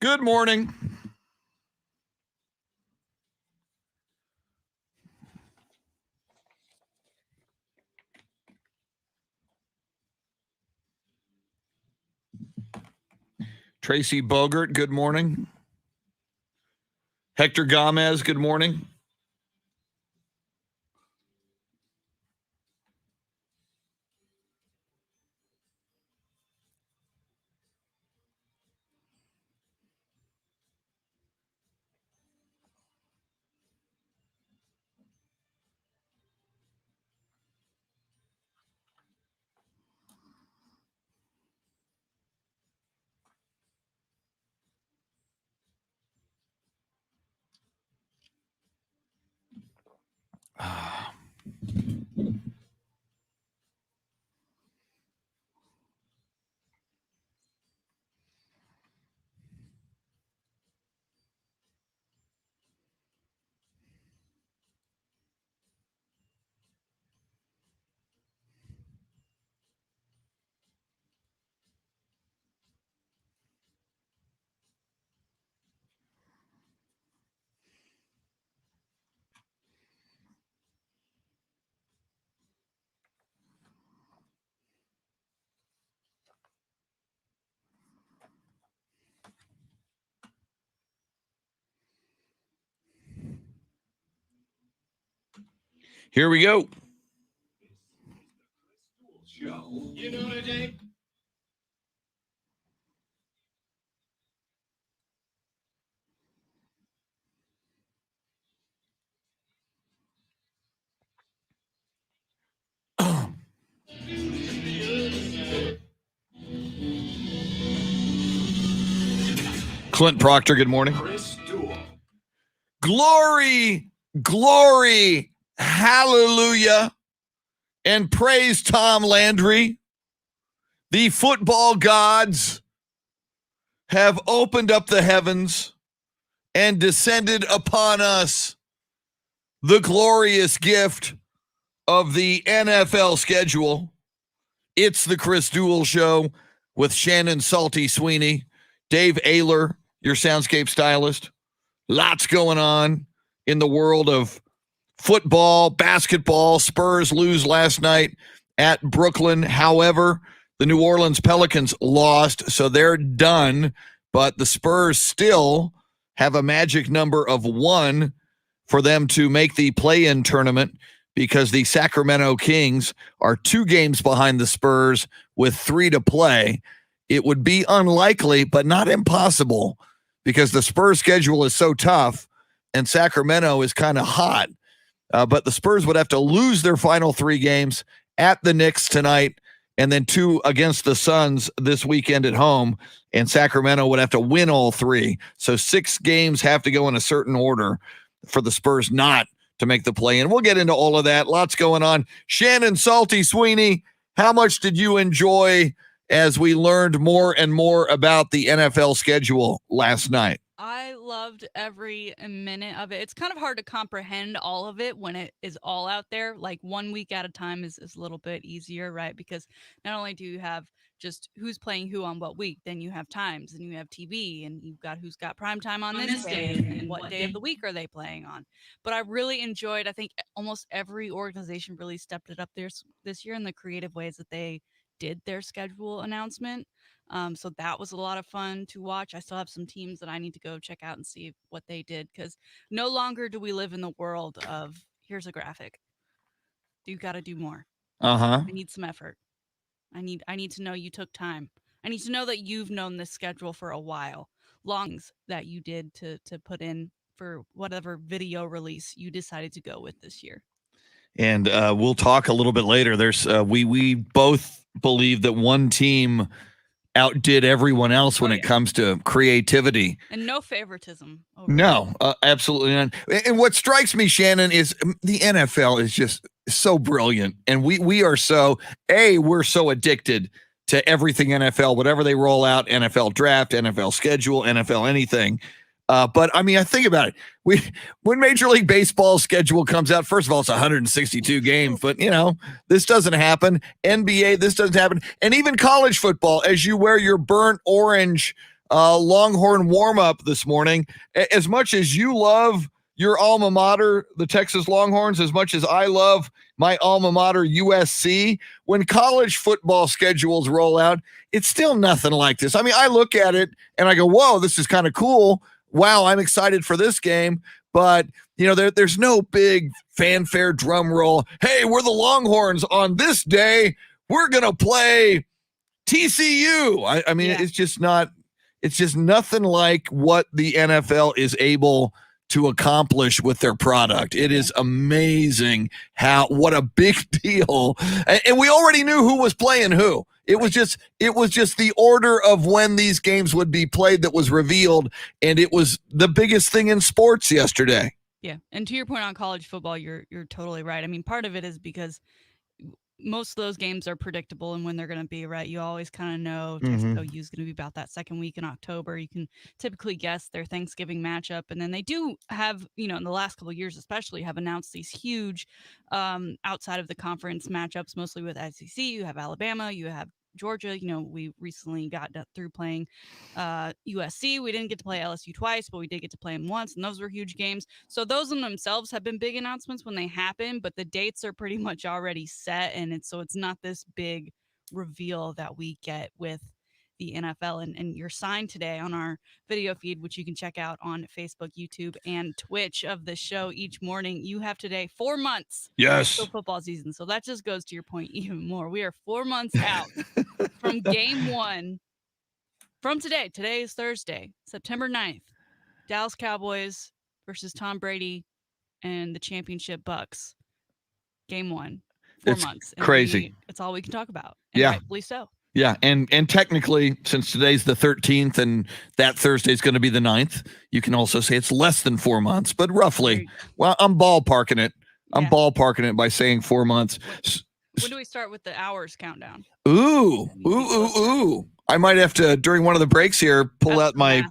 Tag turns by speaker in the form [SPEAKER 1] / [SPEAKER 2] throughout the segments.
[SPEAKER 1] Good morning. Tracy Bogert, good morning. Hector Gomez, good morning. Here we go.
[SPEAKER 2] You know what I think?
[SPEAKER 1] Clint Proctor, good morning. Glory, glory, hallelujah, and praise Tom Landry. The football gods have opened up the heavens and descended upon us the glorious gift of the NFL schedule. It's the Chris Duel Show with Shannon Salty Sweeney, Dave Ayler, your soundscape stylist. Lots going on in the world of football, basketball. Spurs lose last night at Brooklyn. However, the New Orleans Pelicans lost, so they're done. But the Spurs still have a magic number of 1 for them to make the play-in tournament because the Sacramento Kings are 2 games behind the Spurs with 3 to play. It would be unlikely, but not impossible, because the Spurs schedule is so tough and Sacramento is kind of hot. But the Spurs would have to lose their final 3 games at the Knicks tonight and then 2 against the Suns this weekend at home, and Sacramento would have to win all 3. So 6 games have to go in a certain order for the Spurs not to make the play. And we'll get into all of that. Lots going on. Shannon Salty Sweeney, how much did you enjoy as we learned more and more about the NFL schedule last night?
[SPEAKER 3] I loved every minute of it. It's kind of hard to comprehend all of it when it is all out there. Like 1 week at a time is a little bit easier, right? Because not only do you have just who's playing who on what week, then you have times and you have TV and you've got who's got prime time on this day and what day of the week are they playing on. But I really enjoyed, I think almost every organization really stepped it up this year in the creative ways that they did their schedule announcement. So that was a lot of fun to watch. I still have some teams that I need to go check out and see what they did, because no longer do we live in the world of here's a graphic. You got to do more. I need some effort. I need to know you took time. I need to know that you've known this schedule for a while. Longs that you did to put in for whatever video release you decided to go with this year.
[SPEAKER 1] And we'll talk a little bit later. There's we both believe that one team outdid everyone else when it comes to creativity.
[SPEAKER 3] And no favoritism.
[SPEAKER 1] No, absolutely not. And what strikes me, Shannon, is the NFL is just so brilliant. And we are so, we're so addicted to everything NFL, whatever they roll out, NFL draft, NFL schedule, NFL anything. But I mean, I think about it. When Major League Baseball schedule comes out, first of all, it's 162 games, but this doesn't happen. NBA, this doesn't happen. And even college football, as you wear your burnt orange Longhorn warm-up this morning. As much as you love your alma mater, the Texas Longhorns, as much as I love my alma mater, USC, when college football schedules roll out, it's still nothing like this. I mean, I look at it and I go, whoa, this is kind of cool. Wow, I'm excited for this game. But, there's no big fanfare drum roll. Hey, we're the Longhorns. On this day, we're going to play TCU. I mean,
[SPEAKER 3] Yeah.
[SPEAKER 1] it's just nothing like what the NFL is able to accomplish with their product. It is amazing what a big deal. And we already knew who was playing who. It was just the order of when these games would be played that was revealed, and it was the biggest thing in sports yesterday.
[SPEAKER 3] Yeah. And to your point on college football, you're totally right. I mean, part of it is because most of those games are predictable and when they're going to be, right? You always kind of know Texas OU is going to be about that second week in October. You can typically guess their Thanksgiving matchup. And then they do have, in the last couple of years especially, have announced these huge outside of the conference matchups, mostly with SEC. You have Alabama, you have Georgia. We recently got through playing USC. We didn't get to play LSU twice, but we did get to play them once, and those were huge games. So those in themselves have been big announcements when they happen, but the dates are pretty much already set, and it's not this big reveal that we get with the NFL. And you're signed today on our video feed, which you can check out on Facebook, YouTube, and Twitch of the show each morning. You have today 4 months till football season. So that just goes to your point even more. We are 4 months out from game one. From today. Today is Thursday, September 9th. Dallas Cowboys versus Tom Brady and the championship Bucks. Game one. 4 months. And
[SPEAKER 1] crazy.
[SPEAKER 3] It's all we can talk about. And
[SPEAKER 1] yeah.
[SPEAKER 3] Rightfully so.
[SPEAKER 1] Yeah, and technically, since today's the 13th and that Thursday is going to be the 9th, you can also say it's less than 4 months, but roughly. Well, I'm ballparking it. I'm ballparking it by saying 4 months.
[SPEAKER 3] When do we start with the hours countdown?
[SPEAKER 1] Ooh. I might have to, during one of the breaks here, pull out my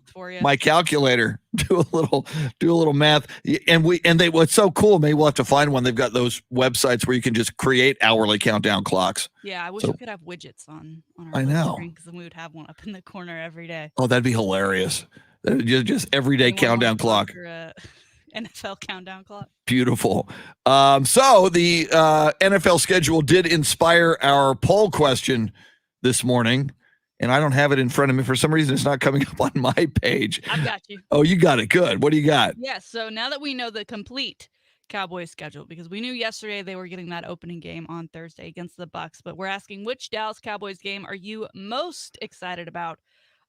[SPEAKER 1] calculator, do a little math. And what's so cool, maybe we'll have to find one. They've got those websites where you can just create hourly countdown clocks.
[SPEAKER 3] Yeah, I wish we could have widgets on our screen, because then we would have one up in the corner every day.
[SPEAKER 1] Oh, that'd be hilarious. Just everyday countdown clock.
[SPEAKER 3] NFL countdown clock.
[SPEAKER 1] Beautiful. So the NFL schedule did inspire our poll question this morning, and I don't have it in front of me. For some reason, it's not coming up on my page.
[SPEAKER 3] I've got you.
[SPEAKER 1] Oh, you got it. Good. What do you got?
[SPEAKER 3] Yeah, so now that we know the complete Cowboys schedule, because we knew yesterday they were getting that opening game on Thursday against the Bucks, but we're asking, which Dallas Cowboys game are you most excited about?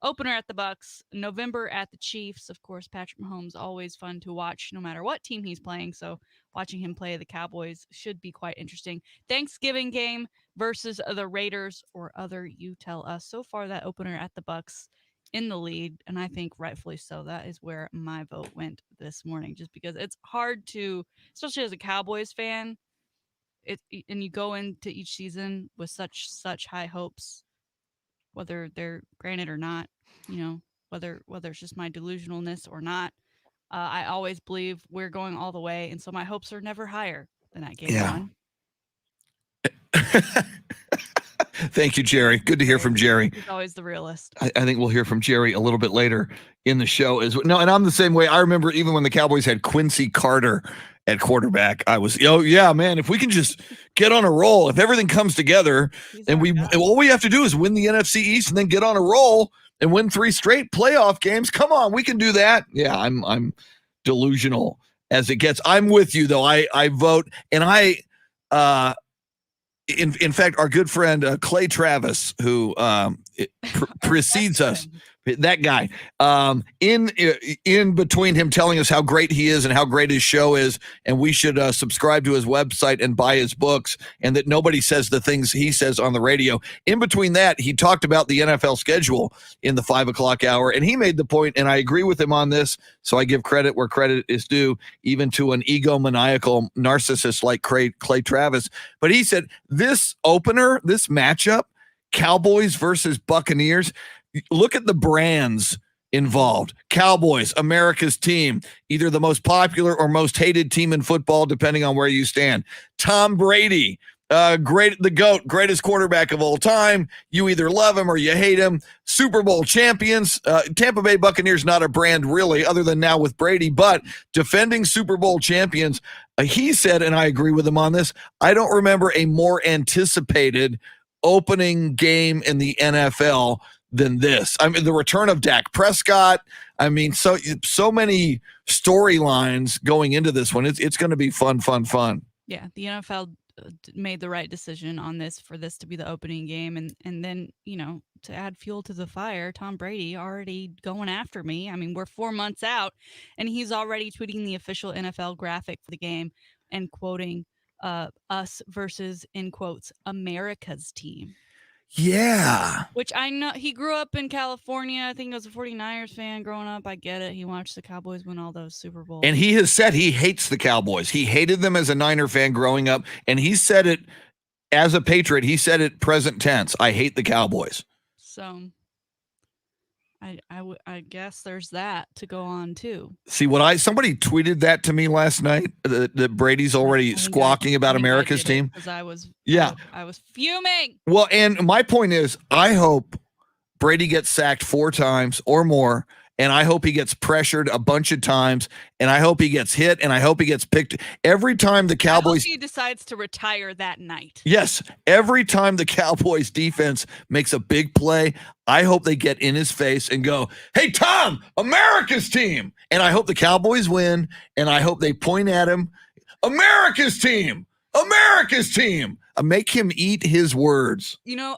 [SPEAKER 3] Opener at the Bucks, November at the Chiefs. Of course, Patrick Mahomes, always fun to watch no matter what team he's playing. So watching him play the Cowboys should be quite interesting. Thanksgiving game versus the Raiders or other, you tell us. So far, that opener at the Bucks in the lead, and I think rightfully so. That is where my vote went this morning, just because it's hard to, especially as a Cowboys fan, and you go into each season with such high hopes, whether they're granted or not, whether it's just my delusionalness or not. I always believe we're going all the way, and so my hopes are never higher than that game one.
[SPEAKER 1] Thank you, Jerry. Good to hear from Jerry.
[SPEAKER 3] He's always the realist.
[SPEAKER 1] I think we'll hear from Jerry a little bit later in the show as well. No, and I'm the same way. I remember even when the Cowboys had Quincy Carter at quarterback, I was, yeah, man, if we can just get on a roll, if everything comes together, and all we have to do is win the NFC East and then get on a roll and win 3 straight playoff games. Come on, we can do that. Yeah, I'm delusional as it gets. I'm with you though. I vote, and in fact, our good friend Clay Travis, who precedes us, that guy, in between him telling us how great he is and how great his show is, and we should subscribe to his website and buy his books, and that nobody says the things he says on the radio. In between that, he talked about the NFL schedule in the 5 o'clock hour, and he made the point, and I agree with him on this, so I give credit where credit is due, even to an egomaniacal narcissist like Clay Travis. But he said, this opener, this matchup, Cowboys versus Buccaneers, look at the brands involved. Cowboys, America's team, either the most popular or most hated team in football, depending on where you stand. Tom Brady, The GOAT, greatest quarterback of all time. You either love him or you hate him. Super Bowl champions. Tampa Bay Buccaneers, not a brand really, other than now with Brady, but defending Super Bowl champions. He said, and I agree with him on this, I don't remember a more anticipated opening game in the NFL than this. I mean, the return of Dak Prescott. I mean, so many storylines going into this one. It's going to be fun.
[SPEAKER 3] Yeah, the NFL made the right decision on this for this to be the opening game, and then, you know, to add fuel to the fire, Tom Brady already going after me. I mean, we're 4 months out and he's already tweeting the official NFL graphic for the game and quoting us versus, in quotes, America's team.
[SPEAKER 1] Yeah.
[SPEAKER 3] Which I know he grew up in California. I think he was a 49ers fan growing up. I get it. He watched the Cowboys win all those Super Bowls.
[SPEAKER 1] And he has said he hates the Cowboys. He hated them as a Niner fan growing up. And he said it as a Patriot. He said it present tense. I hate the Cowboys.
[SPEAKER 3] So I guess there's that to go on too.
[SPEAKER 1] See somebody tweeted that to me last night that Brady's already squawking about America's team.
[SPEAKER 3] Because I was fuming.
[SPEAKER 1] Well, and my point is, I hope Brady gets sacked 4 times or more, and I hope he gets pressured a bunch of times, and I hope he gets hit, and I hope he gets picked every time the Cowboys.
[SPEAKER 3] I hope he decides to retire that night.
[SPEAKER 1] Yes, every time the Cowboys defense makes a big play, I hope they get in his face and go, "Hey, Tom, America's team!" And I hope the Cowboys win, and I hope they point at him, "America's team, America's team." Make him eat his words.
[SPEAKER 3] You know,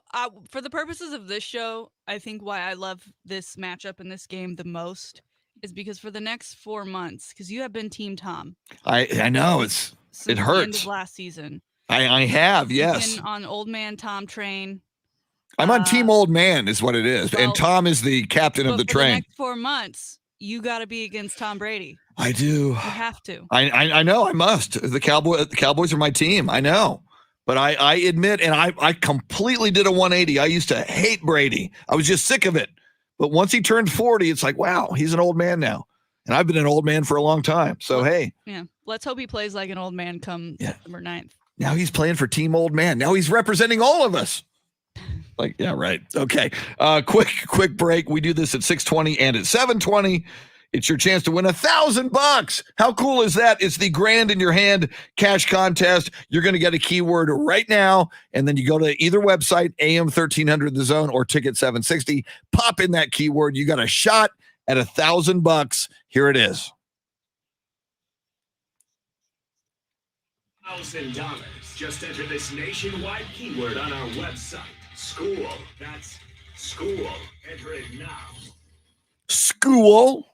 [SPEAKER 3] for the purposes of this show, I think why I love this matchup in this game the most is because for the next 4 months, because you have been Team Tom.
[SPEAKER 1] I know it hurts.
[SPEAKER 3] The end of last season.
[SPEAKER 1] I have, yes.
[SPEAKER 3] You've been on Old Man Tom train.
[SPEAKER 1] I'm on Team Old Man is what it is. Well, and Tom is the captain of the train.
[SPEAKER 3] The next 4 months, you got to be against Tom Brady.
[SPEAKER 1] I do.
[SPEAKER 3] You have to.
[SPEAKER 1] I know I must. The Cowboys are my team. I know. But I admit, and I completely did a 180. I used to hate Brady. I was just sick of it. But once he turned 40, it's like, wow, he's an old man now. And I've been an old man for a long time. So, hey.
[SPEAKER 3] Yeah. Let's hope he plays like an old man come September 9th.
[SPEAKER 1] Now he's playing for Team Old Man. Now he's representing all of us. Like, yeah, right. Okay. Quick break. We do this at 6:20 and at 7:20. It's your chance to win $1,000. How cool is that? It's the Grand in Your Hand cash contest. You're going to get a keyword right now, and then you go to either website, AM 1300 The Zone or Ticket 760. Pop in that keyword. You got a shot at $1,000. Here it is.
[SPEAKER 2] $1,000. Just enter this nationwide keyword on our website. School. That's school. Enter it now.
[SPEAKER 1] School.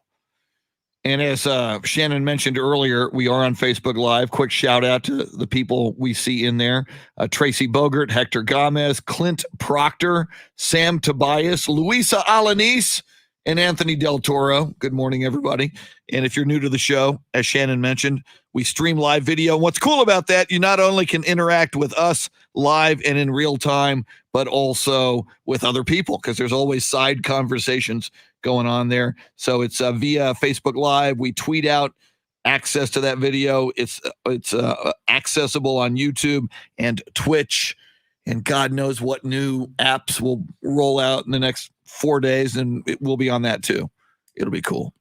[SPEAKER 1] And as Shannon mentioned earlier, we are on Facebook Live. Quick shout out to the people we see in there. Tracy Bogert, Hector Gomez, Clint Proctor, Sam Tobias, Luisa Alanis, and Anthony Del Toro. Good morning, everybody. And if you're new to the show, as Shannon mentioned, we stream live video. And what's cool about that, you not only can interact with us live and in real time, but also with other people, because there's always side conversations going on there. So it's via Facebook Live. We tweet out access to that video. It's accessible on YouTube and Twitch, and God knows what new apps will roll out in the next 4 days, and it will be on that too. It'll be cool.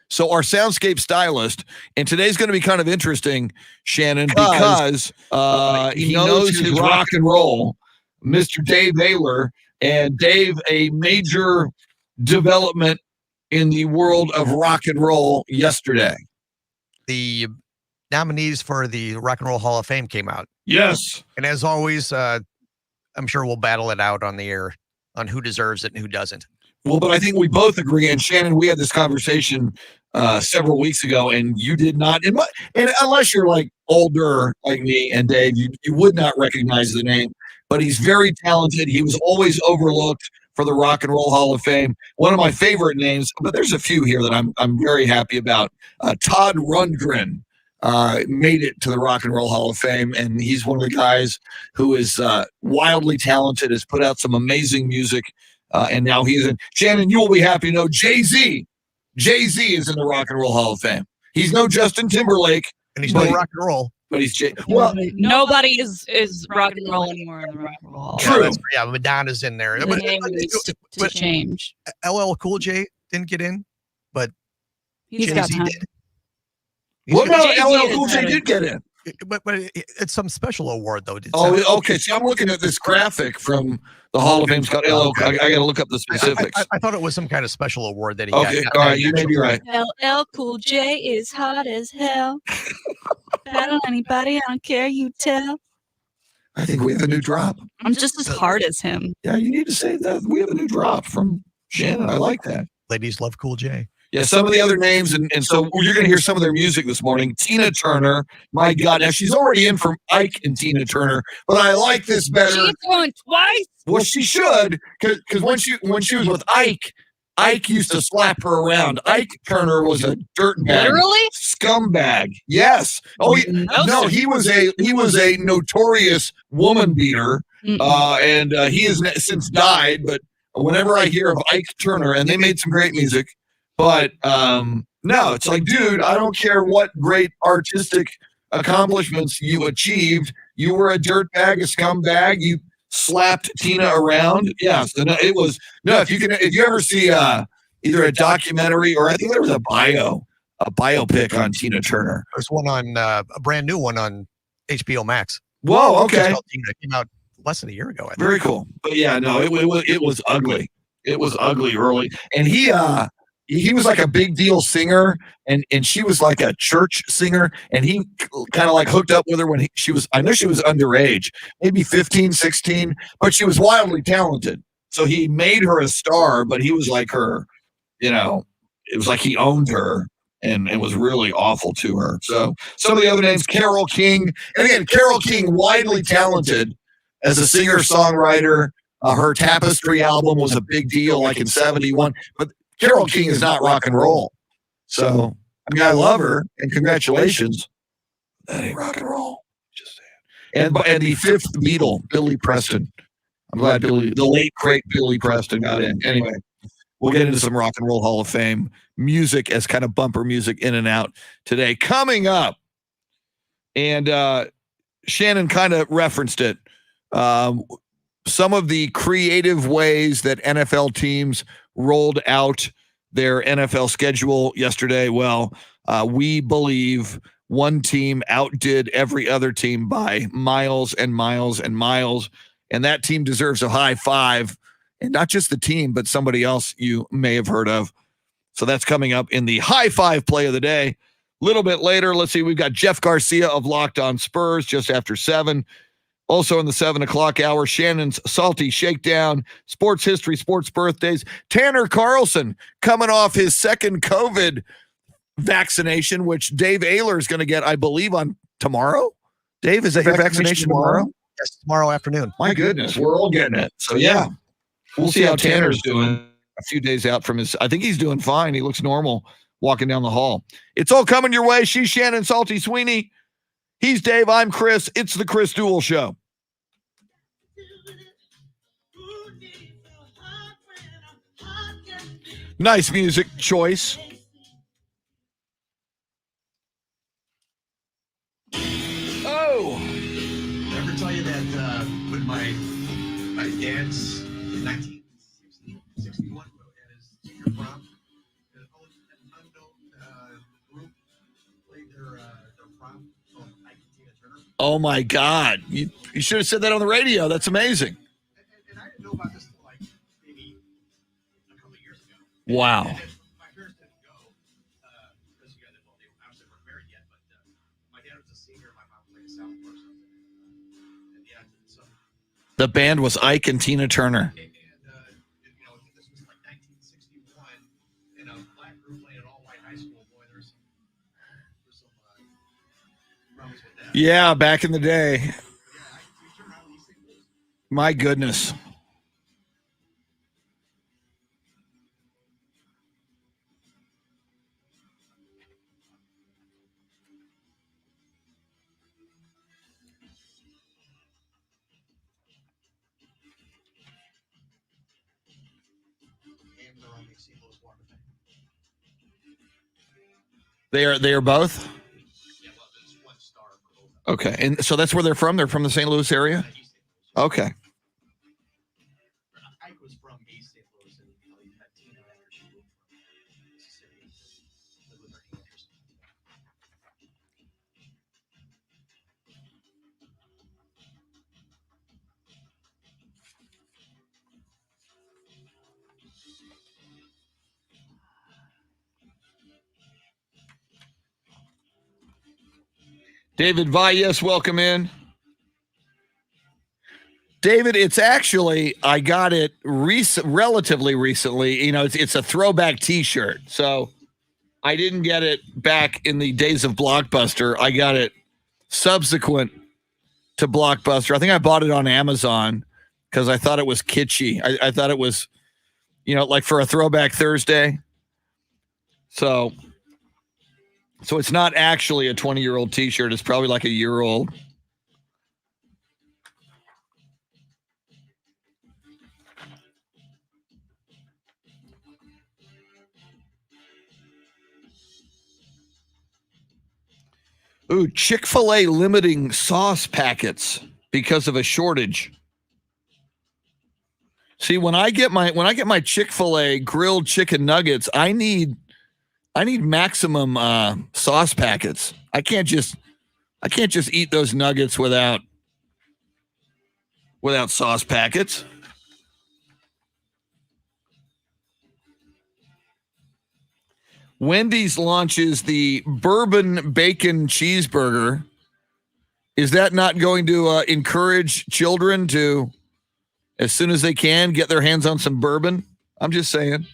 [SPEAKER 1] So our soundscape stylist, and today's going to be kind of interesting, Shannon, because he knows his rock and roll, Mr. Dave Ayler, and Dave, a major development in the world of rock and roll yesterday.
[SPEAKER 4] The nominees for the Rock and Roll Hall of Fame came out.
[SPEAKER 1] Yes.
[SPEAKER 4] And as always, I'm sure we'll battle it out on the air on who deserves it and who doesn't.
[SPEAKER 1] Well, but I think we both agree, and Shannon, we had this conversation several weeks ago, and you did not, and unless you're like older like me and Dave, you would not recognize the name, but he's very talented. He was always overlooked for the Rock and Roll Hall of Fame. One of my favorite names, but there's a few here that I'm very happy about. Todd Rundgren made it to the Rock and Roll Hall of Fame, and he's one of the guys who is wildly talented, has put out some amazing music, and now he's in. Shannon, you will be happy to know Jay-Z is in the Rock and Roll Hall of Fame. He's no Justin Timberlake.
[SPEAKER 4] And he's no rock and roll.
[SPEAKER 1] But he's well.
[SPEAKER 3] Nobody is rock and roll anymore in the Rock and Roll Hall.
[SPEAKER 1] True.
[SPEAKER 4] Yeah, Madonna's in there.
[SPEAKER 3] The name needs to change.
[SPEAKER 4] LL Cool J didn't get in, but
[SPEAKER 3] He's got
[SPEAKER 4] Jay-Z
[SPEAKER 3] time.
[SPEAKER 4] did.
[SPEAKER 1] Well, no,
[SPEAKER 3] Jay-Z
[SPEAKER 1] LL
[SPEAKER 3] is
[SPEAKER 1] Cool J
[SPEAKER 3] better.
[SPEAKER 1] did get in.
[SPEAKER 4] But it's some special award though.
[SPEAKER 1] Oh, okay. See, I'm looking at this graphic from the Hall of Fame. It's got LL. I got to look up the specifics.
[SPEAKER 4] I thought it was some kind of special award that he
[SPEAKER 1] Okay,
[SPEAKER 4] got.
[SPEAKER 1] all right, you may be right.
[SPEAKER 3] LL Cool J is hot as hell. Battle anybody, I don't care, you tell.
[SPEAKER 1] I think we have a new drop.
[SPEAKER 3] I'm just as hard as him.
[SPEAKER 1] Yeah, you need to say that. We have a new drop from Shannon. I like that.
[SPEAKER 4] Ladies love Cool J.
[SPEAKER 1] Yeah, some of the other names, and so you're going to hear some of their music this morning. Tina Turner, my God. Now, she's already in from Ike and Tina Turner, but I like this better.
[SPEAKER 3] She's going twice.
[SPEAKER 1] Well, she should, because when she was with Ike used to slap her around. Ike Turner was a dirtbag.
[SPEAKER 3] Literally?
[SPEAKER 1] Scumbag. Yes. Oh, no, he was a notorious woman beater, and he has since died, but whenever I hear of Ike Turner, and they made some great music, but no, it's like, dude, I don't care what great artistic accomplishments you achieved. You were a dirtbag, a scumbag. You slapped Tina around. Yes, and it was if you ever see either a documentary or I think there was a biopic on Tina Turner.
[SPEAKER 4] There's one on a brand new one on HBO Max.
[SPEAKER 1] Whoa, okay.
[SPEAKER 4] It came out less than a year ago. I think.
[SPEAKER 1] Very cool. But yeah, no, it was ugly. It was ugly early, and he was like a big deal singer, and she was like a church singer, and he kind of like hooked up with her when I know she was underage, maybe 15, 16, but she was wildly talented. So he made her a star, but he was like her, it was like he owned her and was really awful to her. So some of the other names, Carole King, and again, Carole King, widely talented as a singer-songwriter. Her Tapestry album was a big deal, like in 71, but Carole King is not rock and roll. So, I mean, I love her, and congratulations. That ain't rock and roll. Just saying. And the fifth Beatle, Billy Preston. I'm glad the late, great Billy Preston got in. Anyway, we'll get into some Rock and Roll Hall of Fame music as kind of bumper music in and out today. Coming up, and Shannon kind of referenced it, some of the creative ways that NFL teams rolled out their NFL schedule yesterday. Well, we believe one team outdid every other team by miles and miles and miles, and that team deserves a high five, and not just the team, but somebody else you may have heard of. So that's coming up in the high five play of the day. A little bit later, let's see, we've got Jeff Garcia of Lockedon Spurs just after 7. Also in the 7 o'clock hour, Shannon's Salty Shakedown, sports history, sports birthdays. Tanner Carlson coming off his second COVID vaccination, which Dave Ayler is going to get, I believe, on tomorrow. Dave, is that your vaccination tomorrow?
[SPEAKER 4] Yes, tomorrow afternoon.
[SPEAKER 1] My goodness, we're all getting it. So, yeah, we'll see how Tanner's doing a few days out from his. I think he's doing fine. He looks normal walking down the hall. It's all coming your way. She's Shannon Salty Sweeney. He's Dave. I'm Chris. It's the Chris Duel Show. Nice music choice. Oh.
[SPEAKER 5] Did I ever tell you that when my dad's 1961 at his senior prom, an unknown group played their prom called Ike and Tina Turner?
[SPEAKER 1] Oh my God! You should have said that on the radio. That's amazing.
[SPEAKER 5] And I didn't know about this until like maybe a couple of years ago.
[SPEAKER 1] Wow.
[SPEAKER 5] And my parents didn't go because you guys, well, they obviously weren't married yet. But my dad was a singer, my mom was like a sound person. And yeah, so.
[SPEAKER 1] The band was Ike and Tina Turner.
[SPEAKER 5] And this was like 1961, and a black group playing an all-white high school. Boy, there's some problems with that.
[SPEAKER 1] Yeah, back in the day. My goodness.
[SPEAKER 5] And they're on the St. Louis Water Tank.
[SPEAKER 1] They are both.
[SPEAKER 5] Yeah, well, there's one star for both of them.
[SPEAKER 1] Okay. And so that's where they're from? They're from the St. Louis area?
[SPEAKER 5] East St. Louis.
[SPEAKER 1] Okay.
[SPEAKER 5] Ike was from East St. Louis, and he had Tina after she moved from Mississippi to live with her interest.
[SPEAKER 1] David Valles, welcome in. David, it's actually, I got it relatively recently. You know, it's a throwback T-shirt. So I didn't get it back in the days of Blockbuster. I got it subsequent to Blockbuster. I think I bought it on Amazon because I thought it was kitschy. I thought it was, you know, like for a throwback Thursday. So it's not actually a 20-year-old T-shirt. It's probably like a year old. Ooh, Chick-fil-A limiting sauce packets because of a shortage. See, when I get my Chick-fil-A grilled chicken nuggets, I need maximum sauce packets. I can't just eat those nuggets without sauce packets. Wendy's launches the bourbon bacon cheeseburger. Is that not going to encourage children to, as soon as they can, get their hands on some bourbon? I'm just saying.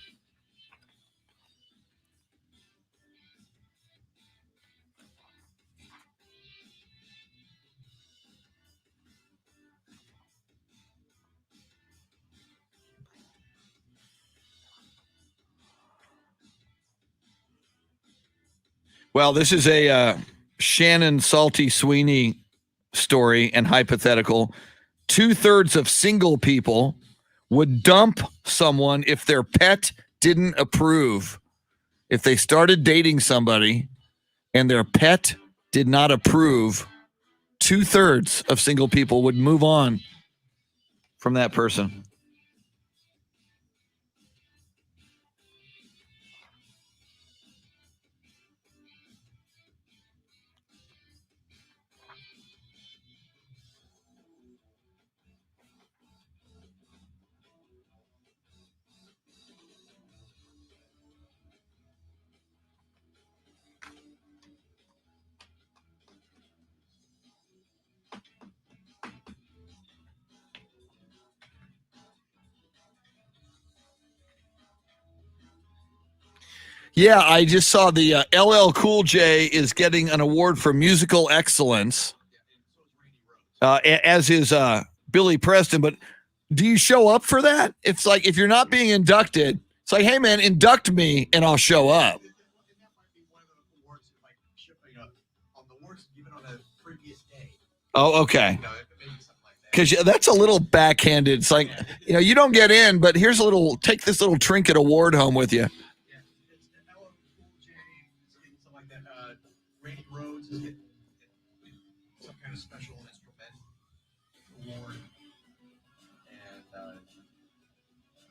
[SPEAKER 1] Well, this is a Shannon Salty Sweeney story and hypothetical. 2/3 of single people would dump someone if their pet didn't approve. If they started dating somebody and their pet did not approve, 2/3 of single people would move on from that person. Yeah, I just saw the LL Cool J is getting an award for musical excellence, as is Billy Preston. But do you show up for that? It's like, if you're not being inducted, it's like, hey, man, induct me and I'll show up.
[SPEAKER 5] And that might be one of the awards that might ship, on the awards given on a previous day.
[SPEAKER 1] Oh, okay.
[SPEAKER 5] Maybe something like that.
[SPEAKER 1] Because that's a little backhanded. It's like, you don't get in, but here's take this little trinket award home with you.
[SPEAKER 5] Yeah, it's the LL Cool J is getting something like that. Randy Rhoads is getting some kind of special instrument award. And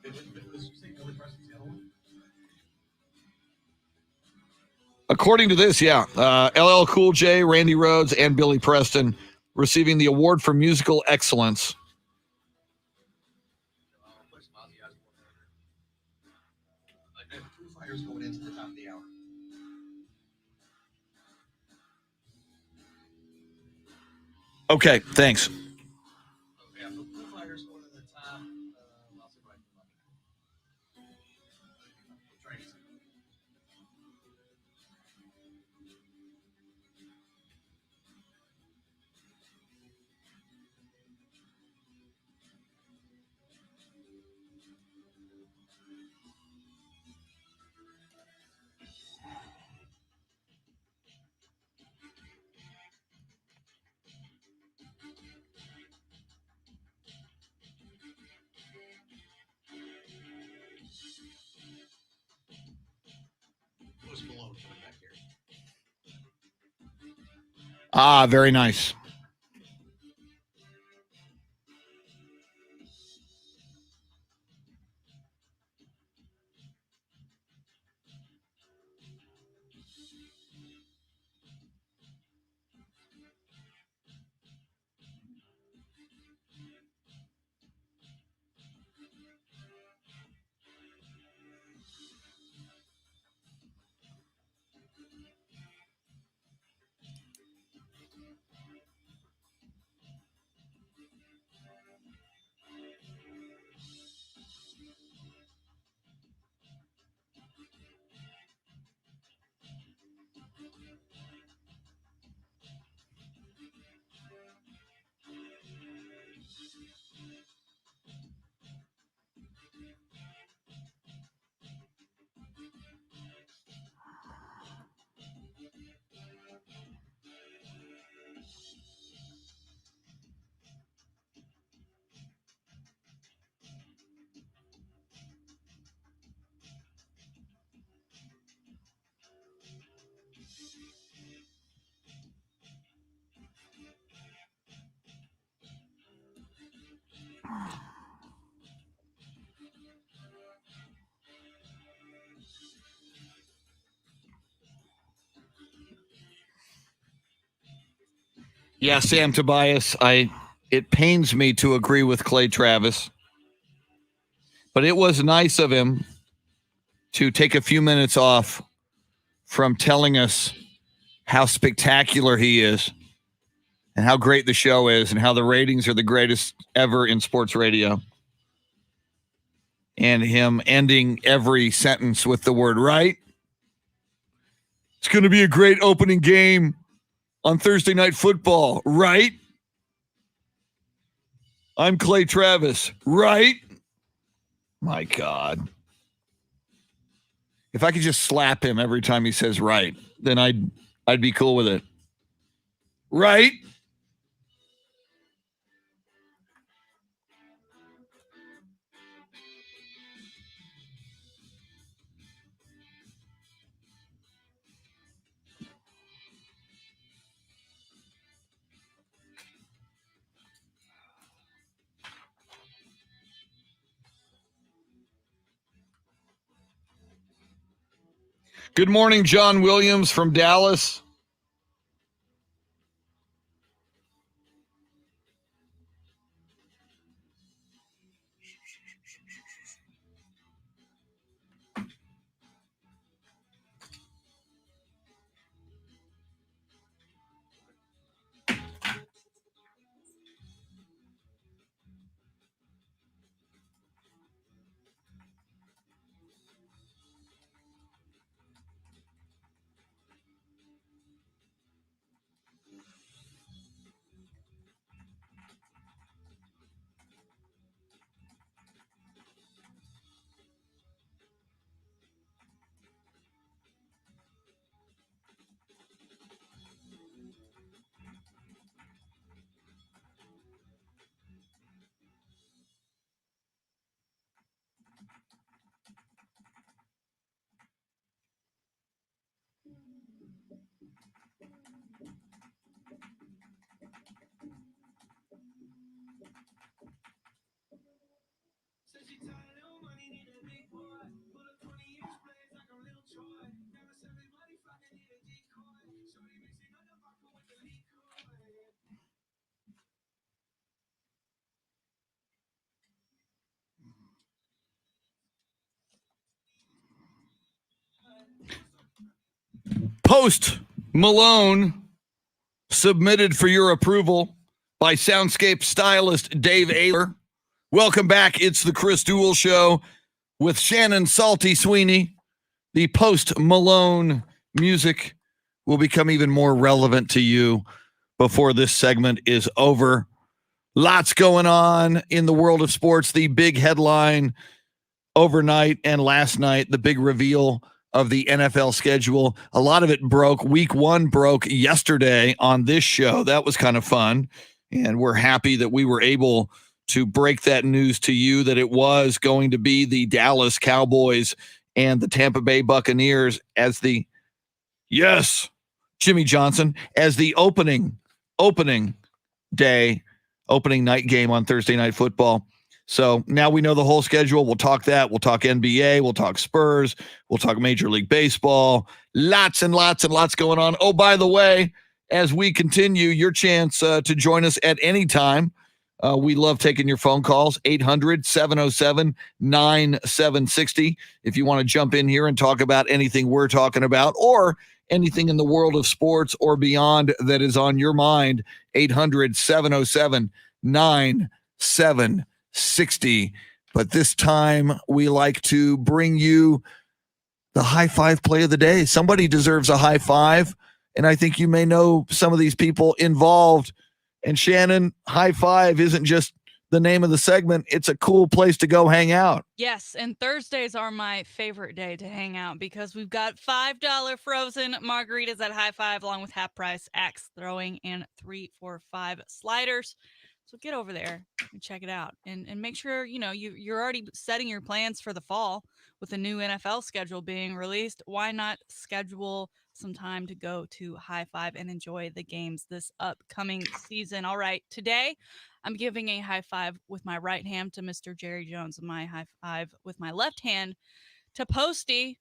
[SPEAKER 5] it was, you say Billy Preston's the other one?
[SPEAKER 1] According to this, yeah, LL Cool J, Randy Rhoads, and Billy Preston receiving the award for musical excellence.
[SPEAKER 5] Foo Fighters going into the top of the hour.
[SPEAKER 1] Okay, thanks.
[SPEAKER 5] Yeah, Foo Fighters going to the top. I'll see if I can find it. Try to see. Post Malone coming back here.
[SPEAKER 1] Ah, very nice. Yeah, Sam Tobias, it pains me to agree with Clay Travis, but it was nice of him to take a few minutes off from telling us how spectacular he is and how great the show is and how the ratings are the greatest ever in sports radio. And him ending every sentence with the word right. It's going to be a great opening game on Thursday Night Football, right? I'm Clay Travis, right? My God. If I could just slap him every time he says right, then I'd be cool with it. Right? Good morning, John Williams from Dallas. Post Malone submitted for your approval by Soundscape stylist Dave Ayler. Welcome back. It's the Chris Duel Show with Shannon Salty Sweeney. The post Malone music will become even more relevant to you before this segment is over. Lots going on in the world of sports. The big headline overnight and last night, the big reveal of the NFL schedule. A lot of it broke. Week 1 broke yesterday on this show. That was kind of fun. And we're happy that we were able to break that news to you that it was going to be the Dallas Cowboys and the Tampa Bay Buccaneers as the, yes, Jimmy Johnson as the opening night game on Thursday Night Football. So now we know the whole schedule. We'll talk that. We'll talk NBA. We'll talk Spurs. We'll talk Major League Baseball. Lots and lots and lots going on. Oh, by the way, as we continue, your chance to join us at any time. We love taking your phone calls, 800-707-9760. If you want to jump in here and talk about anything we're talking about or anything in the world of sports or beyond that is on your mind, 800-707-9760. But this time we like to bring you the high five play of the day. Somebody deserves a high five, and I think you may know some of these people involved. And Shannon, high five isn't just the name of the segment. It's a cool place to go hang out.
[SPEAKER 3] Yes, and Thursdays are my favorite day to hang out because we've got $5 frozen margaritas at High Five along with half price axe throwing and 3, 4, 5 sliders. So get over there and check it out and make sure, you're already setting your plans for the fall with the new NFL schedule being released. Why not schedule some time to go to High Five and enjoy the games this upcoming season? All right, today I'm giving a high five with my right hand to Mr. Jerry Jones and my high five with my left hand to Posty.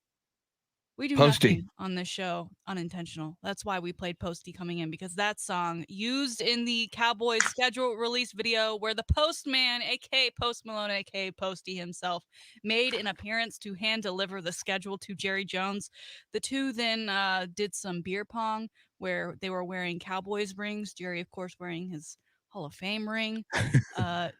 [SPEAKER 3] We do nothing on this show unintentional. That's why we played Posty coming in, because that song used in the Cowboys schedule release video where the postman, aka Post Malone, aka Posty himself, made an appearance to hand deliver the schedule to Jerry Jones. The two then did some beer pong where they were wearing Cowboys rings. Jerry, of course, wearing his Hall of Fame ring.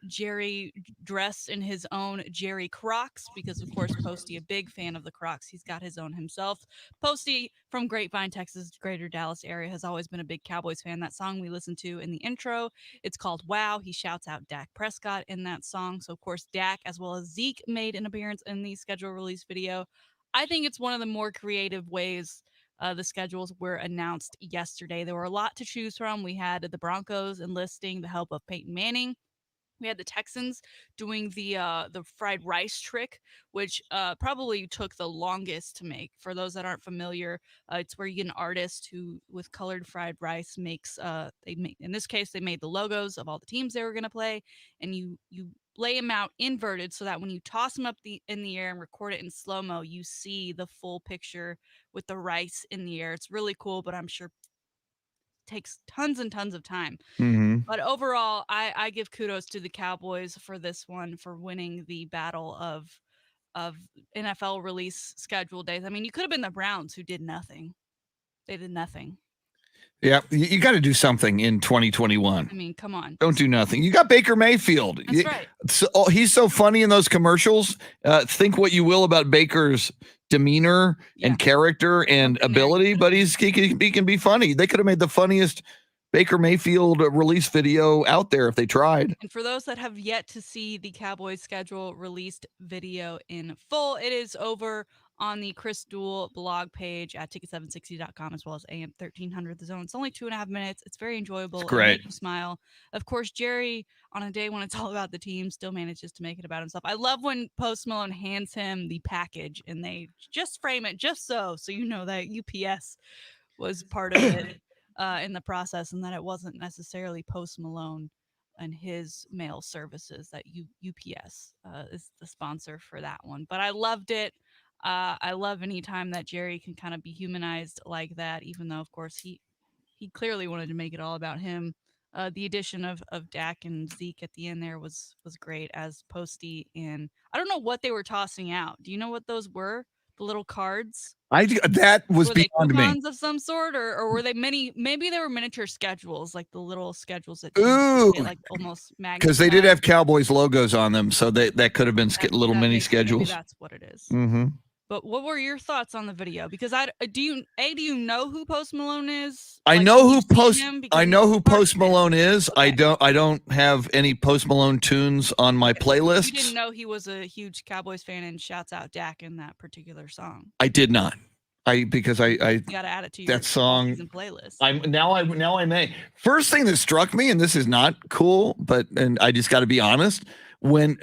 [SPEAKER 3] Jerry dressed in his own Jerry Crocs because, of course, Posty, a big fan of the Crocs. He's got his own himself. Posty from Grapevine, Texas, greater Dallas area, has always been a big Cowboys fan. That song we listened to in the intro, it's called Wow. He shouts out Dak Prescott in that song. So, of course, Dak as well as Zeke made an appearance in the schedule release video. I think it's one of the more creative ways the schedules were announced yesterday. There were a lot to choose from. We had the Broncos enlisting the help of Peyton Manning. We had the Texans doing the fried rice trick, which probably took the longest to make. For those that aren't familiar, it's where you get an artist who, with colored fried rice, makes in this case, they made the logos of all the teams they were going to play, and you lay them out inverted so that when you toss them up in the air and record it in slow-mo, you see the full picture with the rice in the air. It's really cool, but I'm sure takes tons and tons of time.
[SPEAKER 1] Mm-hmm.
[SPEAKER 3] But overall, I give kudos to the Cowboys for this one, for winning the battle of NFL release schedule days. I mean, you could have been the Browns, who did nothing. They did nothing.
[SPEAKER 1] Yeah, you got to do something in 2021.
[SPEAKER 3] I mean, come on.
[SPEAKER 1] Don't do nothing. You got Baker Mayfield.
[SPEAKER 3] That's right.
[SPEAKER 1] He's so funny in those commercials. Think what you will about Baker's demeanor and character and ability, but he can be funny. They could have made the funniest Baker Mayfield release video out there if they tried.
[SPEAKER 3] And for those that have yet to see the Cowboys schedule released video in full, it is over on the Chris Duel blog page at ticket760.com, as well as AM 1300 The Zone. It's only 2.5 minutes. It's very enjoyable.
[SPEAKER 1] It's great.
[SPEAKER 3] It makes you smile. Of course, Jerry, on a day when it's all about the team, still manages to make it about himself. I love when Post Malone hands him the package and they just frame it just so you know that UPS was part of it in the process, and that it wasn't necessarily Post Malone and his mail services. That UPS is the sponsor for that one. But I loved it. I love any time that Jerry can kind of be humanized like that, even though, of course, he clearly wanted to make it all about him. The addition of Dak and Zeke at the end there was great as Posty, and I don't know what they were tossing out. Do you know what those were? The little cards?
[SPEAKER 1] That was
[SPEAKER 3] were they
[SPEAKER 1] beyond me.
[SPEAKER 3] coupons of some sort, or were they maybe they were miniature schedules, like the little schedules that like almost magnified.
[SPEAKER 1] Because they did have Cowboys logos on them, so that could have been little mini schedules.
[SPEAKER 3] Maybe that's what it is.
[SPEAKER 1] Mm-hmm.
[SPEAKER 3] But what were your thoughts on the video? Because do you know who Post Malone is?
[SPEAKER 1] I know who Post Malone is. Okay. I don't have any Post Malone tunes on my playlist.
[SPEAKER 3] You didn't know he was a huge Cowboys fan and shouts out Dak in that particular song.
[SPEAKER 1] I did not. Because I
[SPEAKER 3] you gotta add it to your
[SPEAKER 1] song
[SPEAKER 3] playlist.
[SPEAKER 1] Now I may. First thing that struck me, and this is not cool, and I just got to be honest, when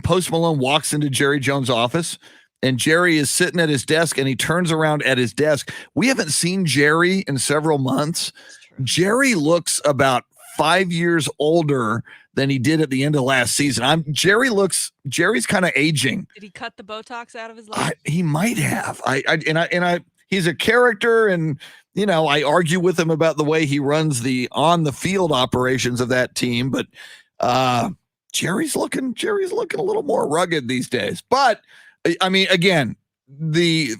[SPEAKER 1] Post Malone walks into Jerry Jones' office and Jerry is sitting at his desk, and he turns around at his desk. We haven't seen Jerry in several months.
[SPEAKER 3] It's true.
[SPEAKER 1] Jerry looks about 5 years older than he did at the end of last season. Jerry's kind of aging.
[SPEAKER 3] Did he cut the Botox out of his life?
[SPEAKER 1] He might have. He's a character, and I argue with him about the way he runs the on the field operations of that team, but Jerry's looking a little more rugged these days. But I mean, again,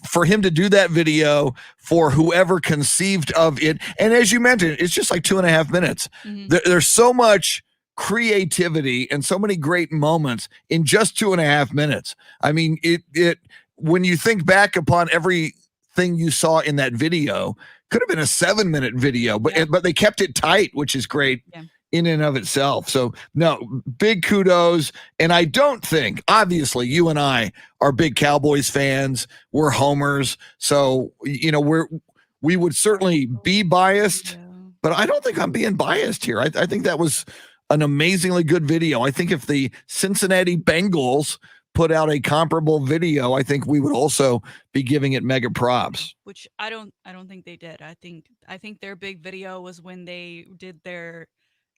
[SPEAKER 1] for him to do that video, for whoever conceived of it, and as you mentioned, it's just like 2.5 minutes.
[SPEAKER 3] Mm-hmm.
[SPEAKER 1] There's so much creativity and so many great moments in just 2.5 minutes. I mean, it when you think back upon everything you saw in that video, could have been a 7-minute video, but they kept it tight, which is great. Yeah. In and of itself. So no, big kudos. And I don't think, obviously, you and I are big Cowboys fans. We're homers. So, we would certainly be biased, but I don't think I'm being biased here. I think that was an amazingly good video. I think if the Cincinnati Bengals put out a comparable video, I think we would also be giving it mega props.
[SPEAKER 3] Which I don't think they did. I think their big video was when they did their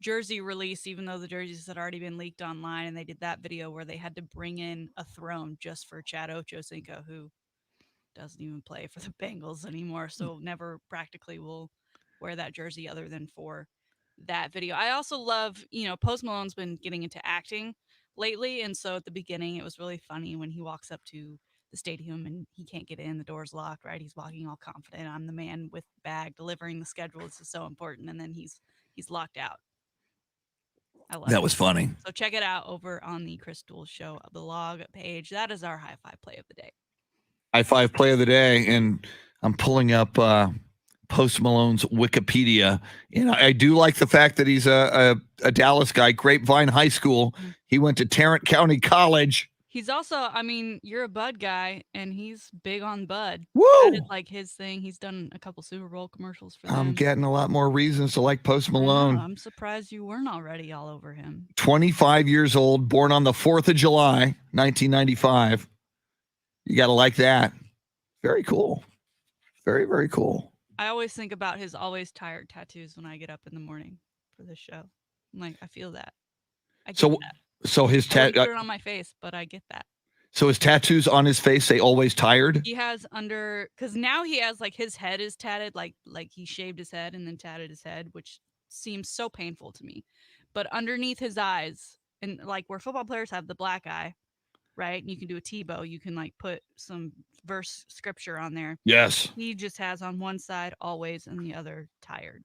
[SPEAKER 3] jersey release, even though the jerseys had already been leaked online, and they did that video where they had to bring in a throne just for Chad Ochocinco, who doesn't even play for the Bengals anymore, so never practically will wear that jersey other than for that video. I also love, Post Malone's been getting into acting lately, and so at the beginning it was really funny when he walks up to the stadium and he can't get in, the door's locked, right? He's walking all confident. I'm the man with the bag delivering the schedule. This is so important, and then he's locked out. I love
[SPEAKER 1] that was funny.
[SPEAKER 3] So check it out over on the Chris Duel Show, the log page. That is our high five play of the day.
[SPEAKER 1] High five play of the day, and I'm pulling up Post Malone's Wikipedia, and I do like the fact that he's a Dallas guy, Grapevine High School. Mm-hmm. He went to Tarrant County College.
[SPEAKER 3] He's also, you're a Bud guy, and he's big on Bud.
[SPEAKER 1] Woo!
[SPEAKER 3] That is like his thing. He's done a couple Super Bowl commercials for them.
[SPEAKER 1] I'm getting a lot more reasons to like Post Malone.
[SPEAKER 3] I'm surprised you weren't already all over him.
[SPEAKER 1] 25 years old, born on the 4th of July, 1995. You got to like that. Very cool. Very, very cool.
[SPEAKER 3] I always think about his always tired tattoos when I get up in the morning for this show. I'm like, I feel that. I get that.
[SPEAKER 1] So his
[SPEAKER 3] tattoo on my face, but I get that.
[SPEAKER 1] So his tattoos on his face say always tired?
[SPEAKER 3] He has because now he has like his head is tatted, like he shaved his head and then tatted his head, which seems so painful to me. But underneath his eyes, and like where football players have the black eye, right? And you can do a Tebow, you can like put some verse scripture on there.
[SPEAKER 1] Yes.
[SPEAKER 3] He just has on one side always and the other tired.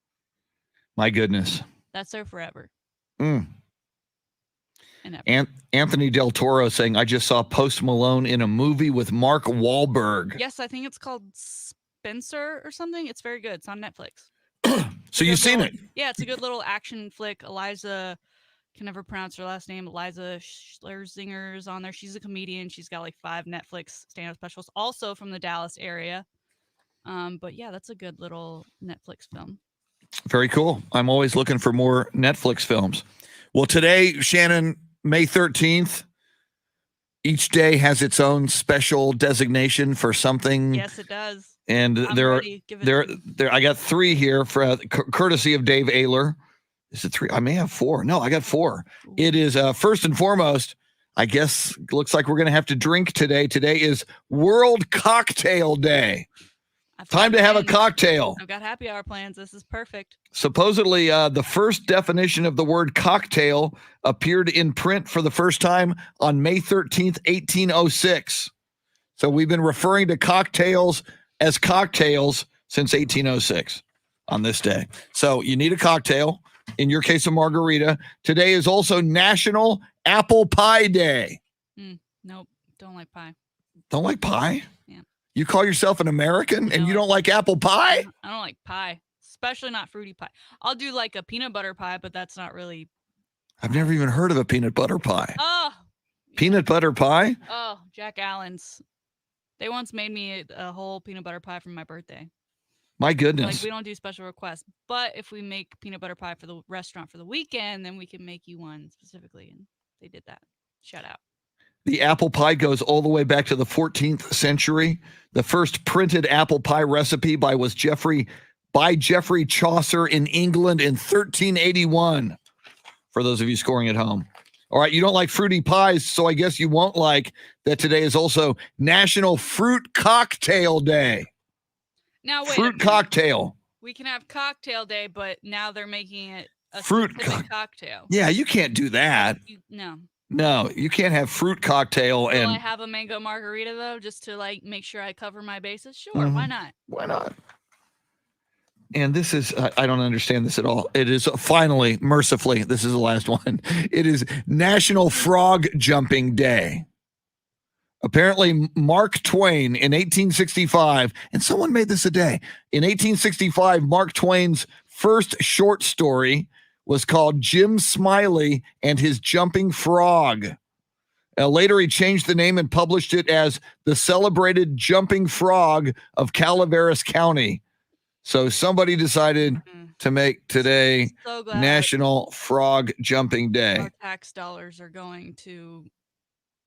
[SPEAKER 1] My goodness.
[SPEAKER 3] That's there forever.
[SPEAKER 1] And Anthony Del Toro saying, I just saw Post Malone in a movie with Mark Wahlberg.
[SPEAKER 3] Yes, I think it's called Spencer or something. It's very good. It's on Netflix.
[SPEAKER 1] So you've seen it?
[SPEAKER 3] Yeah, it's a good little action flick. Eliza, can never pronounce her last name. Eliza Schlerzinger's on there. She's a comedian. She's got like 5 Netflix stand-up specials, also from the Dallas area. But yeah, that's a good little Netflix film.
[SPEAKER 1] Very cool. I'm always looking for more Netflix films. Well, today, Shannon, May 13th, each day has its own special designation for something.
[SPEAKER 3] Yes, it does.
[SPEAKER 1] And I got 3 here for courtesy of Dave Ayler. Is it 3? I may have 4. No, I got 4. Ooh. It is first and foremost, I guess, looks like we're going to have to drink today. Today is World Cocktail Day. Time to have a cocktail.
[SPEAKER 3] I've got happy hour plans. This is perfect.
[SPEAKER 1] Supposedly, the first definition of the word cocktail appeared in print for the first time on May 13th, 1806. So we've been referring to cocktails as cocktails since 1806 on this day. So you need a cocktail. In your case, a margarita. Today is also National Apple Pie Day.
[SPEAKER 3] Nope. Don't like pie.
[SPEAKER 1] Don't like pie?
[SPEAKER 3] Yeah.
[SPEAKER 1] You call yourself an American and you don't like apple pie?
[SPEAKER 3] I don't like pie, especially not fruity pie. I'll do like a peanut butter pie, but that's not really.
[SPEAKER 1] I've never even heard of a peanut butter pie.
[SPEAKER 3] Oh.
[SPEAKER 1] Peanut butter pie?
[SPEAKER 3] Oh, Jack Allen's. They once made me a whole peanut butter pie for my birthday.
[SPEAKER 1] My goodness.
[SPEAKER 3] Like, we don't do special requests, but if we make peanut butter pie for the restaurant for the weekend, then we can make you one specifically. And they did that. Shout out.
[SPEAKER 1] The apple pie goes all the way back to the 14th century. The first printed apple pie recipe was Jeffrey Chaucer in England in 1381. For those of you scoring at home. All right, you don't like fruity pies, so I guess you won't like that today is also National Fruit Cocktail Day.
[SPEAKER 3] Now wait.
[SPEAKER 1] Fruit cocktail.
[SPEAKER 3] We can have cocktail day, but now they're making it a
[SPEAKER 1] fruit
[SPEAKER 3] specific cocktail.
[SPEAKER 1] Yeah, you can't do that. No, you can't have fruit cocktail.
[SPEAKER 3] Will I have a mango margarita though, just to like make sure I cover my bases? Sure, why not?
[SPEAKER 1] Why not? And this is, I don't understand this at all. It is finally, mercifully, this is the last one. It is National Frog Jumping Day. Apparently, Mark Twain in 1865, and someone made this a day. In 1865, Mark Twain's first short story was called Jim Smiley and His Jumping Frog. Later, he changed the name and published it as The Celebrated Jumping Frog of Calaveras County. So somebody decided to make today National Frog Jumping Day.
[SPEAKER 3] Our tax dollars are going to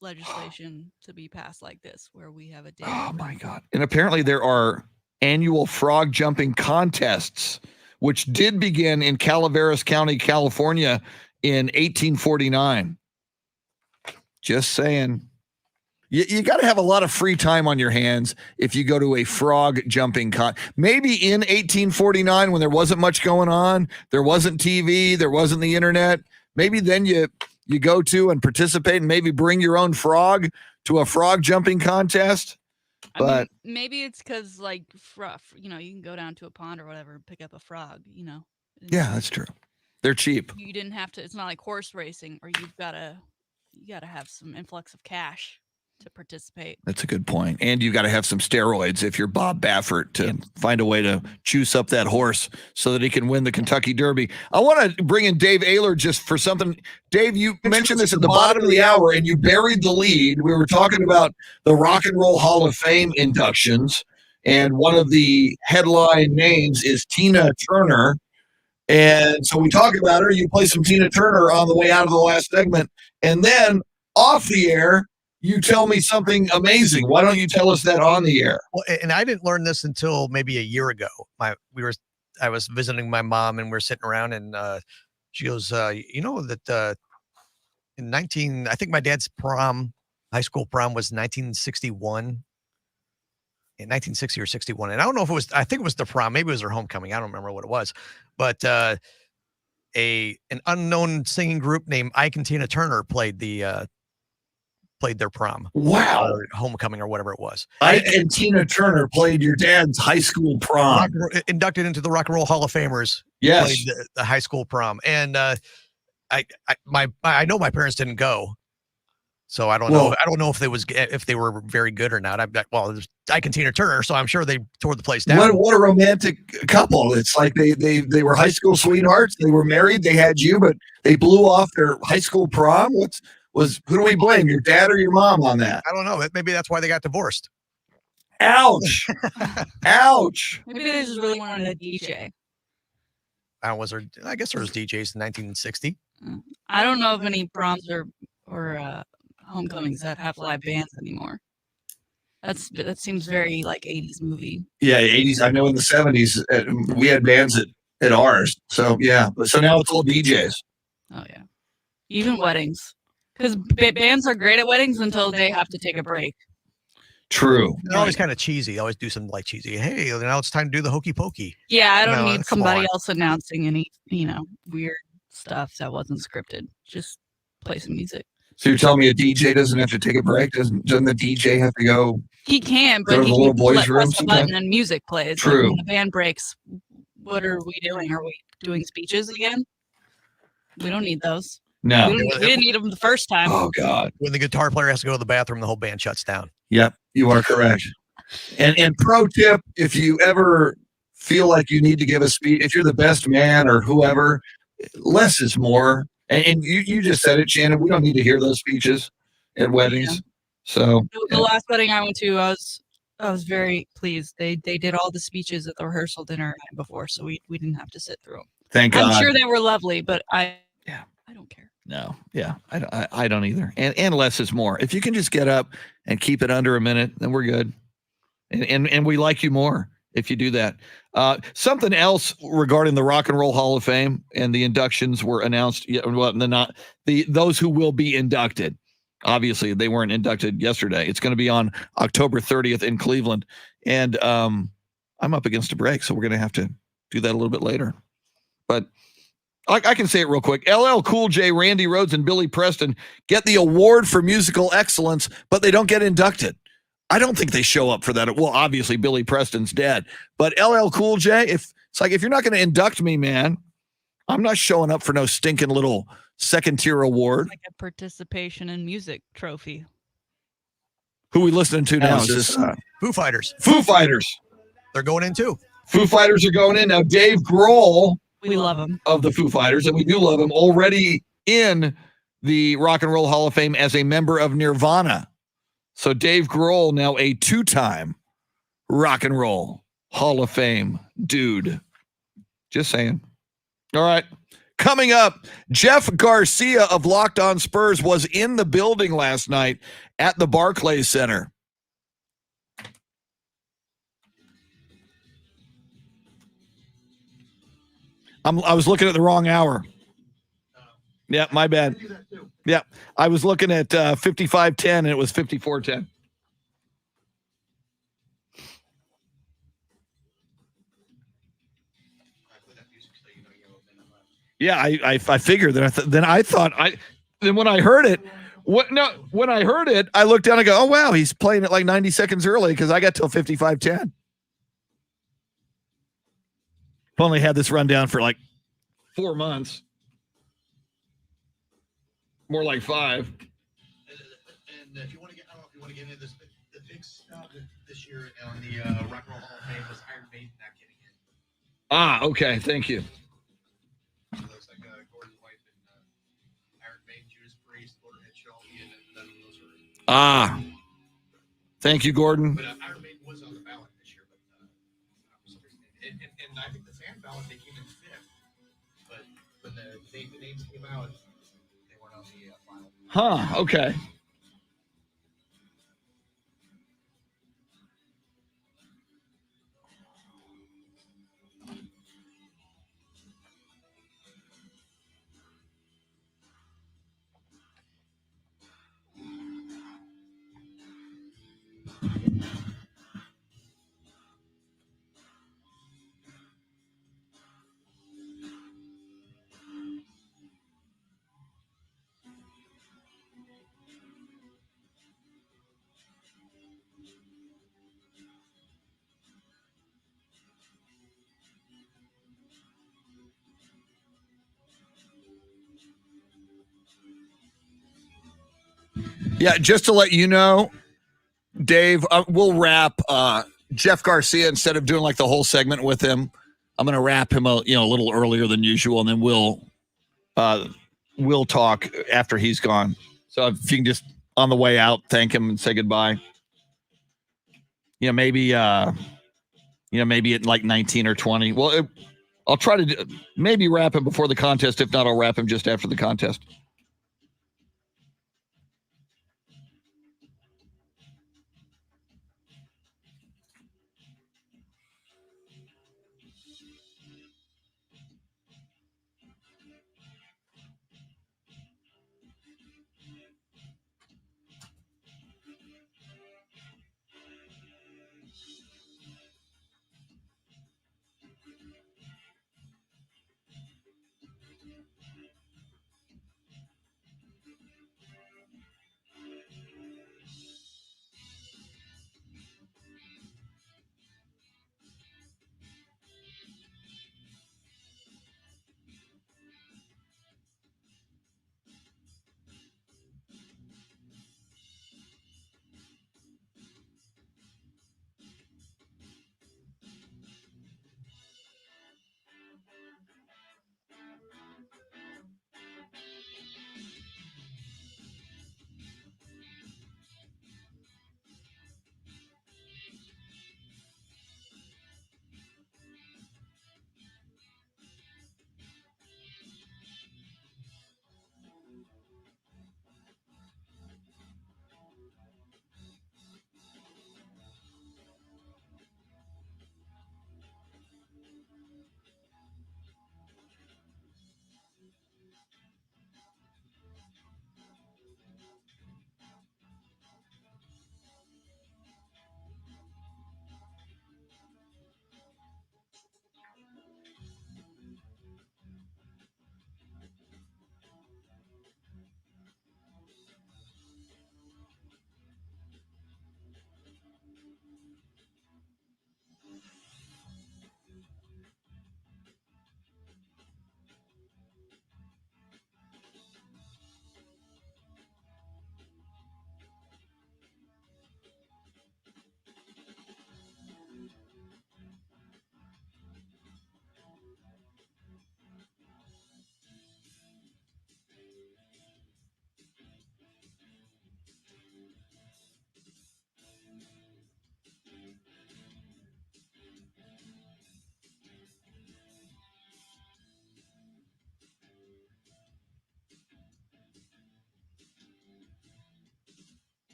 [SPEAKER 3] legislation to be passed like this, where we have a day.
[SPEAKER 1] Oh my God. And apparently there are annual frog jumping contests, which did begin in Calaveras County, California in 1849. Just saying. You got to have a lot of free time on your hands if you go to a frog jumping Maybe in 1849 when there wasn't much going on, there wasn't TV, there wasn't the internet. Maybe then you go to and participate and maybe bring your own frog to a frog jumping contest. But
[SPEAKER 3] I mean, maybe it's because like, you can go down to a pond or whatever and pick up a frog,
[SPEAKER 1] Yeah, that's true. They're cheap.
[SPEAKER 3] You didn't have to. It's not like horse racing, or you gotta have some influx of cash to participate.
[SPEAKER 1] That's a good point. And you got to have some steroids if you're Bob Baffert to find a way to juice up that horse so that he can win the Kentucky Derby. I want to bring in Dave Ayler just for something. Dave, you mentioned this at the bottom of the hour and you buried the lead. We were talking about the Rock and Roll Hall of Fame inductions, and one of the headline names is Tina Turner. And so we talk about her. You play some Tina Turner on the way out of the last segment. And then off the air, you tell me something amazing. Why don't you tell us that on the air?
[SPEAKER 4] Well, and I didn't learn this until maybe a year ago. I was visiting my mom and we're sitting around and she goes, you know that I think my dad's high school prom was 1961. In 1960 or 61. And I don't know if I think it was the prom. Maybe it was her homecoming. I don't remember what it was. But an unknown singing group named Ike and Tina Turner played their prom.
[SPEAKER 1] Wow.
[SPEAKER 4] Or homecoming or whatever it was.
[SPEAKER 1] Ike and Tina Turner played your dad's high school prom.
[SPEAKER 4] Inducted into the Rock and Roll Hall of Famers.
[SPEAKER 1] Yes.
[SPEAKER 4] Played the high school prom. And I know my parents didn't go. So I don't know. I don't know if they were very good or not. There's Ike and Tina Turner, so I'm sure they tore the place down.
[SPEAKER 1] What a romantic couple! It's like they were high school sweethearts. They were married. They had you, but they blew off their high school prom. Who do we blame? Your dad or your mom on that?
[SPEAKER 4] I don't know. Maybe that's why they got divorced.
[SPEAKER 1] Ouch! Ouch!
[SPEAKER 3] Maybe they just really wanted a DJ.
[SPEAKER 4] I guess there was DJs in 1960.
[SPEAKER 3] I don't know of any proms or homecomings that have live bands anymore. That seems very like 80s movie.
[SPEAKER 1] Yeah, 80s. I know in the 70s we had bands at ours. So yeah, so now it's all DJs.
[SPEAKER 3] Oh yeah, even weddings, because bands are great at weddings until they have to take a break.
[SPEAKER 1] True.
[SPEAKER 4] They're always kind of cheesy. They always do something like cheesy. Hey, now it's time to do the hokey pokey.
[SPEAKER 3] Yeah, I don't need somebody else announcing any weird stuff that wasn't scripted. Just play some music.
[SPEAKER 1] So you're telling me a DJ doesn't have to take a break? Doesn't the DJ have to go?
[SPEAKER 3] He can, but he can press the button and music plays.
[SPEAKER 1] True.
[SPEAKER 3] Like when the band breaks, what are we doing? Are we doing speeches again? We don't need those.
[SPEAKER 1] No.
[SPEAKER 3] We didn't need them the first time.
[SPEAKER 1] Oh, God.
[SPEAKER 4] When the guitar player has to go to the bathroom, the whole band shuts down.
[SPEAKER 1] Yep, you are correct. And pro tip, if you ever feel like you need to give a speech, if you're the best man or whoever, less is more. And you just said it, Shannon. We don't need to hear those speeches at weddings. Yeah. So
[SPEAKER 3] the last wedding I went to, I was very pleased. They did all the speeches at the rehearsal dinner before, so we didn't have to sit through them.
[SPEAKER 1] Thank God.
[SPEAKER 3] I'm sure they were lovely, but I don't care.
[SPEAKER 1] No, yeah, I don't either. And less is more. If you can just get up and keep it under a minute, then we're good. And we like you more if you do that. Something else regarding the Rock and Roll Hall of Fame and the inductions were announced. Well, those who will be inducted. Obviously, they weren't inducted yesterday. It's going to be on October 30th in Cleveland, and I'm up against a break, so we're going to have to do that a little bit later. But I can say it real quick. LL Cool J, Randy Rhoads, and Billy Preston get the award for musical excellence, but they don't get inducted. I don't think they show up for that. Well, obviously, Billy Preston's dead. But LL Cool J, if you're not going to induct me, man, I'm not showing up for no stinking little second-tier award.
[SPEAKER 3] Like a participation in music trophy.
[SPEAKER 1] Who we listening to now? Is this
[SPEAKER 4] Foo Fighters.
[SPEAKER 1] Foo Fighters.
[SPEAKER 4] They're going in too.
[SPEAKER 1] Foo Fighters are going in. Now, Dave Grohl
[SPEAKER 3] We love him.
[SPEAKER 1] of the Foo Fighters, and we do love him, already in the Rock and Roll Hall of Fame as a member of Nirvana. So Dave Grohl, now a 2-time Rock and Roll Hall of Fame dude. Just saying. All right. Coming up, Jeff Garcia of Lockedon Spurs was in the building last night at the Barclays Center. I was looking at the wrong hour. Yeah, my bad. Yeah, I was looking at 55:10 and it was 54:10. Yeah, I figured that. Then when I heard it, when I heard it, I looked down and go, oh wow, he's playing it like 90 seconds early because I got till 55:10. I've only had this rundown for like 4 months. More like 5.
[SPEAKER 5] And if you want to get, I don't know if you want to get into this, but the big stuff this year on the Rock and Roll Hall of Fame was Iron Maiden not getting in.
[SPEAKER 1] Okay, thank you.
[SPEAKER 5] It looks like Gordon's wife and Iron Maiden, Judas Priest, Motorhead Shelby, and none of those are.
[SPEAKER 1] Thank you, Gordon.
[SPEAKER 5] But Iron Maiden was on the ballot this year, but for some reason, and I think the fan ballot they came in 5th, but when the names came out, they weren't on the final.
[SPEAKER 1] Okay. Yeah, just to let you know, Dave, we'll wrap Jeff Garcia instead of doing like the whole segment with him. I'm going to wrap him a little earlier than usual, and then we'll talk after he's gone. So if you can just on the way out thank him and say goodbye. Maybe at like 19 or 20. Well, I'll try to maybe wrap him before the contest. If not, I'll wrap him just after the contest.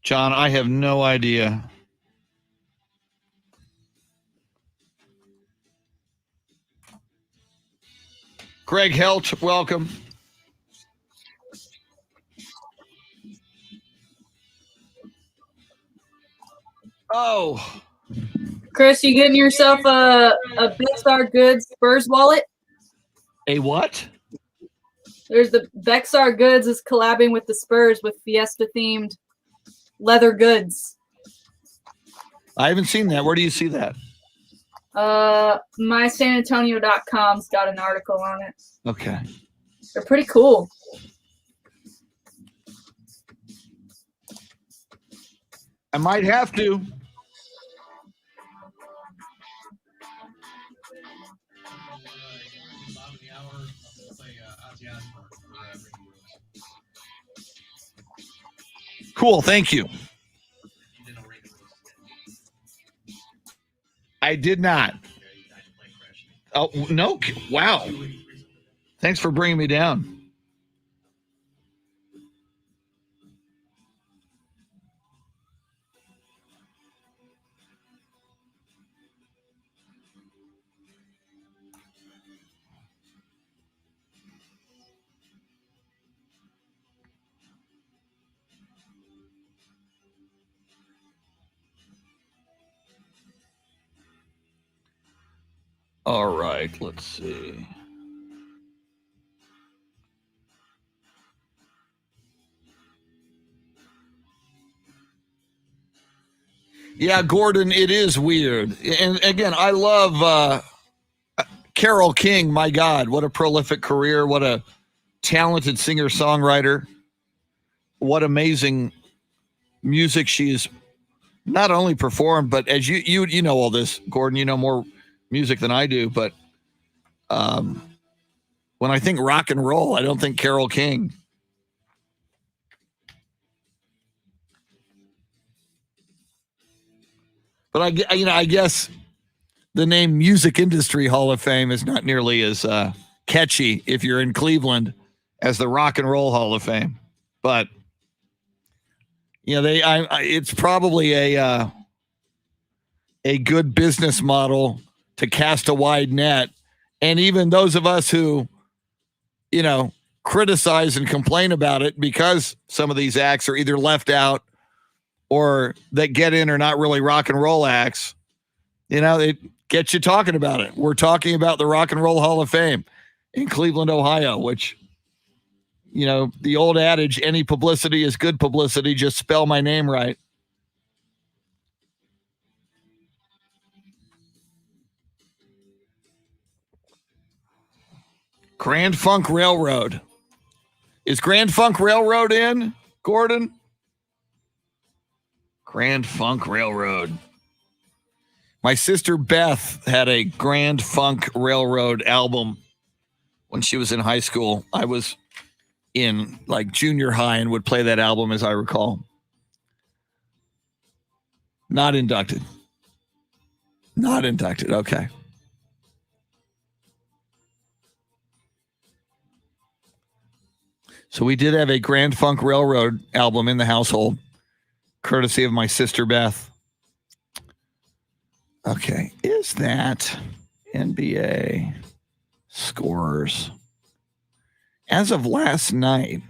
[SPEAKER 1] John, I have no idea. Greg Helch, welcome. Oh,
[SPEAKER 6] Chris, you getting yourself a Bexar Goods Spurs wallet?
[SPEAKER 1] a what?
[SPEAKER 6] There's the Bexar Goods is collabing with the Spurs with Fiesta themed leather goods.
[SPEAKER 1] I haven't seen that. Where do you see that?
[SPEAKER 6] MySanAntonio.com's got an article on it.
[SPEAKER 1] Okay.
[SPEAKER 6] They're pretty cool.
[SPEAKER 1] I might have to.
[SPEAKER 5] Bottom of the hour, I'll play Ozzy Osbourne for Brady Is.
[SPEAKER 1] Cool. Thank you.
[SPEAKER 5] You didn't know Brady Is.
[SPEAKER 1] I did not.
[SPEAKER 5] Yeah, he died in a plane crash.
[SPEAKER 1] Oh, no. Wow.
[SPEAKER 5] 2 weeks recently.
[SPEAKER 1] Thanks for bringing me down. All right, let's see. Yeah, Gordon, it is weird. And again, I love Carole King. My God, what a prolific career. What a talented singer-songwriter. What amazing music she's not only performed, but as you know all this, Gordon, you know more music than I do, but when I think rock and roll, I don't think Carole King. But I guess the name Music Industry Hall of Fame is not nearly as catchy if you're in Cleveland as the Rock and Roll Hall of Fame. But it's probably a good business model to cast a wide net. And even those of us who, criticize and complain about it because some of these acts are either left out or that get in are not really rock and roll acts, it gets you talking about it. We're talking about the Rock and Roll Hall of Fame in Cleveland, Ohio, which, the old adage, any publicity is good publicity, just spell my name right. Grand Funk Railroad. Is Grand Funk Railroad in, Gordon? Grand Funk Railroad. My sister Beth had a Grand Funk Railroad album when she was in high school. I was in junior high and would play that album, as I recall. Not inducted. Not inducted. Okay. So we did have a Grand Funk Railroad album in the household, courtesy of my sister Beth. Okay. Is that NBA scorers? As of last night,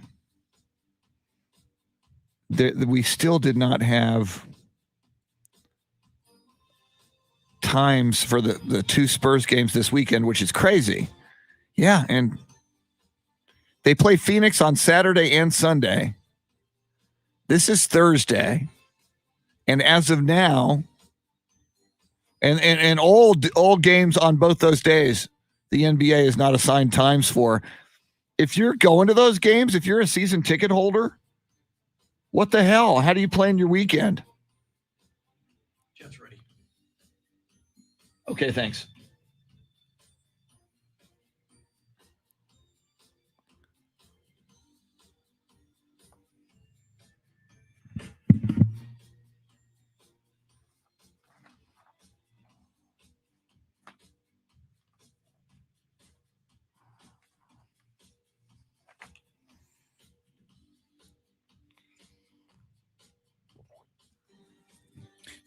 [SPEAKER 1] we still did not have times for the two Spurs games this weekend, which is crazy. Yeah, and they play Phoenix on Saturday and Sunday. This is Thursday. And as of now, and all games on both those days, the NBA is not assigned times for. If you're going to those games, if you're a season ticket holder, what the hell? How do you plan your weekend?
[SPEAKER 5] Jet's ready.
[SPEAKER 1] Okay, thanks.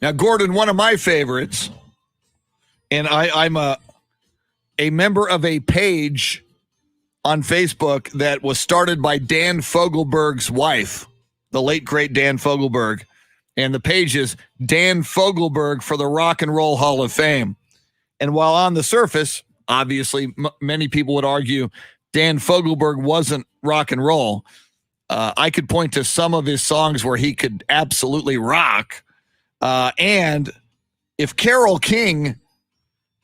[SPEAKER 1] Now, Gordon, one of my favorites, and I'm a member of a page on Facebook that was started by Dan Fogelberg's wife, the late, great Dan Fogelberg. And the page is Dan Fogelberg for the Rock and Roll Hall of Fame. And while on the surface, obviously, many people would argue Dan Fogelberg wasn't rock and roll. I could point to some of his songs where he could absolutely rock. And if Carole King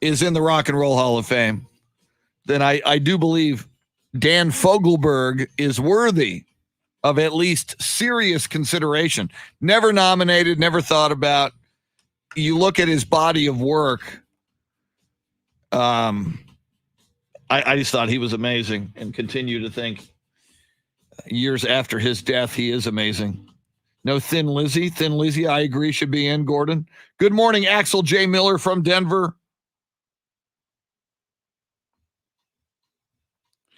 [SPEAKER 1] is in the Rock and Roll Hall of Fame, then I do believe Dan Fogelberg is worthy of at least serious consideration. Never nominated, never thought about. You look at his body of work. I just thought he was amazing and continue to think years after his death, he is amazing. No Thin Lizzy. Thin Lizzy, I agree, should be in, Gordon. Good morning, Axel J. Miller from Denver.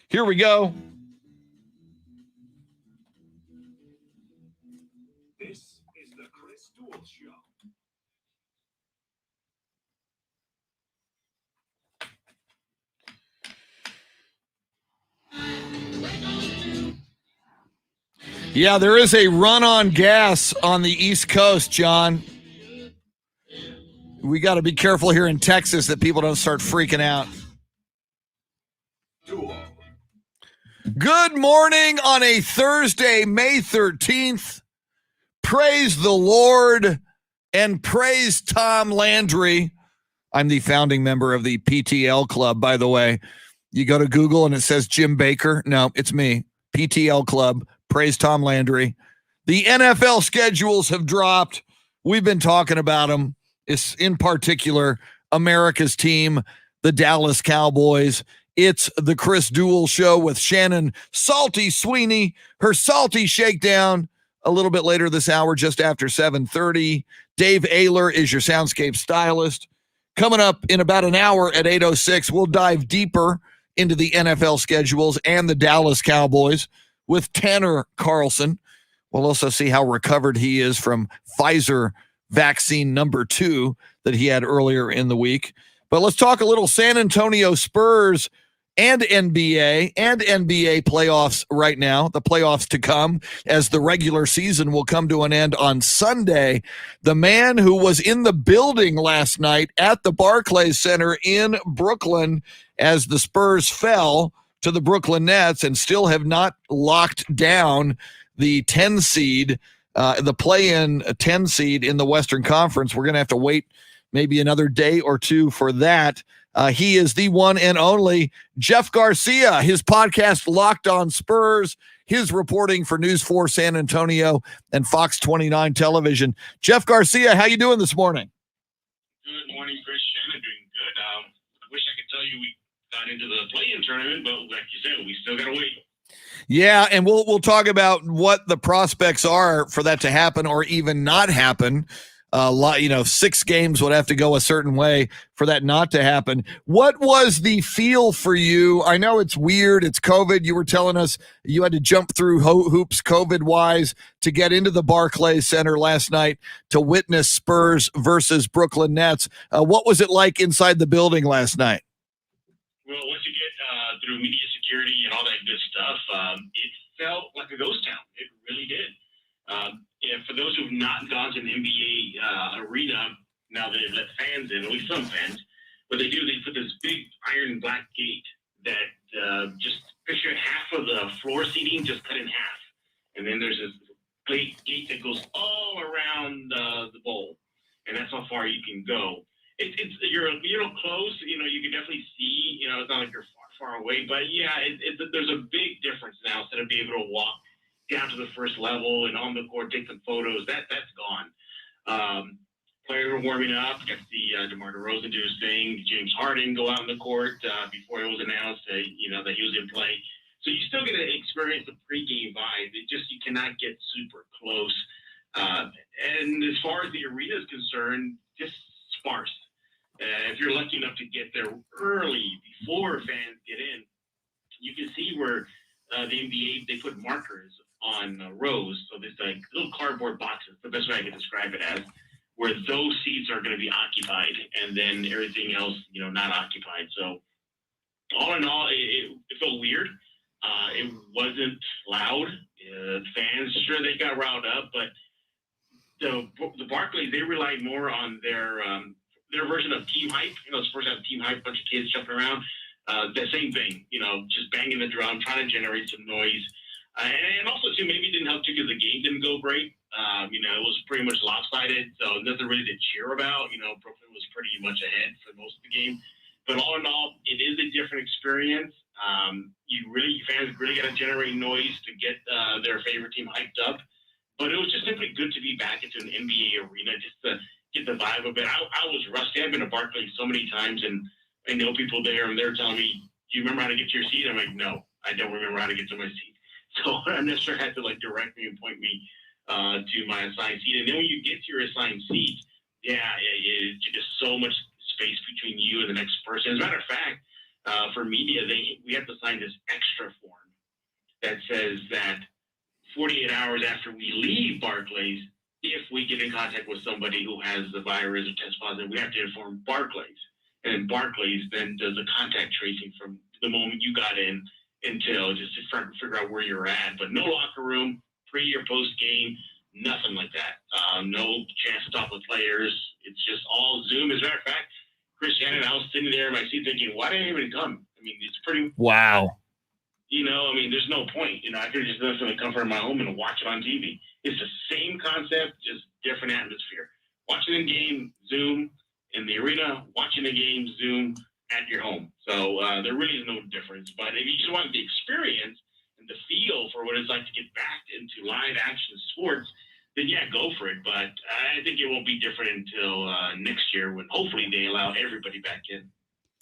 [SPEAKER 1] Here we go.
[SPEAKER 2] This is the Chris Duel Show.
[SPEAKER 1] Yeah, there is a run on gas on the East Coast, John. We got to be careful here in Texas that people don't start freaking out.
[SPEAKER 2] Duel.
[SPEAKER 1] Good morning on a Thursday, May 13th. Praise the Lord and praise Tom Landry. I'm the founding member of the PTL Club, by the way. You go to Google and it says Jim Baker. No, it's me. PTL Club. Praise Tom Landry. The NFL schedules have dropped. We've been talking about them. It's in particular America's team, the Dallas Cowboys. It's the Chris Duel Show with Shannon Salty Sweeney, her Salty Shakedown a little bit later this hour, just after 7:30. Dave Ayler is your soundscape stylist. Coming up in about an hour at 8:06, we'll dive deeper into the NFL schedules and the Dallas Cowboys with Tanner Carlson. We'll also see how recovered he is from Pfizer vaccine number 2 that he had earlier in the week. But let's talk a little San Antonio Spurs and NBA playoffs right now, the playoffs to come as the regular season will come to an end on Sunday. The man who was in the building last night at the Barclays Center in Brooklyn as the Spurs fell to the Brooklyn Nets and still have not locked down the 10 seed, the play-in 10 seed in the Western Conference. We're going to have to wait maybe another day or two for that. He is the one and only Jeff Garcia. His podcast, Locked On Spurs, his reporting for News 4 San Antonio and Fox 29 Television. Jeff Garcia, how you doing this morning?
[SPEAKER 7] Good morning, Chris. Shannon, doing good. I wish I could tell you we got into the play-in tournament, but like you said, we still got to wait.
[SPEAKER 1] Yeah, and we'll talk about what the prospects are for that to happen or even not happen. 6 games would have to go a certain way for that not to happen. What was the feel for you? I know it's weird. It's COVID. You were telling us you had to jump through hoops COVID-wise to get into the Barclays Center last night to witness Spurs versus Brooklyn Nets. What was it like inside the building last night?
[SPEAKER 7] Well, once you get through media security and all that good stuff, it felt like a ghost town. It really did. For those who've not gone to an NBA arena, now that they've let fans in, at least some fans, what they put this big iron black gate that just picture half of the floor seating just cut in half. And then there's this big gate that goes all around the bowl. And that's how far you can go. You're close, you can definitely see, it's not like you're far away, but yeah, there's a big difference now instead of being able to walk down to the first level and on the court, take some photos. That's gone. Players were warming up. Got to see DeMar DeRozan do his thing. James Harden go out on the court before it was announced that he was in play. So you still get to experience the pregame vibe. You cannot get super close. And as far as the arena is concerned, just sparse. If you're lucky enough to get there early before fans get in, you can see where the NBA, they put markers on rows. So there's like little cardboard boxes, the best way I can describe it as, where those seats are going to be occupied, and then everything else, not occupied. So all in all, it felt weird. It wasn't loud. Fans, sure, they got riled up, but the Barclays, they relied more on their version of team hype. Spurs have team hype, bunch of kids jumping around. The same thing, just banging the drum, trying to generate some noise. And also, too, maybe it didn't help, too, because the game didn't go great. It was pretty much lopsided, so nothing really to cheer about. Brooklyn was pretty much ahead for most of the game. But all in all, it is a different experience. Fans really got to generate noise to get their favorite team hyped up. But it was just simply good to be back into an NBA arena, just to get the vibe of it. I was rusty. I've been to Barclays so many times, and I know people there, and they're telling me, "Do you remember how to get to your seat?" I'm like, "No, I don't remember how to get to my seat." So I'm not sure had to direct me and point me to my assigned seat. And then when you get to your assigned seat, it's just so much space between you and the next person. As a matter of fact, for media, we have to sign this extra form that says that 48 hours after we leave Barclays, if we get in contact with somebody who has the virus or test positive, we have to inform Barclays. And Barclays then does a contact tracing from the moment you got in until, just to try to figure out where you're at. But no locker room, pre or post game, nothing like that. No chance to talk with players. It's just all Zoom. As a matter of fact, Chris Shannon, I was sitting there in my seat thinking, why didn't anybody come? I mean, it's pretty.
[SPEAKER 1] Wow.
[SPEAKER 7] There's no point. I could have just done something, come from my home and watch it on TV. It's the same concept, just different atmosphere. Watching the game, Zoom in the arena, watching the game, Zoom at your home. So there really is no difference. But if you just want the experience and the feel for what it's like to get back into live action sports, then go for it. But I think it won't be different until next year, when hopefully they allow everybody back in.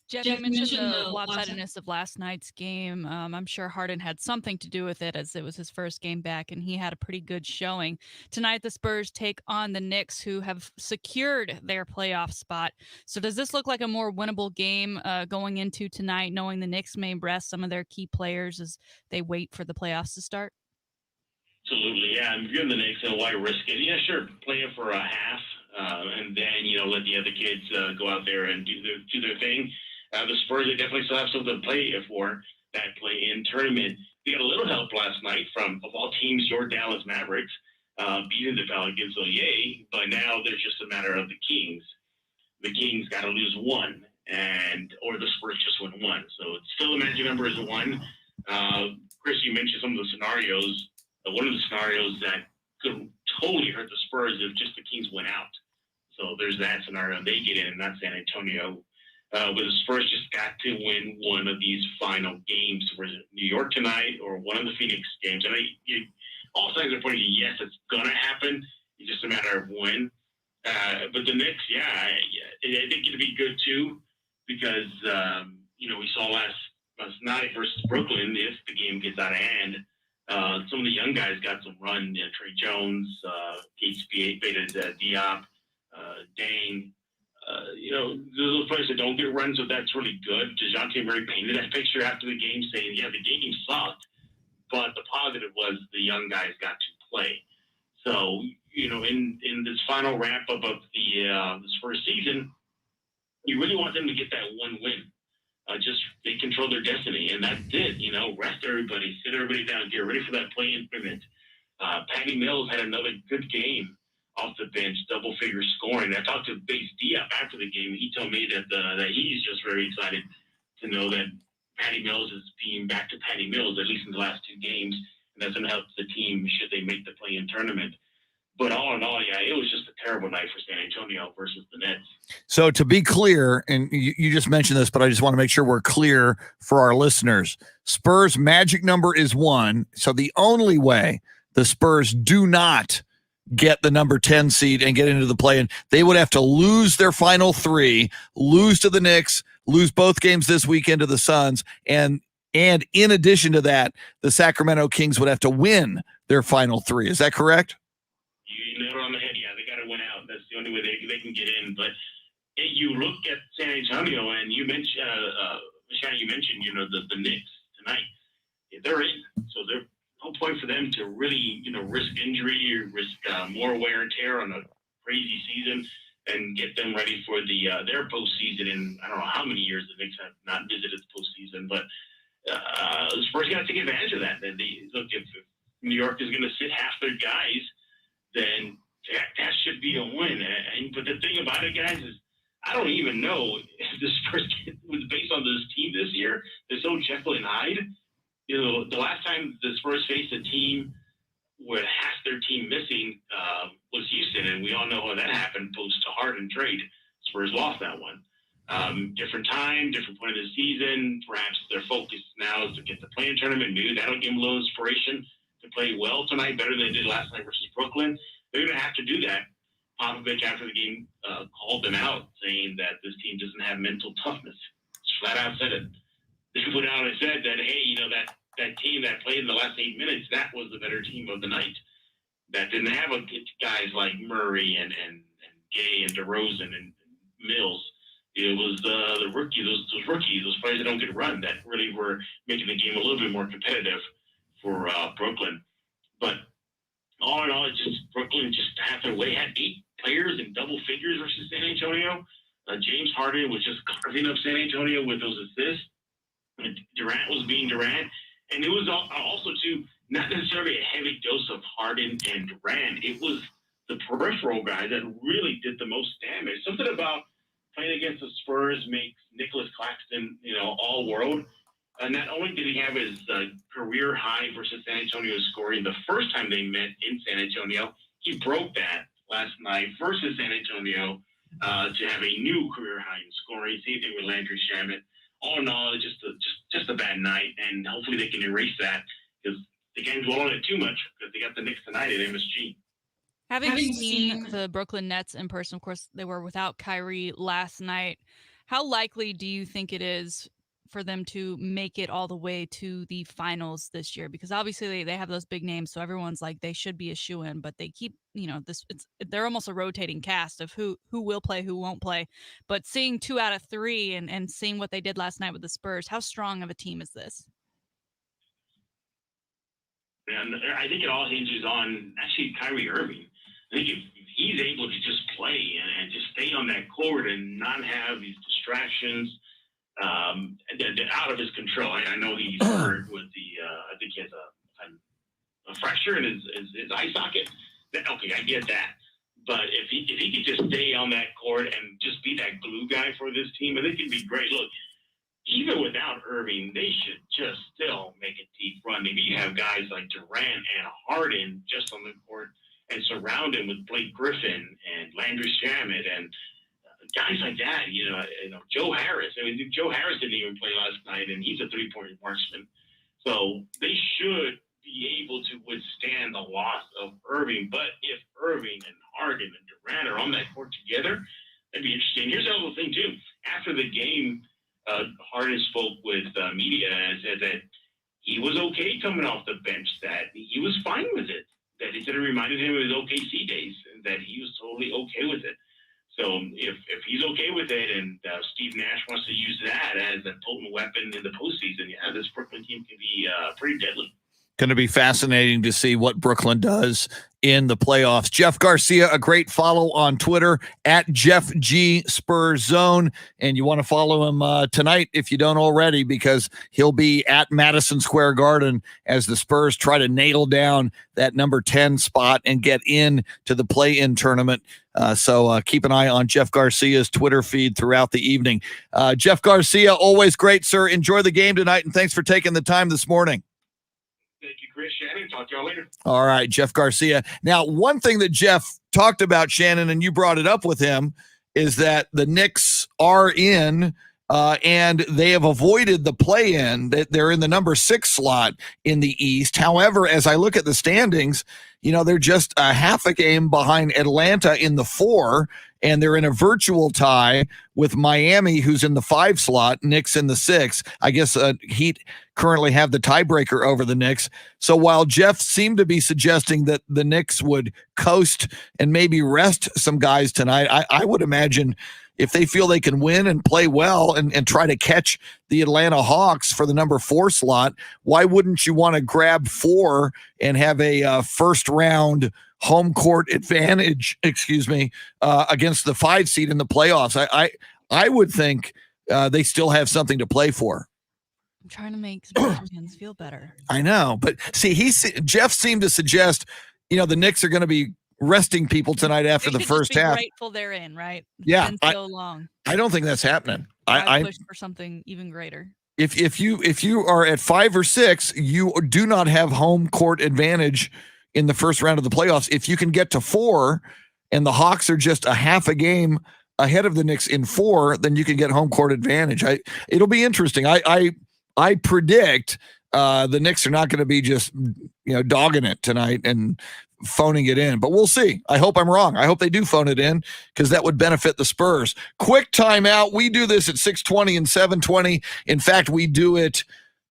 [SPEAKER 3] Jeff, you mentioned the lopsidedness of last night's game. I'm sure Harden had something to do with it, as it was his first game back, and he had a pretty good showing. Tonight, the Spurs take on the Knicks, who have secured their playoff spot. So does this look like a more winnable game going into tonight, knowing the Knicks may rest some of their key players as they wait for the playoffs to start?
[SPEAKER 7] Absolutely, yeah. If you're in the Knicks, why risk it? Yeah, sure, play it for a half, and then, let the other kids go out there and do their thing. The Spurs, they definitely still have something to play for, that play-in tournament. They got a little help last night from, of all teams, your Dallas Mavericks beating the Pelicans, so yay. But now there's just a matter of the Kings. The Kings got to lose one, or the Spurs just win one. So it's still the magic number is 1. Chris, you mentioned some of the scenarios. One of the scenarios that could totally hurt the Spurs if just the Kings went out. So there's that scenario. They get in, not San Antonio. But the Spurs just got to win one of these final games, whether it's New York tonight or one of the Phoenix games. And all signs are pointing to yes, it's going to happen. It's just a matter of when. But the Knicks, I think it'll be good too, because we saw last night versus Brooklyn, if the game gets out of hand, some of the young guys got some run. Trey Jones, HBA, Beta Diop, Dang. Those players that don't get run, so that's really good. DeJounte Murray painted that picture after the game saying, the game sucked, but the positive was the young guys got to play. So, in this final wrap-up of this first season, you really want them to get that one win. They control their destiny, and that's it. Rest everybody, sit everybody down, get ready for that play-in tournament. Patty Mills had another good game off the bench, double-figure scoring. I talked to Base Diop after the game. He told me that he's just very excited to know that Patty Mills is being back to Patty Mills, at least in the last 2 games, and that's going to help the team should they make the play-in tournament. But all in all, it was just a terrible night for San Antonio versus the Nets.
[SPEAKER 1] So to be clear, and you just mentioned this, but I just want to make sure we're clear for our listeners. Spurs magic number is 1. So the only way the Spurs do not get the number 10 seed and get into the play-in, they would have to lose their final 3, lose to the Knicks, lose both games this weekend to the Suns, and in addition to that, the Sacramento Kings would have to win their final 3. Is that correct?
[SPEAKER 7] You nailed it on the head. Yeah, they got to win out. That's the only way they can get in. But you look at San Antonio, and you mentioned, Michelle, the Knicks tonight. They're in, so there's no point for them to really, risk injury or risk more wear and tear on a crazy season and get them ready for their postseason in I don't know how many years the Knicks have not visited the postseason, but the Spurs got to take advantage of that. Look, if New York is going to sit half their guys, then that should be a win. But the thing about it, guys, is I don't even know if the Spurs was based on this team this year. They're so Jekyll and Hyde. The last time the Spurs faced a team with half their team missing was Houston, and we all know how that happened post to Harden trade. Spurs lost that one. Different time, different point of the season. Perhaps their focus now is to get the play-in tournament. Maybe that'll give them a little inspiration to play well tonight, better than they did last night versus Brooklyn. They're going to have to do that. Popovich, after the game, called them out, saying that this team doesn't have mental toughness. Just flat out said it. They put out and said that, hey, that team that played in the last 8 minutes, that was the better team of the night. That didn't have guys like Murray and Gay and DeRozan and Mills. It was the rookies, those rookies, those players that don't get run, that really were making the game a little bit more competitive for Brooklyn. But all in all, Brooklyn just had their way, had 8 players in double figures versus San Antonio. James Harden was just carving up San Antonio with those assists. Durant was being Durant. And it was also, too, not necessarily a heavy dose of Harden and Durant. It was the peripheral guys that really did the most damage. Something about playing against the Spurs makes Nicholas Claxton, all-world. Not only did he have his career high versus San Antonio scoring the first time they met in San Antonio, he broke that last night versus San Antonio to have a new career high in scoring. Same thing with Landry Shamet. All in all, just a bad night, and hopefully they can erase that because the game's dwell on it too much because they got the Knicks tonight at MSG.
[SPEAKER 3] Having seen the Brooklyn Nets in person, of course, they were without Kyrie last night. How likely do you think it is for them to make it all the way to the finals this year? Because obviously they have those big names, so everyone's like they should be a shoo-in, but they keep, they're almost a rotating cast of who will play, who won't play. But seeing 2 out of 3 and seeing what they did last night with the Spurs, how strong of a team is this?
[SPEAKER 7] And I think it all hinges on actually Kyrie Irving. I think if he's able to just play and just stay on that court and not have these distractions out of his control. I know he's hurt with I think he has a fracture in his eye socket. Okay, I get that. But if he could just stay on that court and just be that glue guy for this team, I think it'd be great. Look, even without Irving, they should just still make a deep run. Maybe you have guys like Durant and Harden just on the court and surround him with Blake Griffin and Landry Shamet and guys like that. Joe Harris. I mean, Joe Harris didn't even play last night, and he's a 3-point marksman. So they should be able to withstand the loss of Irving. But if Irving and Harden and Durant are on that court together, that'd be interesting. Here's the other thing, too. After the game, Harden spoke with media and said that he was okay coming off the bench, that he was fine with it, that he said it reminded him of his OKC days, and that he was totally okay with it. So if he's okay with it and Steve Nash wants to use that as a potent weapon in the postseason, this Brooklyn team can be pretty deadly.
[SPEAKER 1] Going to be fascinating to see what Brooklyn does in the playoffs. Jeff Garcia, a great follow on Twitter at Jeff G Spurs Zone. And you want to follow him tonight if you don't already, because he'll be at Madison Square Garden as the Spurs try to nail down that number 10 spot and get in to the play-in tournament. So keep an eye on Jeff Garcia's Twitter feed throughout the evening. Jeff Garcia, always great, sir. Enjoy the game tonight, and thanks for taking the time this morning.
[SPEAKER 7] Thank you, Chris. Shannon, talk to y'all later.
[SPEAKER 1] All right, Jeff Garcia. Now, one thing that Jeff talked about, Shannon, and you brought it up with him, is that the Knicks are in and they have avoided the play-in. They're in the number 6 slot in the East. However, as I look at the standings, they're just a half a game behind Atlanta in the 4, and they're in a virtual tie with Miami, who's in the 5 slot, Knicks in the 6. I guess Heat currently have the tiebreaker over the Knicks. So while Jeff seemed to be suggesting that the Knicks would coast and maybe rest some guys tonight, I would imagine if they feel they can win and play well and try to catch the Atlanta Hawks for the number 4 slot, why wouldn't you want to grab 4 and have a first round home court advantage, against the 5 seed in the playoffs? I would think they still have something to play for.
[SPEAKER 3] I'm trying to make Spurs fans feel better.
[SPEAKER 1] I know, but see, Jeff seemed to suggest, the Knicks are going to be resting people tonight after the first half.
[SPEAKER 3] Grateful they're in, right?
[SPEAKER 1] Yeah,
[SPEAKER 3] it's been so long.
[SPEAKER 1] I don't think that's happening.
[SPEAKER 3] I push for something even greater.
[SPEAKER 1] If you are at 5 or 6, you do not have home court advantage in the first round of the playoffs. If you can get to 4, and the Hawks are just a half a game ahead of the Knicks in 4, then you can get home court advantage. It'll be interesting. I predict the Knicks are not going to be just dogging it tonight and phoning it in, but we'll see. I hope I'm wrong. I hope they do phone it in, because that would benefit the Spurs. Quick timeout. We do this at 6:20 and 7:20. In fact, we do it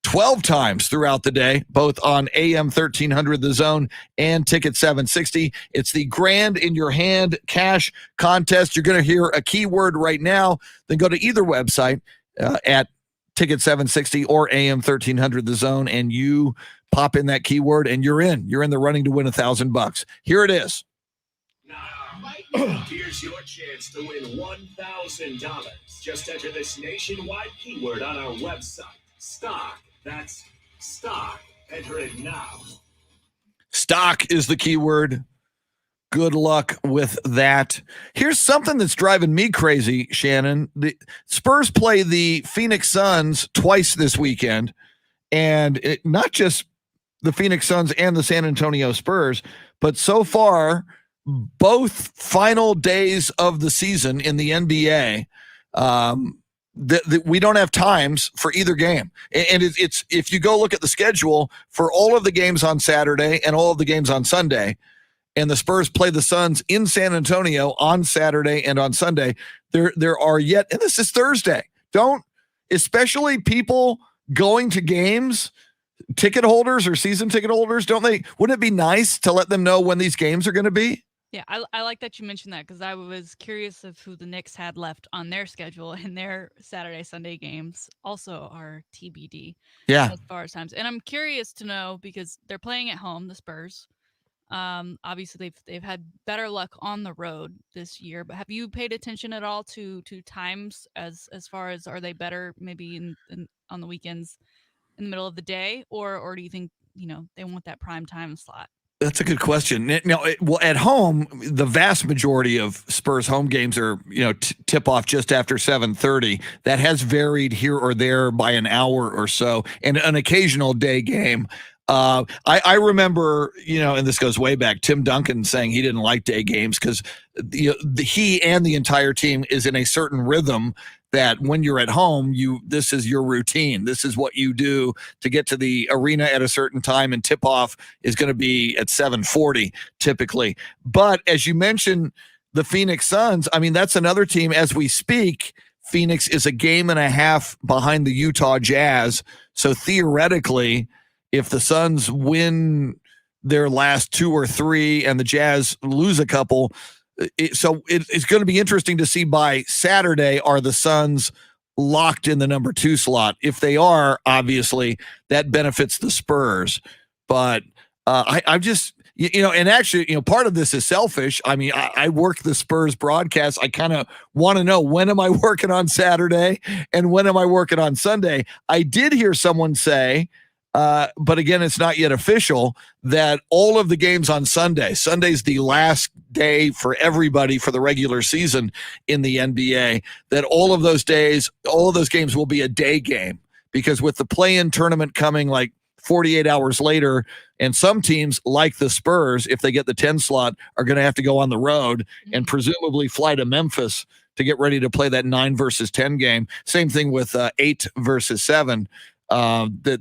[SPEAKER 1] 12 times throughout the day, both on AM 1300 The Zone and Ticket 760. It's the Grand in Your Hand cash contest. You're going to hear a keyword right now. Then go to either website at Ticket 760 or AM 1300 The Zone, and you pop in that keyword and you're in the running to win $1,000. Here it is.
[SPEAKER 2] Now, here's your chance to win $1,000. Just enter this nationwide keyword on our website. Stock. That's stock. Enter it now.
[SPEAKER 1] Stock is the keyword. Good luck with that. Here's something that's driving me crazy, Shannon. The Spurs play the Phoenix Suns twice this weekend, and not just the Phoenix Suns and the San Antonio Spurs, but so far, both final days of the season in the NBA, we don't have times for either game. And it's if you go look at the schedule for all of the games on Saturday and all of the games on Sunday, and the Spurs play the Suns in San Antonio on Saturday and on Sunday, there are yet, and this is Thursday, especially people going to games, ticket holders or season ticket holders, wouldn't it be nice to let them know when these games are going to be?
[SPEAKER 3] Yeah, I like that you mentioned that, because I was curious of who the Knicks had left on their schedule, and their Saturday, Sunday games also are TBD.
[SPEAKER 1] Yeah.
[SPEAKER 3] As far as times. And I'm curious to know, because they're playing at home, the Spurs. Obviously they've had better luck on the road this year, but have you paid attention at all to times as far as, are they better maybe in on the weekends in the middle of the day, or do you think they want that prime time slot?
[SPEAKER 1] That's a good question. Now, at home, the vast majority of Spurs home games are, tip off just after 7:30. That has varied here or there by an hour or so, and an occasional day game. I remember, and this goes way back, Tim Duncan saying he didn't like day games because he and the entire team is in a certain rhythm that when you're at home, this is your routine. This is what you do to get to the arena at a certain time, and tip-off is going to be at 7:40 typically. But as you mentioned, the Phoenix Suns, that's another team as we speak. Phoenix is a game and a half behind the Utah Jazz. So theoretically, if the Suns win their last 2 or 3 and the Jazz lose a couple, it's going to be interesting to see by Saturday, are the Suns locked in the number 2 slot? If they are, obviously, that benefits the Spurs. But I'm just, and actually, part of this is selfish. I work the Spurs broadcast. I kind of want to know, when am I working on Saturday and when am I working on Sunday? I did hear someone say, but again, it's not yet official, that all of the games on Sunday's the last day for everybody for the regular season in the NBA, that all of those games will be a day game, because with the play-in tournament coming like 48 hours later, and some teams like the Spurs, if they get the 10 slot, are going to have to go on the road and presumably fly to Memphis to get ready to play that 9 versus 10 game. Same thing with 8 versus 7. That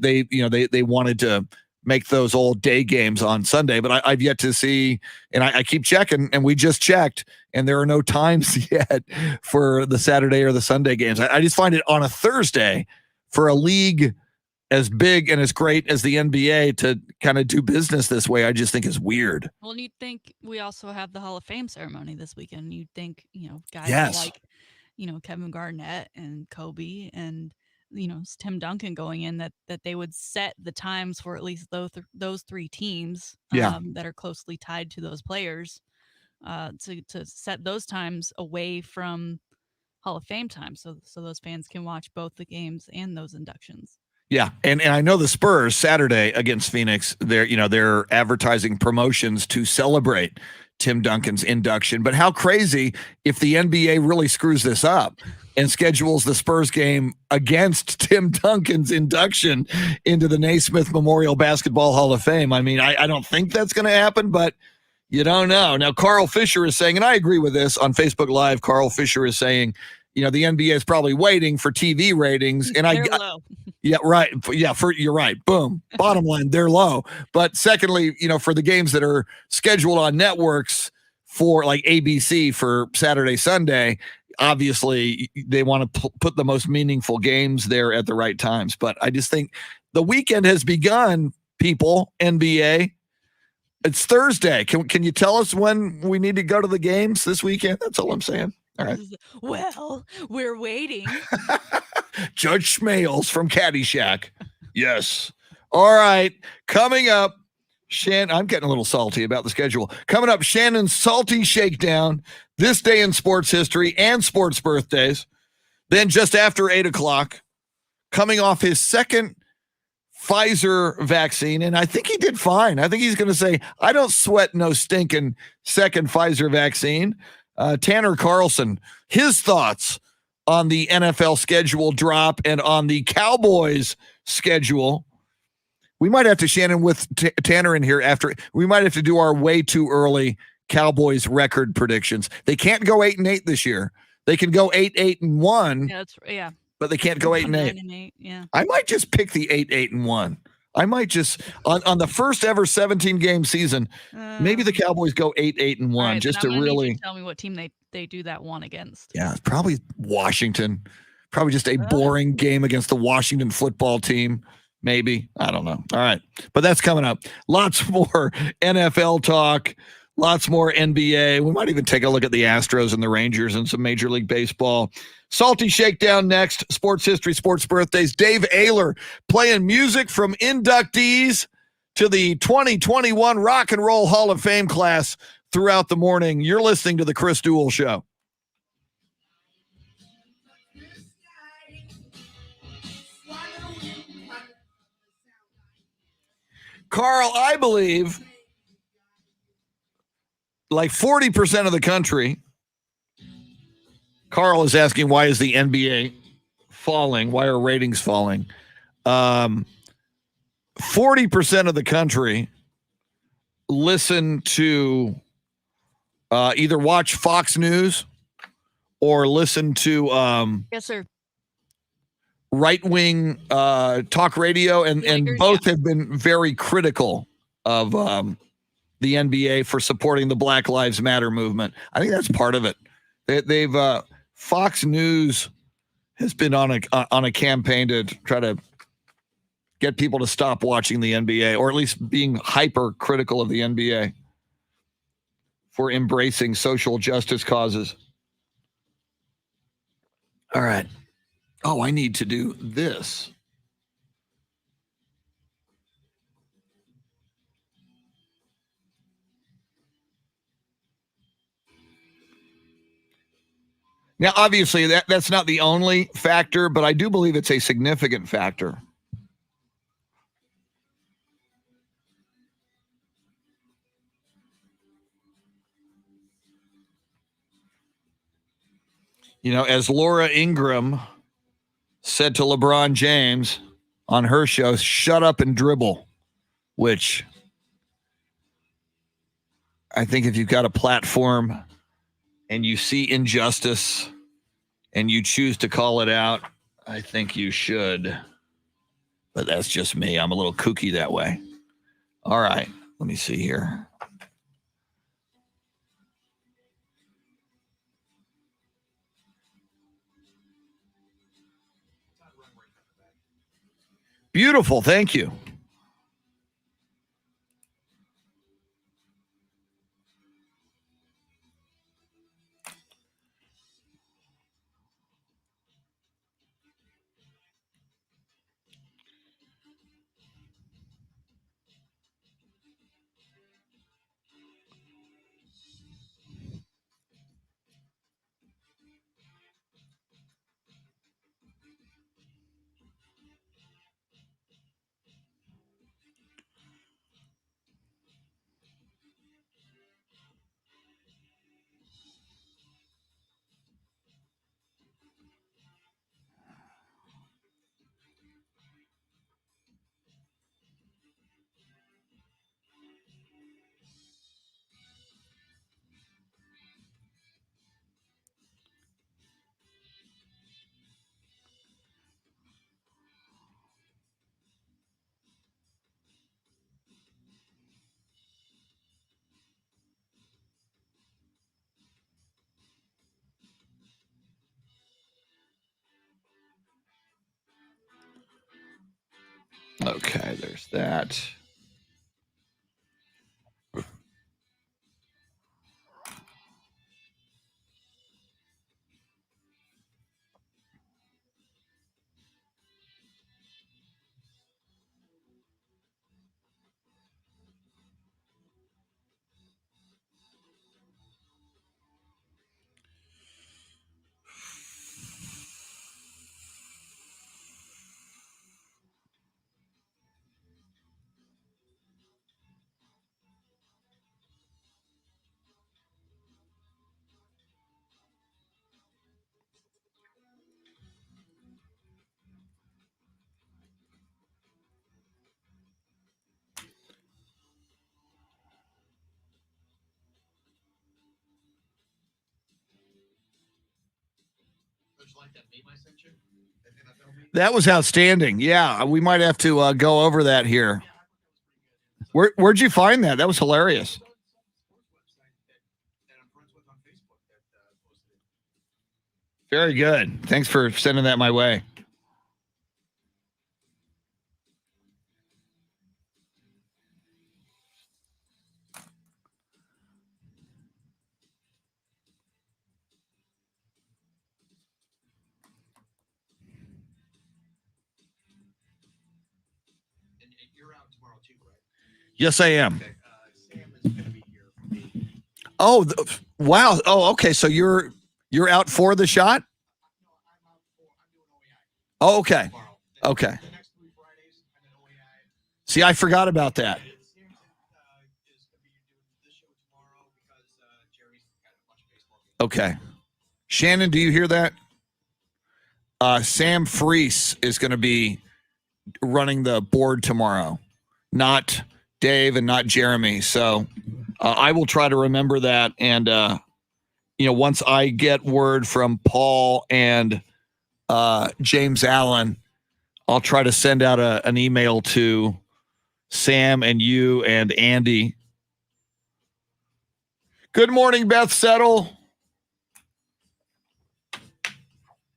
[SPEAKER 1] they wanted to make those all day games on Sunday, but I've yet to see, and I keep checking, and we just checked, and there are no times yet for the Saturday or the Sunday games. I just find it on a Thursday for a league as big and as great as the NBA to kind of do business this way. I just think is weird.
[SPEAKER 3] Well, you'd think we also have the Hall of Fame ceremony this weekend. You'd think, guys
[SPEAKER 1] Yes.
[SPEAKER 3] like, Kevin Garnett and Kobe and Tim Duncan going in, that they would set the times for at least those three teams that are closely tied to those players, to set those times away from Hall of Fame time, so those fans can watch both the games and those inductions.
[SPEAKER 1] Yeah, and I know the Spurs Saturday against Phoenix, they're advertising promotions to celebrate Tim Duncan's induction. But how crazy if the NBA really screws this up and schedules the Spurs game against Tim Duncan's induction into the Naismith Memorial Basketball Hall of Fame. I mean, I don't think that's going to happen, but you don't know. Now, Carl Fisher is saying, and I agree with this on Facebook Live, Carl Fisher is saying, the NBA is probably waiting for TV ratings. And
[SPEAKER 3] they're low.
[SPEAKER 1] Yeah, right. Yeah, you're right. Boom. Bottom line, they're low. But secondly, for the games that are scheduled on networks for like ABC for Saturday, Sunday, obviously they want to put the most meaningful games there at the right times. But I just think the weekend has begun, people, NBA. It's Thursday. Can you tell us when we need to go to the games this weekend? That's all I'm saying. All right.
[SPEAKER 3] Well, we're waiting.
[SPEAKER 1] Judge Schmales from Caddyshack. Yes. All right. Coming up, I'm getting a little salty about the schedule. Coming up, Shannon's Salty Shakedown, this day in sports history and sports birthdays. Then just after 8 o'clock, coming off his second Pfizer vaccine, and I think he did fine. I think he's going to say, I don't sweat no stinking second Pfizer vaccine. Tanner Carlson, his thoughts on the NFL schedule drop and on the Cowboys schedule. We might have to, Shannon, with Tanner in here after, we might have to do our way too early Cowboys record predictions. They can't go 8-8 this year. They can go 8-1.
[SPEAKER 3] Yeah.
[SPEAKER 1] But they can't go 8-8.
[SPEAKER 3] 9-8. Yeah.
[SPEAKER 1] I might just pick the 8-1. I might just on the first ever 17 game season, maybe the Cowboys go 8-1
[SPEAKER 3] right,
[SPEAKER 1] just to really
[SPEAKER 3] tell me what team they do that one against.
[SPEAKER 1] Yeah, it's probably Washington. Probably just a boring game against the Washington football team. Maybe. I don't know. All right. But that's coming up. Lots more NFL talk. Lots more NBA. We might even take a look at the Astros and the Rangers and some Major League Baseball. Salty Shakedown next. Sports history, sports birthdays. Dave Ayler playing music from inductees to the 2021 Rock and Roll Hall of Fame class throughout the morning. You're listening to the Chris Duel Show. Carl, I believe like 40% of the country, Carl is asking, why is the NBA falling? Why are ratings falling? 40% of the country listen to either watch Fox News or listen to
[SPEAKER 3] yes, sir.
[SPEAKER 1] right-wing talk radio, and both have been very critical of the NBA for supporting the Black Lives Matter movement. I think that's part of it. They've Fox News has been on a campaign to try to get people to stop watching the NBA, or at least being hyper critical of the NBA for embracing social justice causes. All right. Oh, I need to do this. Now, obviously, that's not the only factor, but I do believe it's a significant factor. You know, as Laura Ingraham said to LeBron James on her show, shut up and dribble, which I think if you've got a platform and you see injustice and you choose to call it out, I think you should. But that's just me. I'm a little kooky that way. All right. Let me see here. Beautiful. Thank you. Okay, there's that. That was outstanding. Yeah, we might have to go over that here. Where'd you find that? That was hilarious. Very good. Thanks for sending that my way. Yes, I am.
[SPEAKER 5] Sam is going to be here for me.
[SPEAKER 1] Oh, wow. Oh, okay. So you're out for the shot? Oh, okay. Okay.
[SPEAKER 5] The next 3 Fridays, I'm in OAI.
[SPEAKER 1] See, I forgot about that.
[SPEAKER 5] Sam is going to be doing this show tomorrow because Jerry's got a bunch of baseball games.
[SPEAKER 1] Okay. Shannon, do you hear that? Sam Freese is going to be running the board tomorrow, not Dave and not Jeremy. So I will try to remember that. And, once I get word from Paul and James Allen, I'll try to send out an email to Sam and you and Andy. Good morning, Beth Settle.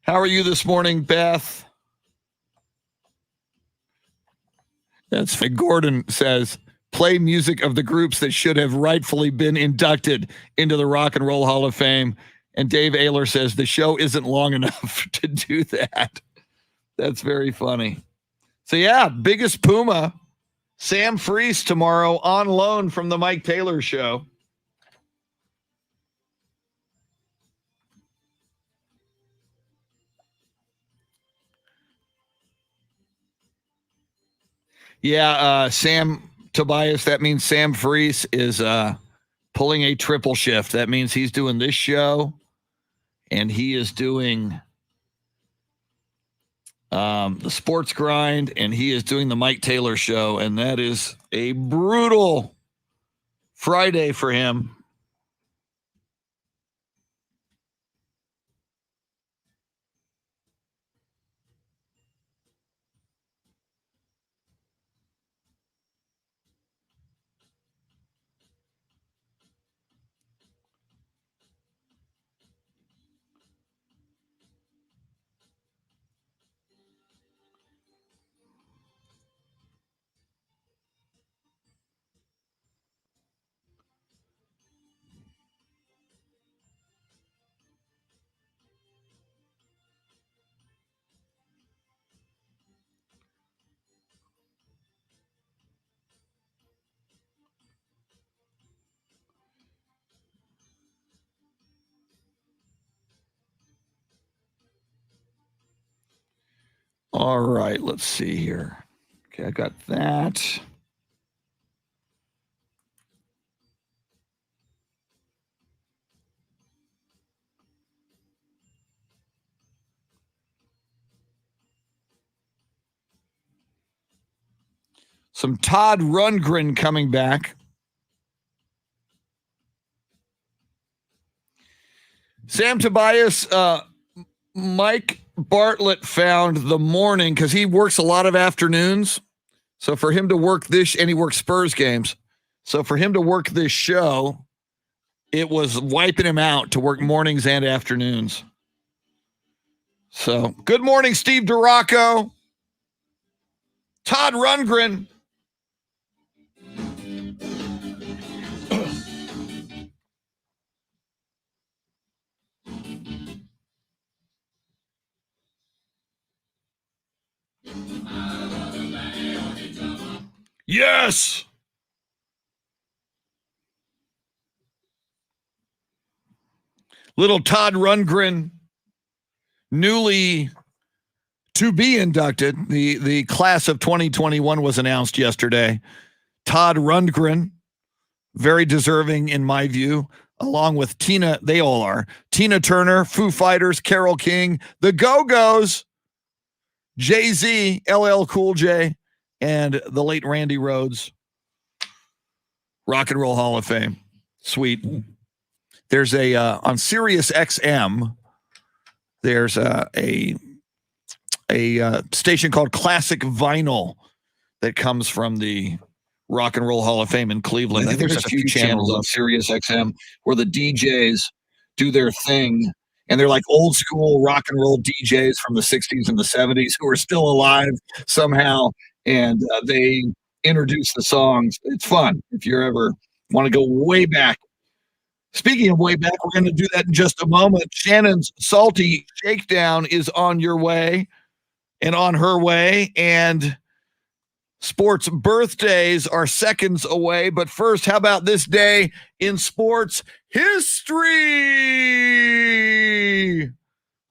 [SPEAKER 1] How are you this morning, Beth? That's Gordon says, play music of the groups that should have rightfully been inducted into the Rock and Roll Hall of Fame. And Dave Ayler says the show isn't long enough to do that. That's very funny. So yeah, biggest Puma, Sam Freese tomorrow on loan from the Mike Taylor Show. Yeah, Sam Tobias, that means Sam Freese is pulling a triple shift. That means he's doing this show and he is doing the Sports Grind and he is doing the Mike Taylor Show. And that is a brutal Friday for him. All right, let's see here. Okay, I got that. Some Todd Rundgren coming back. Sam Tobias, Mike Bartlett found the morning because he works a lot of afternoons. So for him to work this, and he works Spurs games. So for him to work this show, it was wiping him out to work mornings and afternoons. So good morning, Steve DeRocco. Todd Rundgren. Yes. Little Todd Rundgren, newly to be inducted. The class of 2021 was announced yesterday. Todd Rundgren, very deserving in my view, along with Tina, they all are. Tina Turner, Foo Fighters, Carole King, the Go-Go's, Jay-Z, LL Cool J, and the late Randy Rhoads. Rock and Roll Hall of Fame. Sweet. There's on Sirius XM, there's a station called Classic Vinyl that comes from the Rock and Roll Hall of Fame in Cleveland. I think there's a few channels on Sirius XM where the DJs do their thing, and they're like old school rock and roll DJs from the 60s and the 70s who are still alive somehow, and they introduce the songs. It's fun if you ever want to go way back. Speaking of way back, we're going to do that in just a moment. Shannon's Salty Shakedown is on your way and on her way, and sports birthdays are seconds away. But first, how about this day in sports history?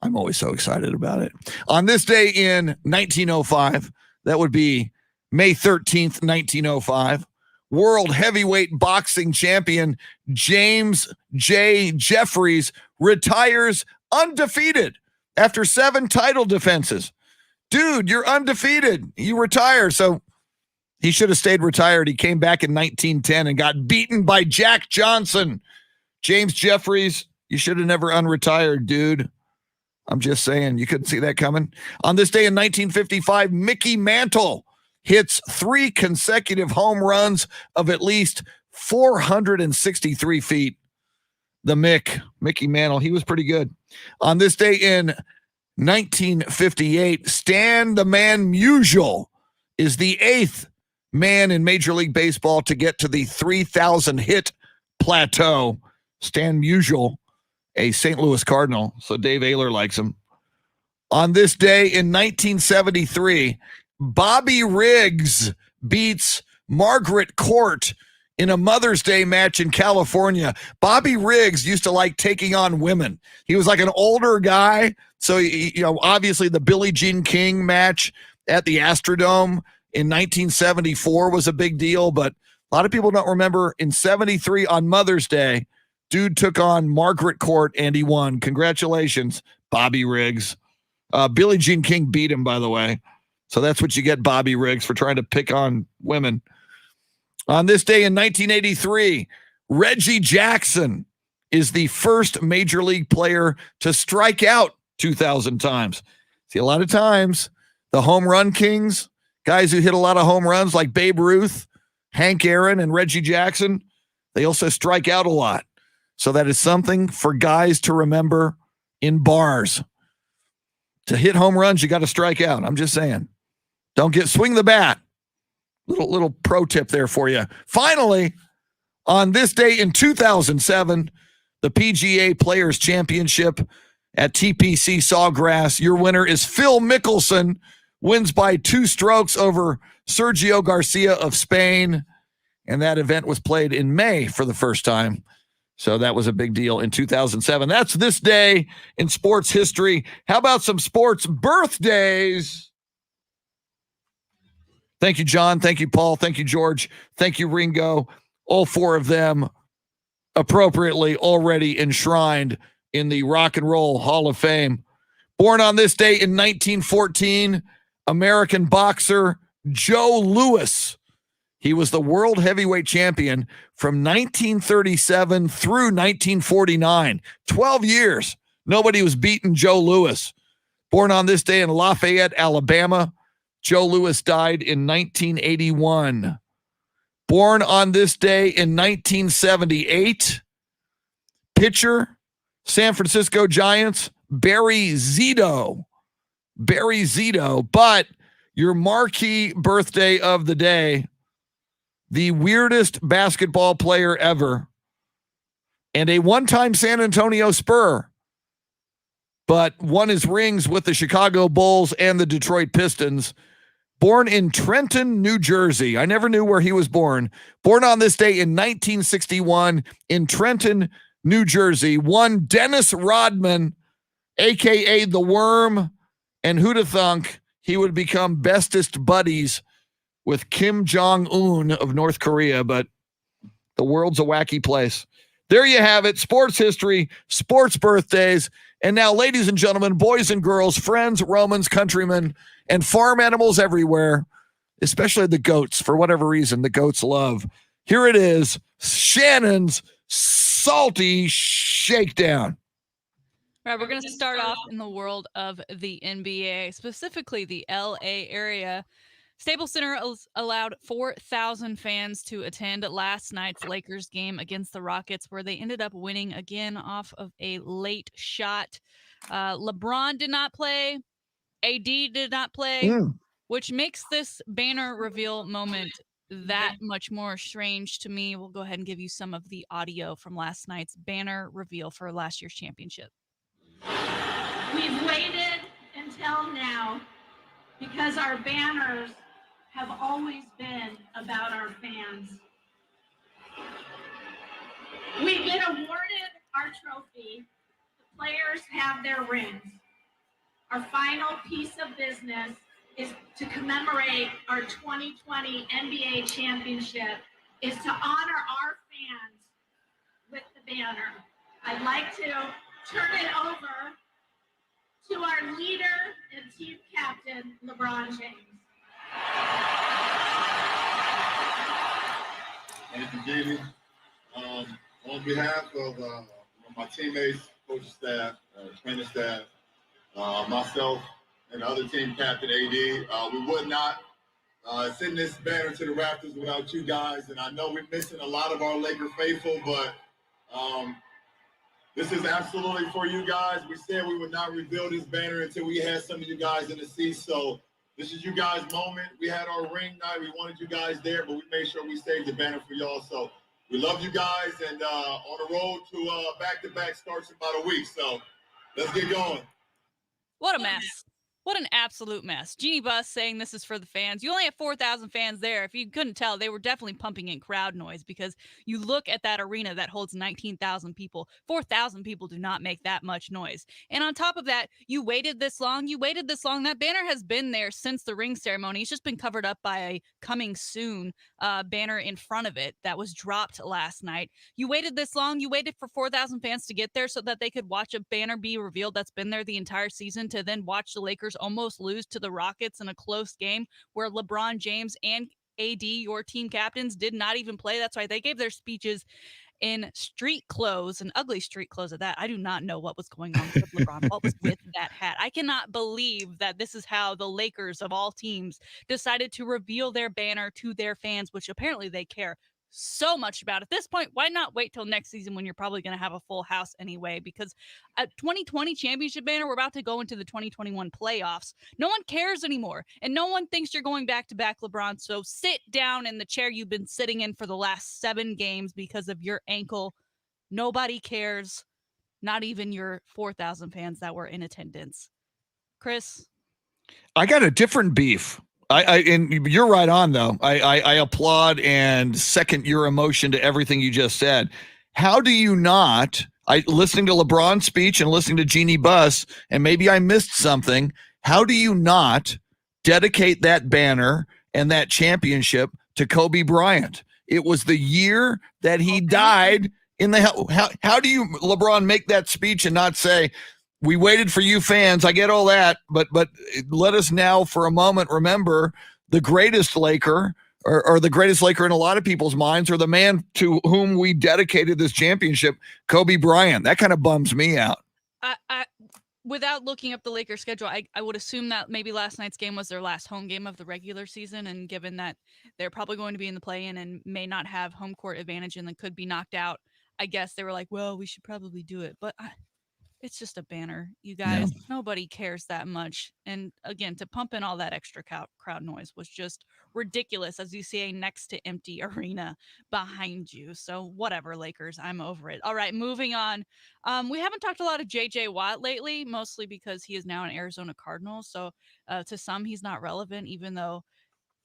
[SPEAKER 1] I'm always so excited about it. On this day in 1905, that would be May 13th, 1905, world heavyweight boxing champion James J. Jeffries retires undefeated after 7 title defenses. Dude, you're undefeated. You retire. So he should have stayed retired. He came back in 1910 and got beaten by Jack Johnson. James Jeffries, you should have never unretired, dude. I'm just saying, you couldn't see that coming. On this day in 1955, Mickey Mantle hits 3 consecutive home runs of at least 463 feet. The Mickey Mantle, he was pretty good. On this day in 1958, Stan the Man Musial is the 8th man in Major League Baseball to get to the 3,000 hit plateau. Stan Musial, a St. Louis Cardinal, so Dave Ayler likes him. On this day in 1973, Bobby Riggs beats Margaret Court in a Mother's Day match in California. Bobby Riggs used to like taking on women. He was like an older guy. So, obviously the Billie Jean King match at the Astrodome in 1974 was a big deal, but a lot of people don't remember in 73 on Mother's Day, dude took on Margaret Court and he won. Congratulations, Bobby Riggs. Billie Jean King beat him, by the way. So that's what you get, Bobby Riggs, for trying to pick on women. On this day in 1983, Reggie Jackson is the first major league player to strike out 2,000 times. See, a lot of times, the home run kings, guys who hit a lot of home runs like Babe Ruth, Hank Aaron, and Reggie Jackson, they also strike out a lot. So that is something for guys to remember in bars. To hit home runs, you got to strike out. I'm just saying. Don't swing the bat. Little pro tip there for you. Finally, on this day in 2007, the PGA Players Championship at TPC Sawgrass. Your winner is Phil Mickelson, wins by 2 strokes over Sergio Garcia of Spain. And that event was played in May for the first time. So that was a big deal in 2007. That's this day in sports history. How about some sports birthdays? Thank you, John. Thank you, Paul. Thank you, George. Thank you, Ringo. All 4 of them appropriately already enshrined in the Rock and Roll Hall of Fame. Born on this day in 1914, American boxer Joe Louis. He was the world heavyweight champion from 1937 through 1949. 12 years. Nobody was beating Joe Louis. Born on this day in Lafayette, Alabama. Joe Louis died in 1981. Born on this day in 1978. Pitcher, San Francisco Giants, Barry Zito. But your marquee birthday of the day, the weirdest basketball player ever, and a one-time San Antonio Spur, but won his rings with the Chicago Bulls and the Detroit Pistons. Born in Trenton, New Jersey. I never knew where he was born. Born on this day in 1961 in Trenton, New Jersey. One Dennis Rodman, a.k.a. The Worm, and who'd have thunk he would become bestest buddies with Kim Jong-un of North Korea, but the world's a wacky place. There you have it. Sports history, sports birthdays. And now, ladies and gentlemen, boys and girls, friends, Romans, countrymen, and farm animals everywhere, especially the goats, for whatever reason, the goats love. Here it is, Shannon's Salty Shakedown.
[SPEAKER 3] Right, we're going to start off in the world of the NBA, specifically the LA area. Staples Center allowed 4,000 fans to attend last night's Lakers game against the Rockets, where they ended up winning again off of a late shot. LeBron did not play. AD did not play, which makes this banner reveal moment that much more strange to me. We'll go ahead and give you some of the audio from last night's banner reveal for last year's championship.
[SPEAKER 8] We've waited until now because our banners have always been about our fans. We've been awarded our trophy. The players have their rings. Our final piece of business is to commemorate our 2020 NBA championship, is to honor our fans with the banner. I'd like to turn it over to our leader and team captain, LeBron James.
[SPEAKER 9] Thank you, Jamie. On behalf of my teammates, coaching staff, training staff, myself, and the other team captain, AD, we would not send this banner to the Raptors without you guys. And I know we're missing a lot of our Laker faithful, but this is absolutely for you guys. We said we would not reveal this banner until we had some of you guys in the seats. So this is you guys' moment. We had our ring night. We wanted you guys there, but we made sure we saved the banner for y'all. So we love you guys, and on the road to back-to-back starts in about a week. So let's get going.
[SPEAKER 3] What a mess. What an absolute mess. Jeannie Buss saying this is for the fans. You only have 4,000 fans there. If you couldn't tell, they were definitely pumping in crowd noise, because you look at that arena that holds 19,000 people. 4,000 people do not make that much noise. And on top of that, you waited this long. That banner has been there since the ring ceremony. It's just been covered up by a coming soon banner in front of it that was dropped last night. You waited this long. You waited for 4,000 fans to get there so that they could watch a banner be revealed that's been there the entire season, to then watch the Lakers almost lose to the Rockets in a close game where LeBron James and AD, your team captains, did not even play. That's why they gave their speeches in street clothes, and ugly street clothes at that. I do not know what was going on with LeBron. What was with that hat? I cannot believe that this is how the Lakers of all teams decided to reveal their banner to their fans, which apparently they care so much about. At this point, why not wait till next season when you're probably going to have a full house anyway? Because a 2020 championship banner, we're about to go into the 2021 playoffs. No one cares anymore, and no one thinks you're going back to back, LeBron. So sit down in the chair you've been sitting in for the last 7 games because of your ankle. Nobody cares, not even your 4,000 fans that were in attendance. Chris?
[SPEAKER 1] I got a different beef. And you're right on, though. I applaud and second your emotion to everything you just said. How do you not, listening to LeBron's speech and listening to Jeannie Buss, and maybe I missed something, how do you not dedicate that banner and that championship to Kobe Bryant? It was the year that he died in the how do you, LeBron, make that speech and not say, we waited for you fans. I get all that, but let us now for a moment remember the greatest Laker, or the greatest Laker in a lot of people's minds, or the man to whom we dedicated this championship, Kobe Bryant. That kind of bums me out.
[SPEAKER 3] Without looking up the Lakers schedule, I would assume that maybe last night's game was their last home game of the regular season, and given that they're probably going to be in the play-in and may not have home court advantage and then could be knocked out, I guess they were like, well, we should probably do it. But It's just a banner, you guys. Nobody cares that much. And again, to pump in all that extra crowd noise was just ridiculous, as you see a next to empty arena behind you. So whatever, Lakers, I'm over it. All right, moving on. We haven't talked a lot of J.J. Watt lately, mostly because he is now an Arizona Cardinal. So to some, he's not relevant, even though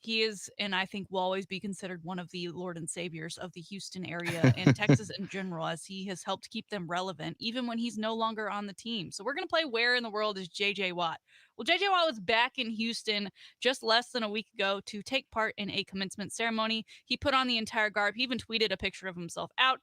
[SPEAKER 3] he is, and I think will always be considered one of the Lord and Saviors of the Houston area and Texas in general, as he has helped keep them relevant, even when he's no longer on the team. So we're going to play Where in the World is J.J. Watt? Well, J.J. Watt was back in Houston just less than a week ago to take part in a commencement ceremony. He put on the entire garb. He even tweeted a picture of himself out.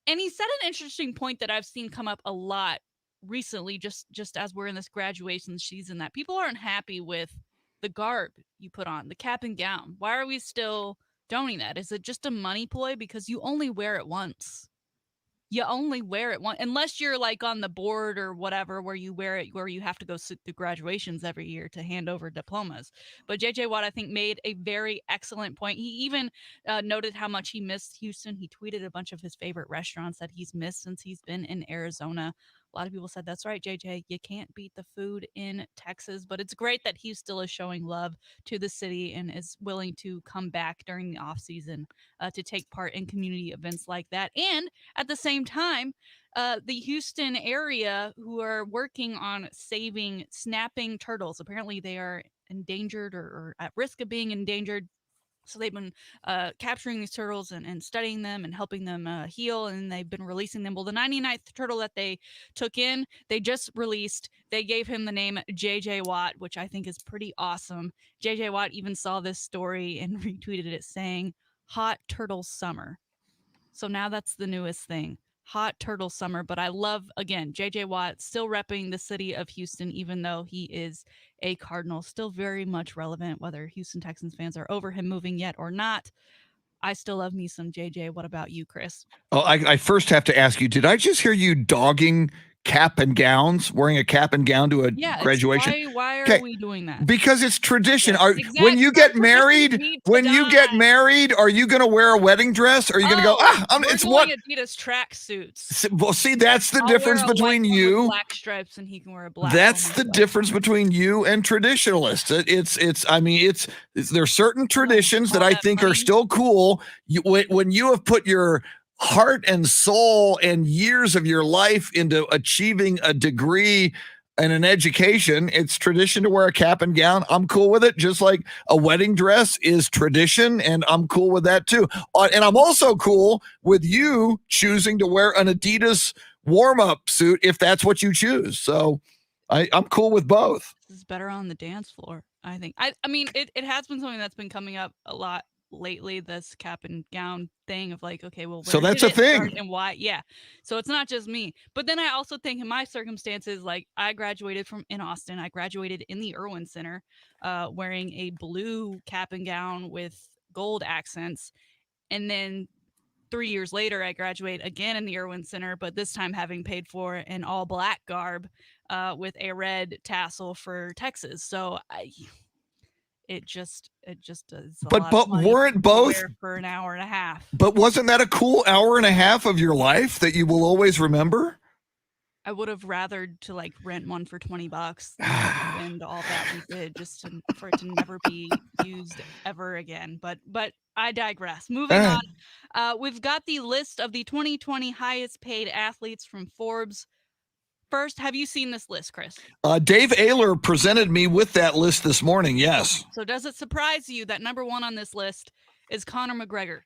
[SPEAKER 3] And he said an interesting point that I've seen come up a lot recently, just as we're in this graduation season, that people aren't happy with the garb you put on, the cap and gown. Why are we still doing that? Is it just a money ploy? Because you only wear it once. You only wear it once, unless you're like on the board or whatever, where you wear it, where you have to go sit through graduations every year to hand over diplomas. But JJ Watt, I think, made a very excellent point. He even noted how much he missed Houston. He tweeted a bunch of his favorite restaurants that he's missed since he's been in Arizona. A lot of people said, that's right, JJ, you can't beat the food in Texas, but it's great that he still is showing love to the city and is willing to come back during the off season to take part in community events like that. And at the same time, the Houston area, who are working on saving snapping turtles. Apparently they are endangered or at risk of being endangered. So they've been capturing these turtles and studying them and helping them heal, and they've been releasing them. Well, the 99th turtle that they took in, they just released. They gave him the name JJ Watt, which I think is pretty awesome. JJ Watt even saw this story and retweeted it saying, "Hot Turtle Summer." So now that's the newest thing. Hot Turtle Summer. But I love, again, JJ Watt still repping the city of Houston, even though he is a Cardinal, still very much relevant, whether Houston Texans fans are over him moving yet or not. I still love me some JJ. What about you, Chris?
[SPEAKER 1] Oh, I first have to ask you, did I just hear you dogging cap and gowns, wearing a cap and gown to a graduation?
[SPEAKER 3] Why are we doing that?
[SPEAKER 1] Because it's tradition.
[SPEAKER 3] Yes, exactly.
[SPEAKER 1] When you get married, are you going to wear a wedding dress? Or are you going to go, it's what
[SPEAKER 3] Adidas track suits.
[SPEAKER 1] Well, see, that's the difference between you.
[SPEAKER 3] Black stripes, and he can wear a black.
[SPEAKER 1] That's the difference between you and traditionalists. There's certain traditions that I think are still cool. When you have put your heart and soul and years of your life into achieving a degree and an education, it's tradition to wear a cap and gown. I'm cool with it. Just like a wedding dress is tradition, and I'm cool with that too. And I'm also cool with you choosing to wear an Adidas warm-up suit if that's what you choose. So I'm cool with both.
[SPEAKER 3] This is better on the dance floor, I think. I mean, it has been something that's been coming up a lot lately, this cap and gown thing of like, okay, well,
[SPEAKER 1] so that's a thing,
[SPEAKER 3] and why? Yeah. So it's not just me. But then I also think in my circumstances, like I graduated in Austin. I graduated in the Irwin Center, wearing a blue cap and gown with gold accents. And then 3 years later, I graduate again in the Irwin Center, but this time having paid for an all black garb with a red tassel for Texas. So it just does.
[SPEAKER 1] But weren't both
[SPEAKER 3] for an hour and a half?
[SPEAKER 1] But wasn't that a cool hour and a half of your life that you will always remember?
[SPEAKER 3] I would have rathered to like rent one for $20 and all that we did just for it to never be used ever again. But I digress. Moving on, we've got the list of the 2020 highest paid athletes from Forbes. First, have you seen this list, Chris?
[SPEAKER 1] Dave Ayler presented me with that list this morning, yes.
[SPEAKER 3] So does it surprise you that number one on this list is Conor McGregor?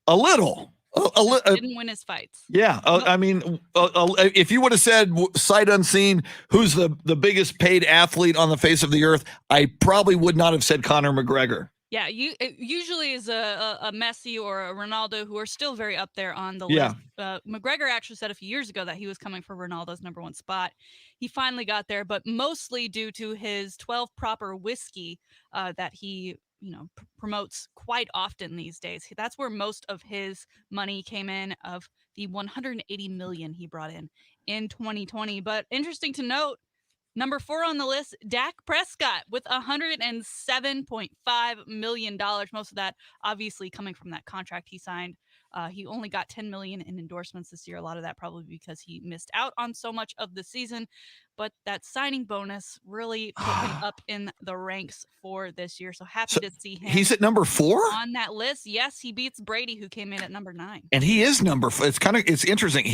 [SPEAKER 1] A little.
[SPEAKER 3] Didn't win his fights.
[SPEAKER 1] Yeah. I mean, if you would have said sight unseen, who's the biggest paid athlete on the face of the earth, I probably would not have said Conor McGregor.
[SPEAKER 3] Yeah, it usually is a Messi or a Ronaldo who are still very up there on the list. McGregor actually said a few years ago that he was coming for Ronaldo's number one spot. He finally got there, but mostly due to his 12 Proper whiskey that he promotes quite often these days. That's where most of his money came in, of the $180 million he brought in 2020. But interesting to note, number 4 on the list, Dak Prescott with $107.5 million. Most of that obviously coming from that contract he signed He only got 10 million in endorsements this year. A lot of that probably because he missed out on so much of the season, but that signing bonus really put him up in the ranks for this year. So happy to see him.
[SPEAKER 1] He's at number 4
[SPEAKER 3] on that list. Yes, he beats Brady, who came in at number 9.
[SPEAKER 1] and he is number 4. It's interesting.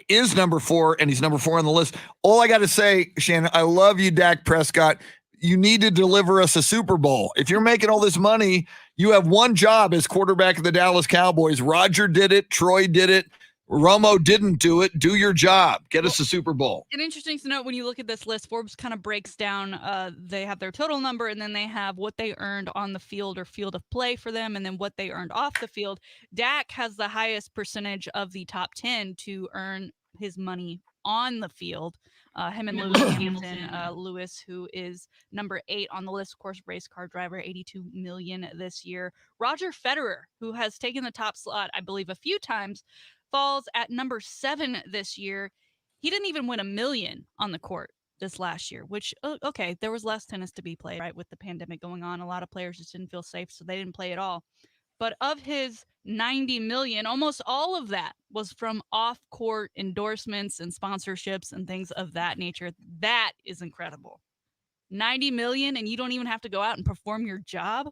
[SPEAKER 1] Is number 4 and he's number 4 on the list. All I got to say, Shannon, I love you, Dak Prescott. You need to deliver us a Super Bowl. If you're making all this money, you have one job as quarterback of the Dallas Cowboys. Roger did it. Troy did it. Romo didn't do it. Do your job. Get us a Super Bowl.
[SPEAKER 3] And interesting to note, when you look at this list, Forbes kind of breaks down, they have their total number, and then they have what they earned on the field or field of play for them, and then what they earned off the field. Dak has the highest percentage of the top 10 to earn his money on the field. Him and Lewis Hamilton. Lewis, who is number 8 on the list, of course, race car driver, 82 million this year. Roger Federer, who has taken the top slot, I believe, a few times, falls at number 7 this year. He didn't even win $1 million on the court this last year, which, okay, there was less tennis to be played, right? With the pandemic going on, a lot of players just didn't feel safe, so they didn't play at all. But of his 90 million, almost all of that was from off-court endorsements and sponsorships and things of that nature. That is incredible. 90 million, and you don't even have to go out and perform your job?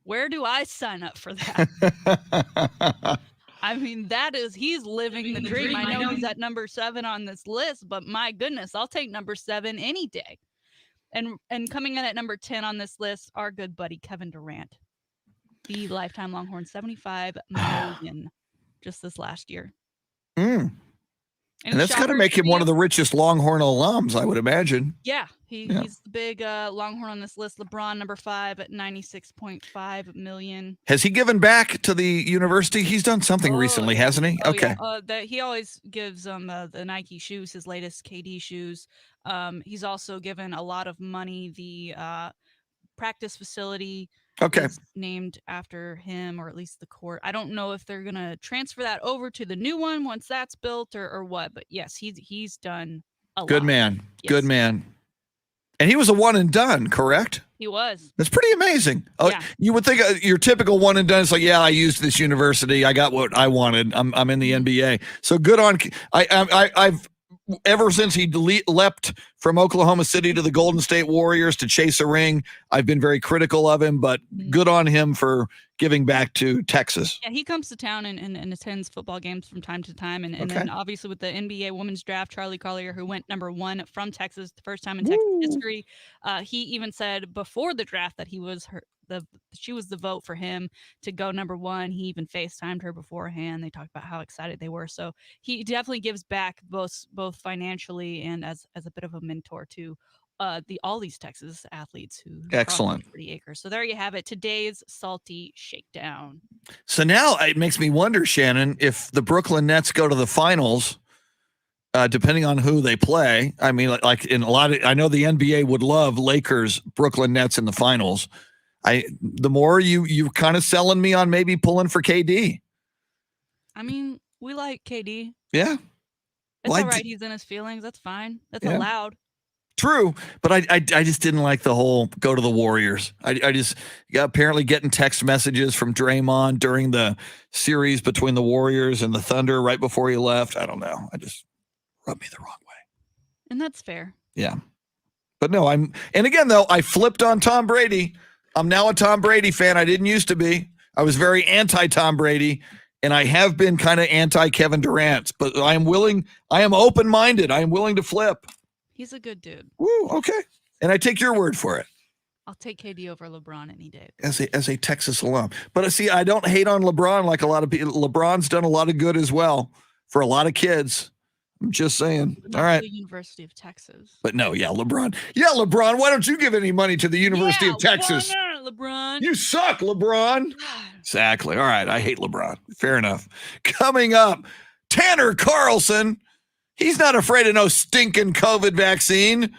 [SPEAKER 3] Where do I sign up for that? I mean, he's living the dream. I know he's at number 7 on this list, but my goodness, I'll take number 7 any day. And coming in at number 10 on this list, our good buddy Kevin Durant. The lifetime Longhorn, 75 million just this last year.
[SPEAKER 1] And that's got to make him one of the richest Longhorn alums, I would imagine.
[SPEAKER 3] Yeah, he's the big Longhorn on this list. LeBron, number 5 at 96.5 million.
[SPEAKER 1] Has he given back to the university? He's done something recently, hasn't he? Okay.
[SPEAKER 3] Yeah. He always gives them the Nike shoes, his latest KD shoes. He's also given a lot of money. The practice facility is named after him, or at least the court. I don't know if they're going to transfer that over to the new one once that's built or what, but yes, he's done a lot.
[SPEAKER 1] Good man.
[SPEAKER 3] Yes.
[SPEAKER 1] Good man. And he was a one and done, correct?
[SPEAKER 3] He was.
[SPEAKER 1] That's pretty amazing. Oh, yeah. You would think your typical one and done is like, yeah, I used this university. I got what I wanted. I'm in the NBA. So good on. I've ever since he leapt from Oklahoma City to the Golden State Warriors to chase a ring, I've been very critical of him, but good on him for giving back to Texas.
[SPEAKER 3] Yeah, he comes to town and attends football games from time to time. And then obviously with the NBA women's draft, Charlie Collier, who went number 1 from Texas, the first time in Texas history, he even said before the draft that she was the vote for him to go number 1. He even FaceTimed her beforehand. They talked about how excited they were. So he definitely gives back both financially and as a bit of a mentor to all these Texas athletes who
[SPEAKER 1] excellent
[SPEAKER 3] 30 acres. So there you have it. Today's Salty Shakedown.
[SPEAKER 1] So now it makes me wonder, Shannon, if the Brooklyn Nets go to the finals, depending on who they play. I mean, like in a lot of, I know the NBA would love Lakers, Brooklyn Nets in the finals. The more you kind of selling me on maybe pulling for KD.
[SPEAKER 3] I mean, we like KD.
[SPEAKER 1] Yeah.
[SPEAKER 3] It's all right. He's in his feelings. That's fine. That's allowed.
[SPEAKER 1] True. But I just didn't like the whole go to the Warriors. I just apparently getting text messages from Draymond during the series between the Warriors and the Thunder right before he left. I don't know. I just rubbed me the wrong way.
[SPEAKER 3] And that's fair.
[SPEAKER 1] Yeah. But no, and again, though, I flipped on Tom Brady. I'm now a Tom Brady fan. I didn't used to be. I was very anti-Tom Brady, and I have been kind of anti-Kevin Durant. But I am open-minded. I am willing to flip.
[SPEAKER 3] He's a good dude.
[SPEAKER 1] Woo, okay. And I take your word for it.
[SPEAKER 3] I'll take KD over LeBron any day.
[SPEAKER 1] As a Texas alum. But see, I don't hate on LeBron like a lot of people. LeBron's done a lot of good as well for a lot of kids. I'm just saying. All right.
[SPEAKER 3] The University of Texas.
[SPEAKER 1] But no, LeBron. Yeah, LeBron, why don't you give any money to the University of Texas?
[SPEAKER 3] Why not, LeBron?
[SPEAKER 1] You suck, LeBron. Exactly. All right. I hate LeBron. Fair enough. Coming up, Tanner Carlson. He's not afraid of no stinking COVID vaccine.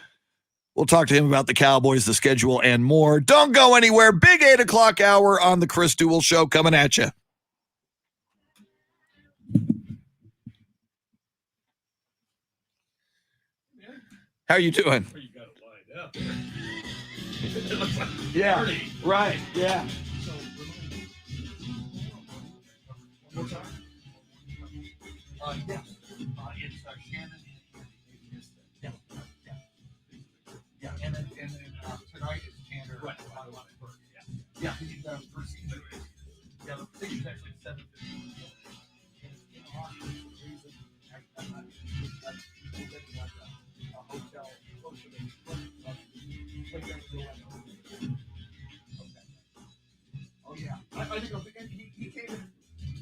[SPEAKER 1] We'll talk to him about the Cowboys, the schedule, and more. Don't go anywhere. Big 8 o'clock hour on the Chris Duel Show coming at you. How are you doing?
[SPEAKER 5] You got it lined up. It looks like
[SPEAKER 1] yeah, right, yeah.
[SPEAKER 5] So, time? Yeah. It's Shannon and yeah. Yeah, and then tonight is Tanner. Right. Yeah, we need first season. Yeah, the thing is actually 7:15. A hotel close to the oh yeah, I think he came in.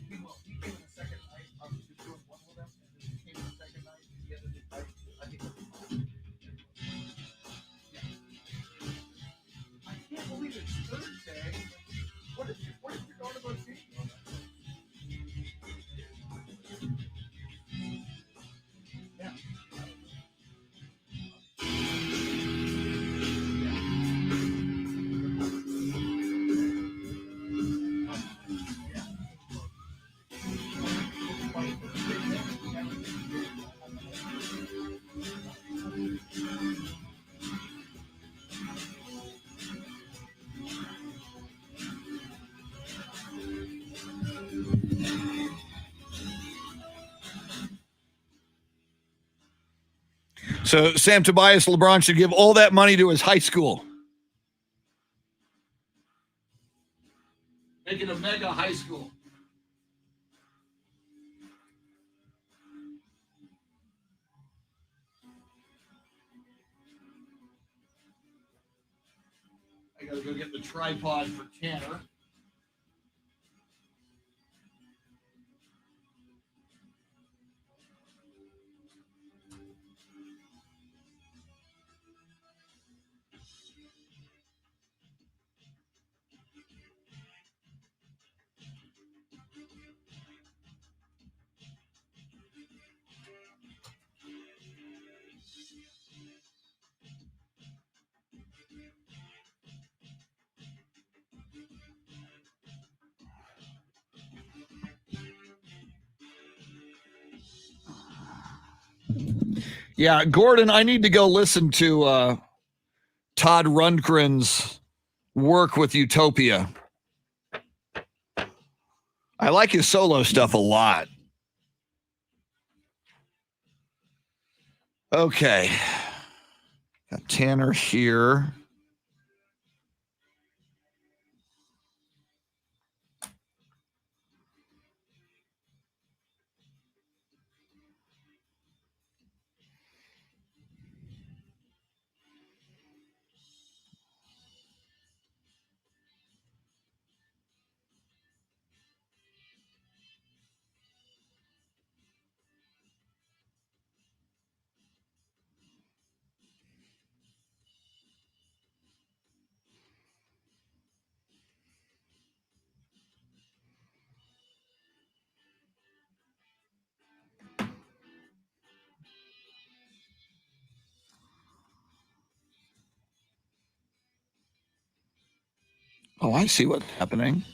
[SPEAKER 5] He came in the second night. I was just doing one with him, and then he came in the second night. And the other night, I think. Yeah. I can't believe it's Thursday. What is your going about seeing? Yeah.
[SPEAKER 1] So Sam Tobias, LeBron should give all that money to his high school. Make it a mega high school. I gotta go get the tripod for Tanner. Yeah, Gordon, I need to go listen to Todd Rundgren's work with Utopia. I like his solo stuff a lot. Okay. Got Tanner here. Oh, I see what's happening.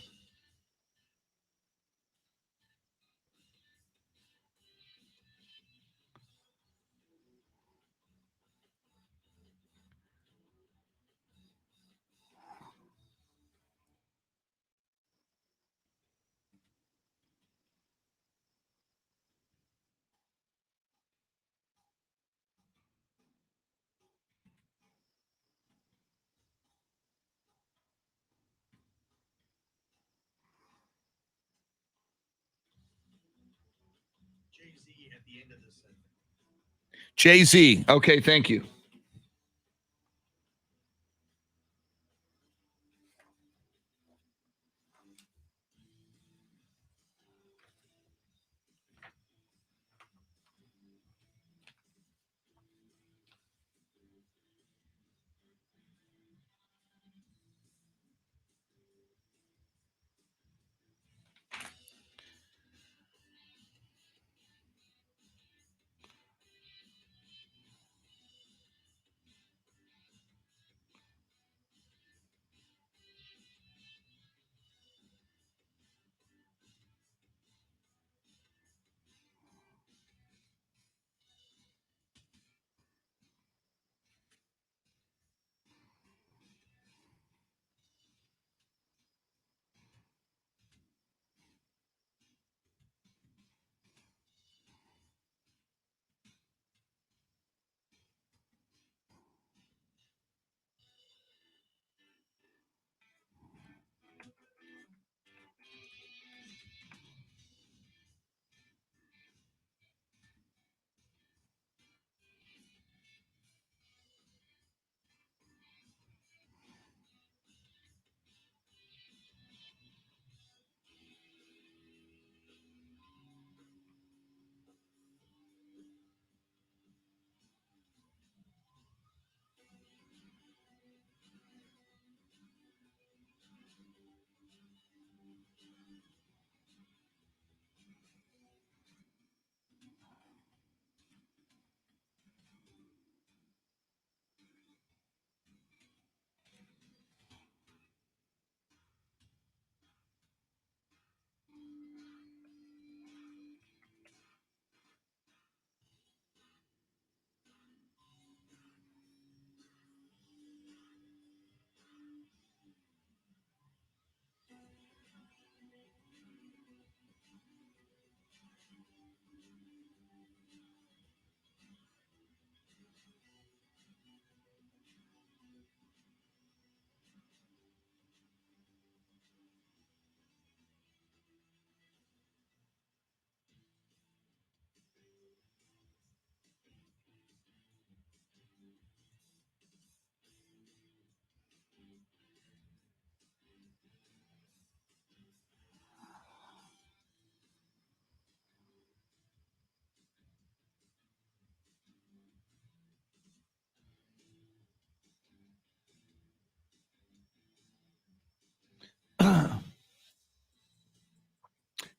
[SPEAKER 5] Jay-Z at the end of this segment.
[SPEAKER 1] Jay-Z. Okay, thank you.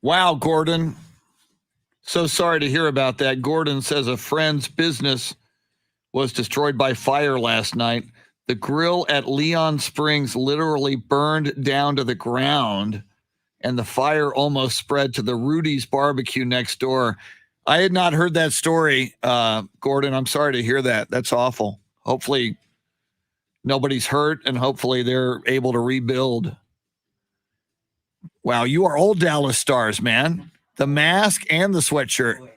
[SPEAKER 1] Wow, Gordon. So sorry to hear about that. Gordon says a friend's business was destroyed by fire last night. The grill at Leon Springs literally burned down to the ground, and the fire almost spread to the Rudy's barbecue next door. I had not heard that story, Gordon. I'm sorry to hear that. That's awful. Hopefully nobody's hurt, and hopefully they're able to rebuild. Wow, you are old Dallas Stars, man. The mask and the sweatshirt.
[SPEAKER 5] I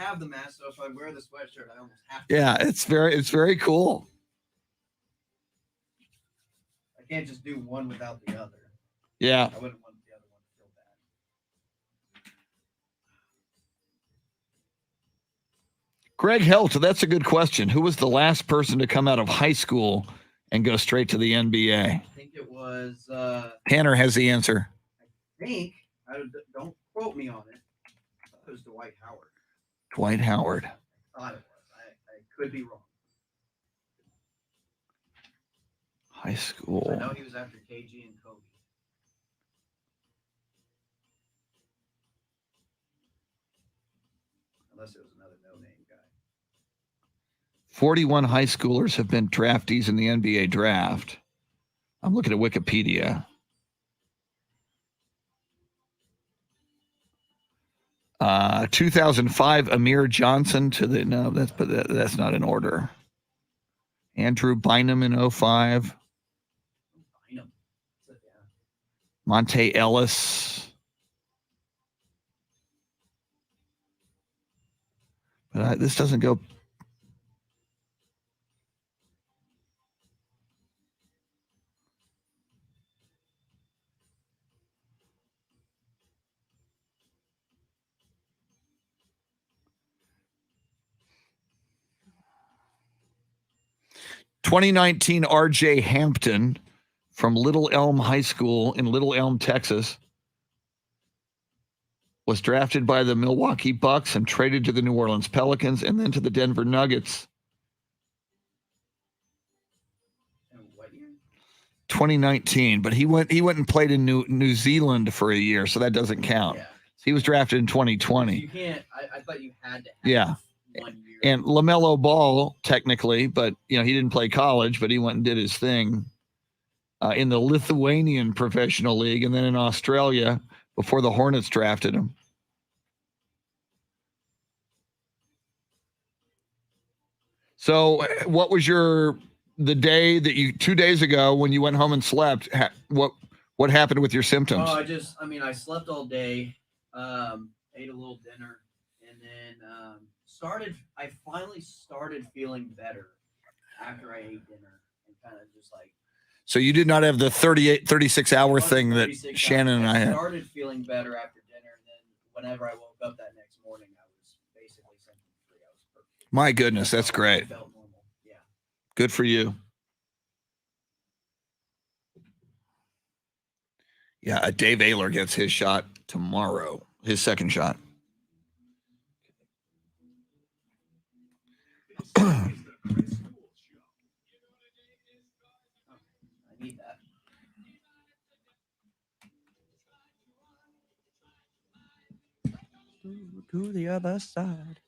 [SPEAKER 5] have the mask, so if I wear the sweatshirt, I almost have to.
[SPEAKER 1] Yeah, it's very cool.
[SPEAKER 5] I can't just do one without the other.
[SPEAKER 1] Yeah.
[SPEAKER 5] I wouldn't want the other one to feel bad.
[SPEAKER 1] Greg Helt, that's a good question. Who was the last person to come out of high school and go straight to the NBA?
[SPEAKER 5] I think it was.
[SPEAKER 1] Tanner has the answer.
[SPEAKER 5] Don't quote me on it. I thought it was Dwight Howard.
[SPEAKER 1] Dwight Howard.
[SPEAKER 5] I thought it was. I could be wrong.
[SPEAKER 1] High school.
[SPEAKER 5] I know he was after KG and Kobe. Unless it was another no-name guy.
[SPEAKER 1] 41 high schoolers have been draftees in the NBA draft. I'm looking at Wikipedia. 2005, Amir Johnson to the that's not in order. Andrew Bynum in 05.
[SPEAKER 5] Bynum.
[SPEAKER 1] Monte Ellis. But this doesn't go. (2019) RJ Hampton from Little Elm High School in Little Elm, Texas, was drafted by the Milwaukee Bucks and traded to the New Orleans Pelicans and then to the Denver Nuggets.
[SPEAKER 5] And what year?
[SPEAKER 1] 2019, but he went and played in New Zealand for a year, so that doesn't count.
[SPEAKER 5] Yeah.
[SPEAKER 1] He was drafted in 2020.
[SPEAKER 5] You can't. I thought you had to have
[SPEAKER 1] Yeah.
[SPEAKER 5] 1 year.
[SPEAKER 1] And LaMelo Ball, technically, but he didn't play college, but he went and did his thing in the Lithuanian Professional League and then in Australia before the Hornets drafted him. So what was the day that 2 days ago when you went home and slept, what happened with your symptoms?
[SPEAKER 5] Oh, I slept all day, ate a little dinner, and then I finally started feeling better after I ate dinner and kind of just like.
[SPEAKER 1] So you did not have the 36-hour thing that Shannon and I had.
[SPEAKER 5] I started feeling better after dinner, and then whenever I woke up that next morning, I was basically symptom-free. I was perfect.
[SPEAKER 1] My goodness, that's great.
[SPEAKER 5] I felt normal. Yeah.
[SPEAKER 1] Good for you. Yeah, Dave Ayler gets his shot tomorrow, his second shot.
[SPEAKER 5] I need that.
[SPEAKER 4] To the other side.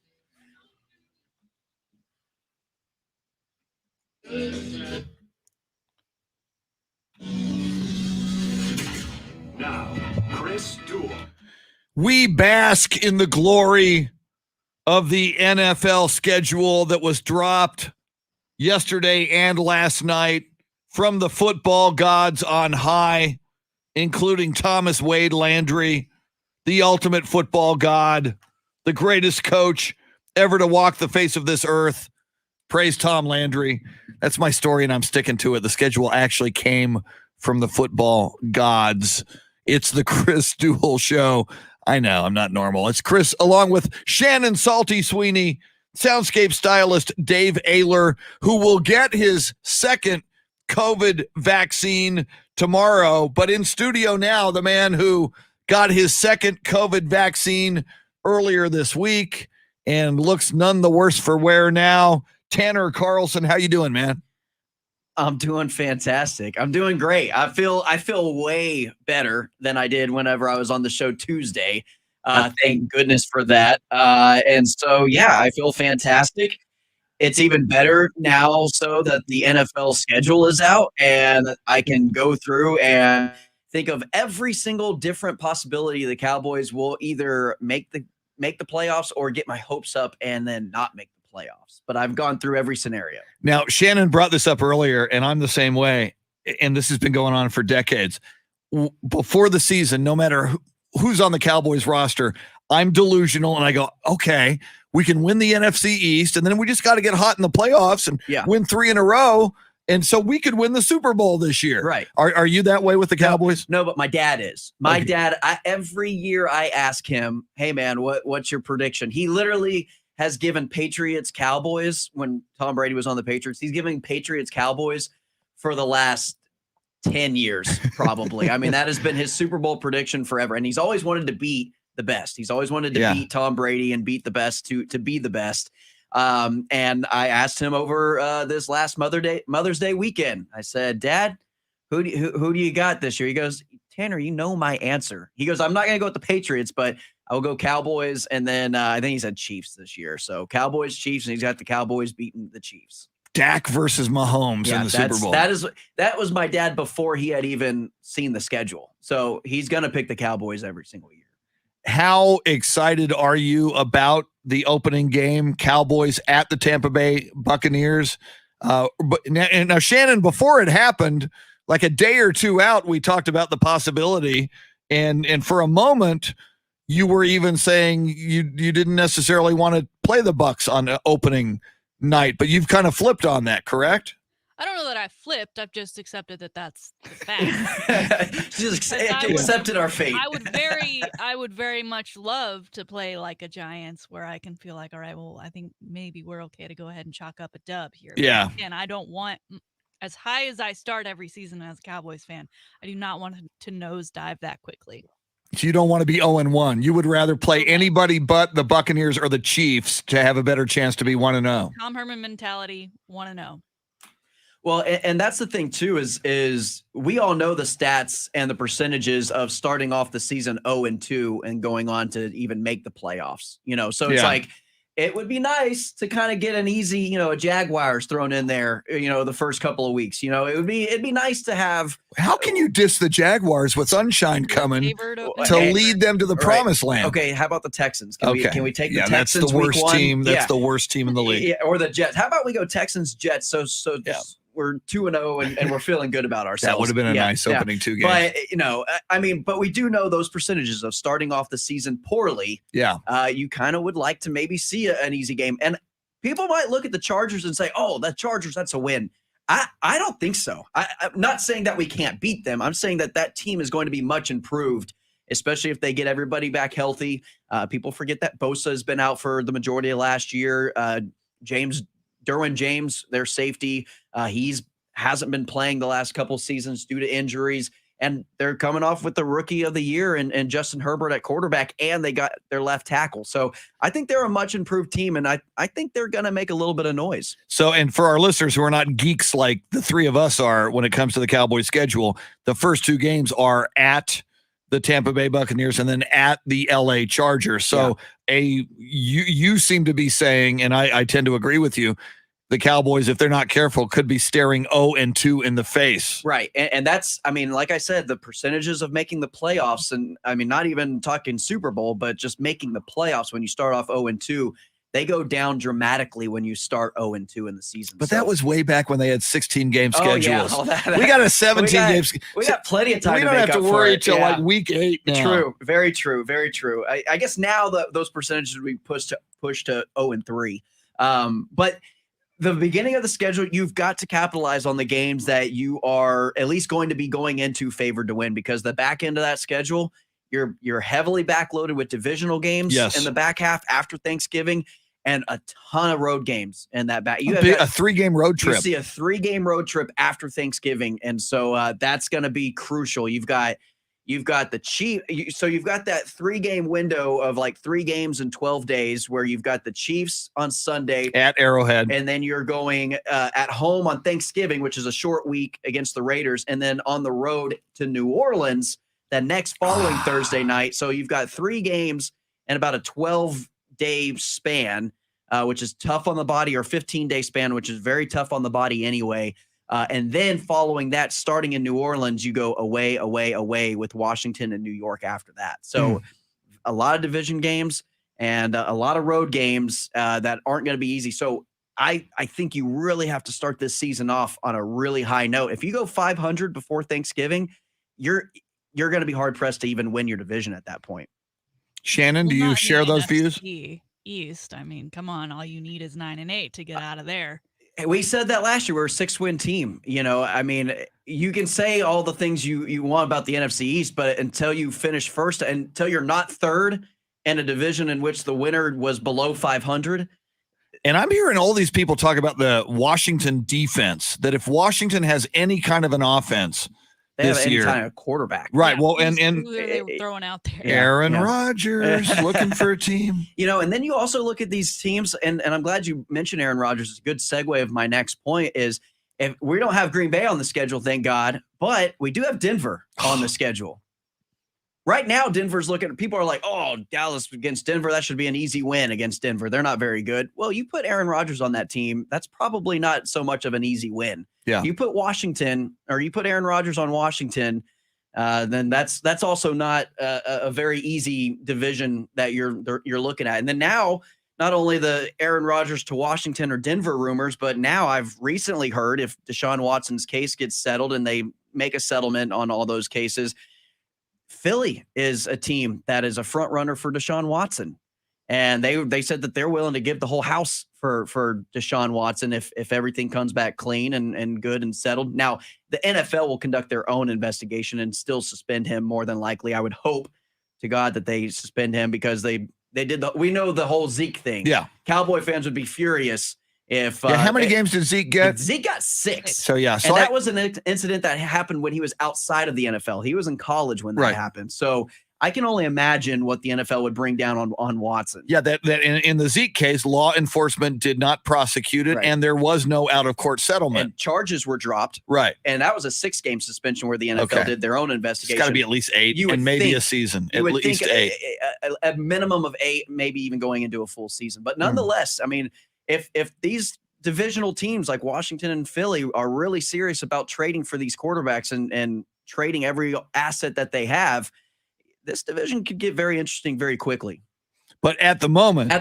[SPEAKER 2] Now, Chris Duel.
[SPEAKER 1] We bask in the glory of the NFL schedule that was dropped yesterday and last night from the football gods on high, including Thomas Wade Landry, the ultimate football god, the greatest coach ever to walk the face of this earth. Praise Tom Landry. That's my story, and I'm sticking to it. The schedule actually came from the football gods. It's the Chris Duel Show. I know, I'm not normal. It's Chris, along with Shannon Salty Sweeney, soundscape stylist Dave Ayler, who will get his second COVID vaccine tomorrow. But in studio now, the man who got his second COVID vaccine earlier this week and looks none the worse for wear now, Tanner Carlson. How you doing, man?
[SPEAKER 10] I'm doing fantastic. I'm doing great. I feel way better than I did whenever I was on the show Tuesday. Thank goodness for that. And so, yeah, I feel fantastic. It's even better now so that the NFL schedule is out and I can go through and think of every single different possibility the Cowboys will either make the playoffs or get my hopes up and then not make the playoffs. But I've gone through every scenario.
[SPEAKER 1] Now, Shannon brought this up earlier, and I'm the same way, and this has been going on for decades. Before the season, no matter who's on the Cowboys roster, I'm delusional, and I go, okay, we can win the NFC East, and then we just got to get hot in the playoffs and win 3 in a row, and so we could win the Super Bowl this year.
[SPEAKER 10] Right.
[SPEAKER 1] Are you that way with the Cowboys?
[SPEAKER 10] No, but my dad is. My dad, every year I ask him, hey, man, what's your prediction? He literally has given Patriots Cowboys when Tom Brady was on the Patriots. He's giving Patriots Cowboys for the last 10 years, probably. I mean, that has been his Super Bowl prediction forever. And he's always wanted to beat the best. He's always wanted to beat Tom Brady and beat the best to be the best. And I asked him over this last Mother's Day weekend. I said, Dad, who do you got this year? He goes, Tanner, you know my answer. He goes, I'm not going to go with the Patriots, but I'll go Cowboys. And then I think he said Chiefs this year. So Cowboys, Chiefs, and he's got the Cowboys beating the Chiefs.
[SPEAKER 1] Dak versus Mahomes in the Super Bowl.
[SPEAKER 10] That was my dad before he had even seen the schedule. So he's going to pick the Cowboys every single year.
[SPEAKER 1] How excited are you about the opening game, Cowboys at the Tampa Bay Buccaneers? But now, Shannon, before it happened, like a day or two out, we talked about the possibility, and for a moment, you were even saying you didn't necessarily want to play the Bucs on opening night, but you've kind of flipped on that, correct?
[SPEAKER 3] I don't know that I flipped. I've just accepted that that's the fact.
[SPEAKER 10] Just accepted our fate.
[SPEAKER 3] I would very much love to play like a Giants where I can feel like, all right, well, I think maybe we're okay to go ahead and chalk up a dub here.
[SPEAKER 1] Yeah.
[SPEAKER 3] And I don't want, as high as I start every season as a Cowboys fan, I do not want to nosedive that quickly.
[SPEAKER 1] So you don't want to be 0-1. You would rather play anybody but the Buccaneers or the Chiefs to have a better chance to be 1-0.
[SPEAKER 3] Tom Herman mentality, 1-0.
[SPEAKER 10] Well, and that's the thing too, is we all know the stats and the percentages of starting off the season 0-2 and going on to even make the playoffs. So it's like, it would be nice to kind of get an easy, a Jaguars thrown in there, the first couple of weeks. It'd be nice to have.
[SPEAKER 1] How can you diss the Jaguars with sunshine coming to lead them to the promised land?
[SPEAKER 10] Okay, how about the Texans? Can we take the Texans?
[SPEAKER 1] That's the worst team. That's the worst team in the league.
[SPEAKER 10] Yeah, or the Jets. How about we go Texans, Jets? So we're 2-0 and we're feeling good about ourselves.
[SPEAKER 1] That would have been a nice opening 2 games.
[SPEAKER 10] But but we do know those percentages of starting off the season poorly.
[SPEAKER 1] Yeah.
[SPEAKER 10] You kind of would like to maybe see an easy game. And people might look at the Chargers and say, oh, the Chargers, that's a win. I don't think so. I'm not saying that we can't beat them. I'm saying that team is going to be much improved, especially if they get everybody back healthy. People forget that Bosa has been out for the majority of last year. Derwin James, their safety, hasn't been playing the last couple seasons due to injuries, and they're coming off with the rookie of the year and Justin Herbert at quarterback, and they got their left tackle. So I think they're a much improved team, and I think they're going to make a little bit of noise.
[SPEAKER 1] So, and for our listeners who are not geeks like the three of us are when it comes to the Cowboys schedule, the first 2 games are at the Tampa Bay Buccaneers and then at the LA Chargers. So you seem to be saying, and I tend to agree with you, the Cowboys, if they're not careful, could be staring 0-2 in the face.
[SPEAKER 10] Right. And that's, like I said, the percentages of making the playoffs, and not even talking Super Bowl, but just making the playoffs when you start off 0-2, they go down dramatically when you start 0-2 in the season.
[SPEAKER 1] But that was way back when they had 16-game schedules.
[SPEAKER 10] Yeah.
[SPEAKER 1] We got a 17-game.
[SPEAKER 10] We got plenty of time.
[SPEAKER 1] We don't have to worry until like week 8 now.
[SPEAKER 10] True. Very true. Very true. I guess now those percentages would be pushed to 0-3. But the beginning of the schedule, you've got to capitalize on the games that you are at least going to be going into favored to win, because the back end of that schedule, you're heavily backloaded with divisional games in the back half after Thanksgiving, and a ton of road games in that back. You have
[SPEAKER 1] a 3-game road trip.
[SPEAKER 10] You see a 3-game road trip after Thanksgiving, and so that's going to be crucial. You've got You've got the Chiefs. So you've got that 3-game window of like 3 games in 12 days where you've got the Chiefs on Sunday
[SPEAKER 1] at Arrowhead.
[SPEAKER 10] And then you're going at home on Thanksgiving, which is a short week against the Raiders. And then on the road to New Orleans the next following Thursday night. So you've got 3 games and about a 12-day span, which is tough on the body, or 15-day span, which is very tough on the body anyway. And then following that, starting in New Orleans, you go away with Washington and New York after that. So a lot of division games and a lot of road games that aren't going to be easy. So I think you really have to start this season off on a really high note. If you go 500 before Thanksgiving, you're going to be hard-pressed to even win your division at that point.
[SPEAKER 1] Shannon, do you share those views?
[SPEAKER 3] East. I mean, come on. All you need is 9-8 to get out of there.
[SPEAKER 10] We said that last year. We're a 6-win team. I mean, you can say all the things you want about the NFC East, but until you finish first, until you're not third in a division in which the winner was below 500.
[SPEAKER 1] And I'm hearing all these people talk about the Washington defense, that if Washington has any kind of an offense
[SPEAKER 10] they
[SPEAKER 1] this
[SPEAKER 10] have any
[SPEAKER 1] year,
[SPEAKER 10] kind of quarterback.
[SPEAKER 1] Right.
[SPEAKER 3] Yeah,
[SPEAKER 1] well,
[SPEAKER 3] who
[SPEAKER 1] and
[SPEAKER 3] they were throwing out there.
[SPEAKER 1] Aaron Rodgers looking for a team.
[SPEAKER 10] And then you also look at these teams, and I'm glad you mentioned Aaron Rodgers. It's a good segue of my next point is, if we don't have Green Bay on the schedule, thank God, but we do have Denver on the schedule. Right now, Denver's looking, people are like, oh, Dallas against Denver, that should be an easy win against Denver. They're not very good. Well, you put Aaron Rodgers on that team, that's probably not so much of an easy win.
[SPEAKER 1] Yeah.
[SPEAKER 10] You put Aaron Rodgers on Washington, then that's also not a very easy division that you're looking at. And then now, not only the Aaron Rodgers to Washington or Denver rumors, but now I've recently heard if Deshaun Watson's case gets settled and they make a settlement on all those cases, Philly is a team that is a front runner for Deshaun Watson. And they said that they're willing to give the whole house for Deshaun Watson if everything comes back clean and good and settled. Now, the NFL will conduct their own investigation and still suspend him more than likely. I would hope to God that they suspend him because they did we know the whole Zeke thing.
[SPEAKER 1] Yeah.
[SPEAKER 10] Cowboy fans would be furious if
[SPEAKER 1] how many games did Zeke get?
[SPEAKER 10] Zeke got 6.
[SPEAKER 1] So
[SPEAKER 10] and that was an incident that happened when he was outside of the NFL. He was in college when that happened. So I can only imagine what the NFL would bring down on Watson.
[SPEAKER 1] Yeah, that in the Zeke case, law enforcement did not prosecute it, and there was no out-of-court settlement.
[SPEAKER 10] And charges were dropped.
[SPEAKER 1] Right.
[SPEAKER 10] And that was a 6-game suspension where the NFL did their own investigation.
[SPEAKER 1] It's got to be at least 8 and maybe a season. At least 8.
[SPEAKER 10] A minimum of 8, maybe even going into a full season. But nonetheless, I mean, if these divisional teams like Washington and Philly are really serious about trading for these quarterbacks and trading every asset that they have, this division could get very interesting very quickly.
[SPEAKER 1] But at the moment,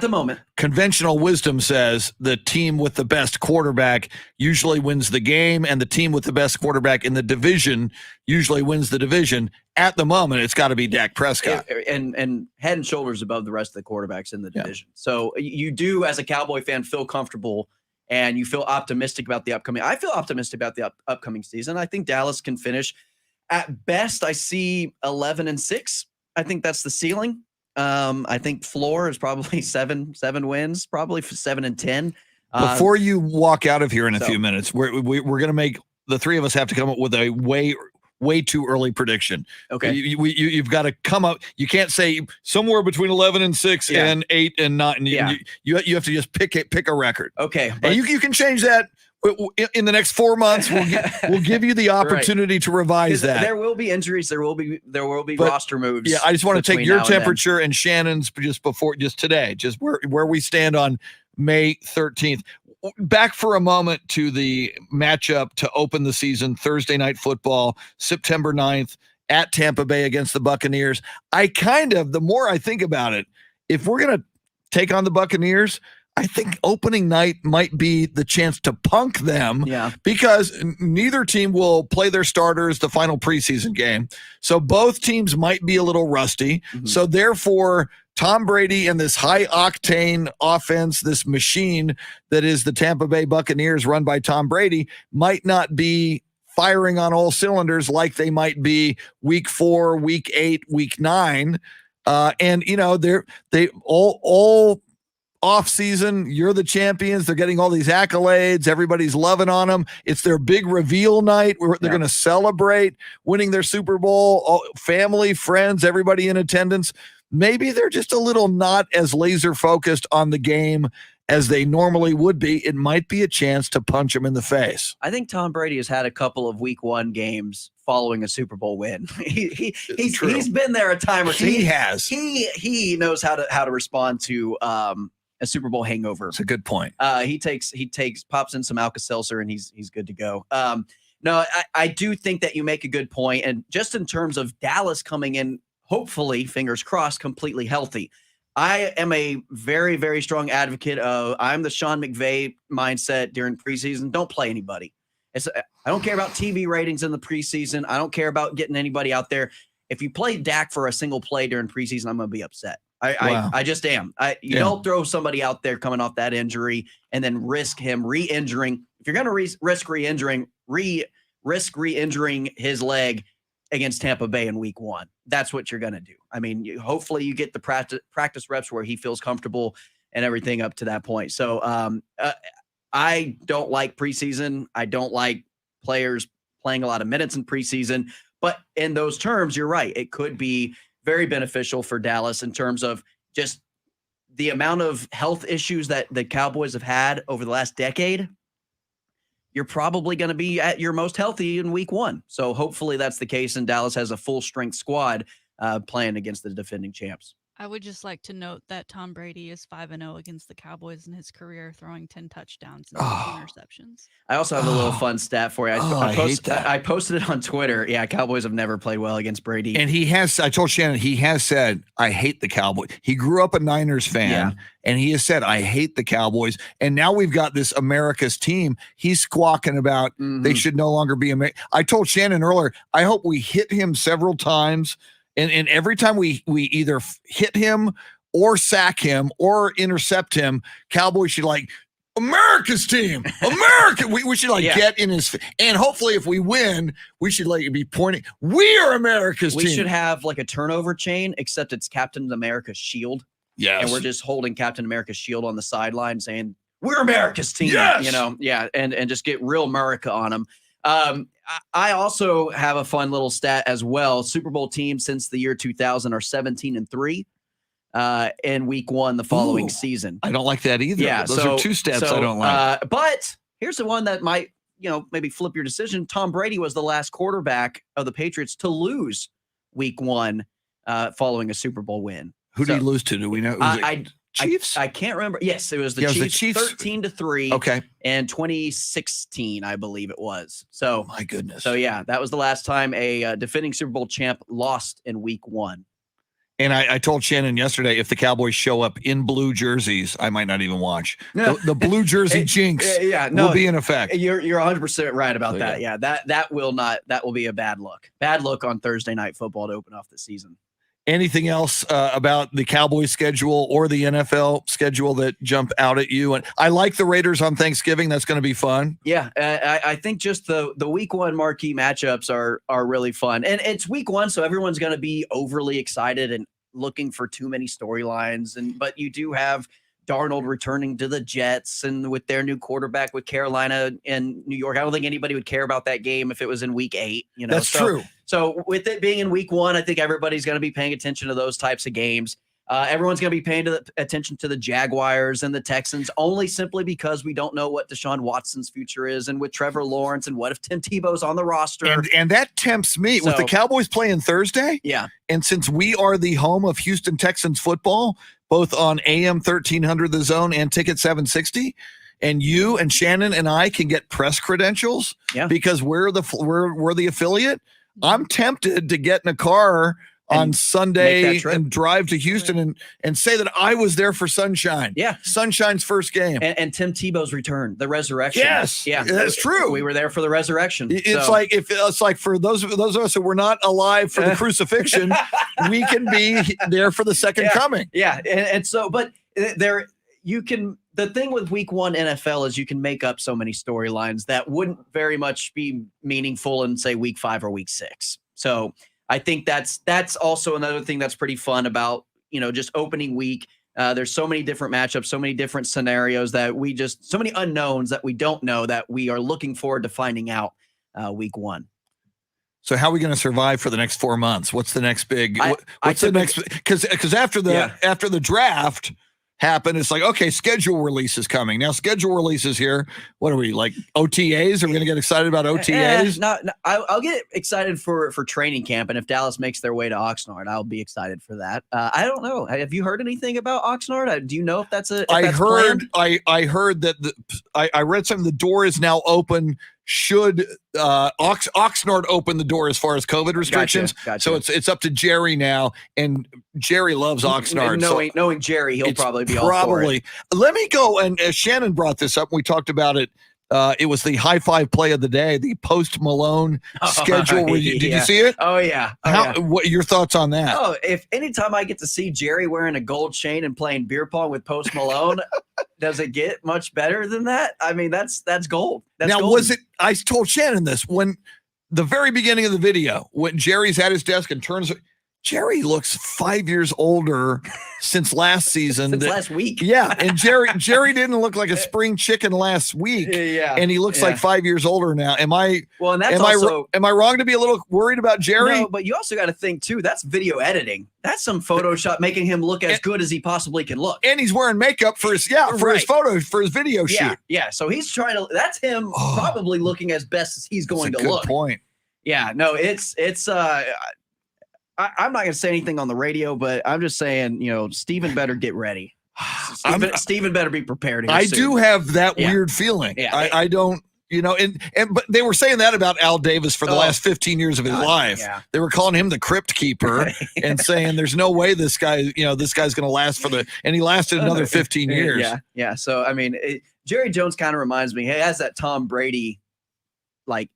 [SPEAKER 10] conventional
[SPEAKER 1] wisdom says the team with the best quarterback usually wins the game, and the team with the best quarterback in the division usually wins the division. At the moment, it's got to be Dak Prescott.
[SPEAKER 10] And head and shoulders above the rest of the quarterbacks in the division. So you do, as a Cowboy fan, feel comfortable and you feel optimistic about the upcoming. I feel optimistic about the upcoming season. I think Dallas can finish. At best, I see 11-6. I think that's the ceiling. I think floor is probably 7 wins, probably 7-10.
[SPEAKER 1] Before you walk out of here in a few minutes, we're going to make the three of us have to come up with a way too early prediction.
[SPEAKER 10] Okay,
[SPEAKER 1] you've got to come up. You can't say somewhere between 11-6 and 8-9. You have to just pick a record.
[SPEAKER 10] Okay,
[SPEAKER 1] and you can change that. In the next 4 months, we'll give you the opportunity to revise that.
[SPEAKER 10] There will be injuries. There will be roster moves.
[SPEAKER 1] Yeah, I just want to take your temperature and Shannon's just today, just where we stand on May 13th. Back for a moment to the matchup to open the season, Thursday Night Football, September 9th at Tampa Bay against the Buccaneers. The more I think about it, if we're going to take on the Buccaneers, I think opening night might be the chance to punk them because neither team will play their starters the final preseason game. So both teams might be a little rusty. Mm-hmm. So therefore, Tom Brady and this high-octane offense, this machine that is the Tampa Bay Buccaneers run by Tom Brady, might not be firing on all cylinders like they might be week 4, week 8, week 9. And, they all off season. You're the champions. They're getting all these accolades. Everybody's loving on them. It's their big reveal night where they're going to celebrate winning their Super Bowl. All, family, friends, everybody in attendance. Maybe they're just a little not as laser focused on the game as they normally would be. It might be a chance to punch them in the face.
[SPEAKER 10] I think Tom Brady has had a couple of week 1 games following a Super Bowl win. He's been there a time or two.
[SPEAKER 1] He has.
[SPEAKER 10] He knows how to respond to a Super Bowl hangover.
[SPEAKER 1] It's a good point.
[SPEAKER 10] He pops in some Alka-Seltzer and he's good to go. No, I do think that you make a good point. And just in terms of Dallas coming in, hopefully, fingers crossed, completely healthy. I am a very, very strong advocate of I'm the Sean McVay mindset during preseason. Don't play anybody. I don't care about TV ratings in the preseason. I don't care about getting anybody out there. If you play Dak for a single play during preseason, I'm going to be upset. I just am. You don't throw somebody out there coming off that injury and then risk him re-injuring. If you're going to risk re-injuring his leg against Tampa Bay in week 1, that's what you're going to do. I mean, hopefully you get the practice reps where he feels comfortable and everything up to that point. So I don't like preseason. I don't like players playing a lot of minutes in preseason. But in those terms, you're right. It could be very beneficial for Dallas in terms of just the amount of health issues that the Cowboys have had over the last decade. You're probably going to be at your most healthy in week 1. So hopefully that's the case, and Dallas has a full strength squad playing against the defending champs.
[SPEAKER 3] I would just like to note that Tom Brady is 5-0 against the Cowboys in his career, throwing 10 touchdowns and 2 interceptions.
[SPEAKER 10] I also have a little fun stat for you. I posted it on Twitter. Yeah, Cowboys have never played well against Brady.
[SPEAKER 1] And I told Shannon, he has said, I hate the Cowboys. He grew up a Niners fan, and he has said, I hate the Cowboys. And now we've got this America's team. He's squawking about they should no longer be America. I told Shannon earlier, I hope we hit him several times. And every time we either hit him or sack him or intercept him, Cowboys should America's team, America. We should get in his, and hopefully if we win, we should be pointing. We are America's team.
[SPEAKER 10] We should have a turnover chain, except it's Captain America's shield.
[SPEAKER 1] Yes.
[SPEAKER 10] And we're just holding Captain America's shield on the sideline saying, we're America's team.
[SPEAKER 1] Yes.
[SPEAKER 10] And just get real America on them. I also have a fun little stat as well. Super Bowl teams since the year 2000 are 17-3 in week 1 the following season.
[SPEAKER 1] I don't like that either.
[SPEAKER 10] Yeah,
[SPEAKER 1] those are 2 stats I don't like.
[SPEAKER 10] But here's the one that might, maybe flip your decision. Tom Brady was the last quarterback of the Patriots to lose week 1 following a Super Bowl win.
[SPEAKER 1] Who did he lose to? Do we know? Chiefs?
[SPEAKER 10] I can't remember. Yes, it was the Chiefs. 13-3.
[SPEAKER 1] Okay.
[SPEAKER 10] And 2016, I believe it was. So
[SPEAKER 1] my goodness.
[SPEAKER 10] So yeah, that was the last time a defending Super Bowl champ lost in week 1.
[SPEAKER 1] And I told Shannon yesterday, if the Cowboys show up in blue jerseys, I might not even watch. The blue jersey jinx will be in effect.
[SPEAKER 10] You're 100% right about that. Yeah, that will be a bad look. Bad look on Thursday Night Football to open off the season.
[SPEAKER 1] Anything else about the Cowboys schedule or the NFL schedule that jump out at you? And I like the Raiders on Thanksgiving. That's going to be fun.
[SPEAKER 10] Yeah, I think just the week 1 marquee matchups are really fun. And it's week 1, so everyone's going to be overly excited and looking for too many storylines. But you do have Darnold returning to the Jets and with their new quarterback with Carolina and New York. I don't think anybody would care about that game if it was in week 8.
[SPEAKER 1] That's true.
[SPEAKER 10] So with it being in week 1, I think everybody's going to be paying attention to those types of games. Everyone's going to be paying attention to the Jaguars and the Texans only simply because we don't know what Deshaun Watson's future is, and with Trevor Lawrence, and what if Tim Tebow's on the roster.
[SPEAKER 1] And that tempts me with the Cowboys playing Thursday.
[SPEAKER 10] Yeah.
[SPEAKER 1] And since we are the home of Houston Texans football, both on AM 1300 The Zone and Ticket 760, and you and Shannon and I can get press credentials because we're the affiliate. I'm tempted to get in a car on Sunday and drive to Houston and say that I was there for Sunshine.
[SPEAKER 10] Yeah.
[SPEAKER 1] Sunshine's first game.
[SPEAKER 10] And Tim Tebow's return, the resurrection.
[SPEAKER 1] Yes.
[SPEAKER 10] Yeah.
[SPEAKER 1] That's true.
[SPEAKER 10] We were there for the resurrection.
[SPEAKER 1] It's like for those of us who were not alive for the crucifixion, we can be there for the second coming.
[SPEAKER 10] Yeah. And so, but the thing with week 1 NFL is you can make up so many storylines that wouldn't very much be meaningful in, say, week 5 or week 6. So I think that's also another thing that's pretty fun about, just opening week. There's so many different matchups, so many different scenarios that so many unknowns that we don't know that we are looking forward to finding out week 1.
[SPEAKER 1] So how are we going to survive for the next 4 months? What's the next big? What's the next? Because after the draft happened, it's like, okay, schedule release is coming now. Schedule release is here. What are we, like OTAs? Are we going to get excited about OTAs?
[SPEAKER 10] No, I'll get excited for training camp, and if Dallas makes their way to Oxnard, I'll be excited for that. I don't know. Have you heard anything about Oxnard? Do you know if that's
[SPEAKER 1] I heard that I read something. The door is now open. Should Oxnard open the door as far as COVID restrictions?
[SPEAKER 10] Gotcha.
[SPEAKER 1] So it's up to Jerry now, and Jerry loves Oxnard.
[SPEAKER 10] Knowing Jerry, he'll probably be all for it.
[SPEAKER 1] Let me go, and Shannon brought this up. We talked about it. It was the high five play of the day, the post Malone schedule. Did you see it?
[SPEAKER 10] Oh yeah.
[SPEAKER 1] What are your thoughts on that?
[SPEAKER 10] Oh, if anytime I get to see Jerry wearing a gold chain and playing beer pong with Post Malone, does it get much better than that? I mean, that's gold.
[SPEAKER 1] Was it? I told Shannon this when the very beginning of the video when Jerry's at his desk and turns. Jerry looks 5 years older since last season.
[SPEAKER 10] Since last week.
[SPEAKER 1] Yeah. And Jerry didn't look like a spring chicken last week.
[SPEAKER 10] Yeah.
[SPEAKER 1] And he looks like 5 years older now. Am I wrong to be a little worried about Jerry?
[SPEAKER 10] No, but you also got to think too, that's video editing. That's some Photoshop making him look as good as he possibly can look.
[SPEAKER 1] And he's wearing makeup for his video shoot.
[SPEAKER 10] Yeah. So he's that's him probably looking as best as he's going to look.
[SPEAKER 1] Good point.
[SPEAKER 10] Yeah, no, it's I'm not going to say anything on the radio, but I'm just saying, Steven better get ready. Steven better be prepared.
[SPEAKER 1] I do have that weird feeling. Yeah. I don't, but they were saying that about Al Davis for the last 15 years of his life. Yeah. They were calling him the crypt keeper and saying there's no way this guy's going to last and he lasted another 15 years.
[SPEAKER 10] Yeah. So, I mean, Jerry Jones kind of reminds me, he has that Tom Brady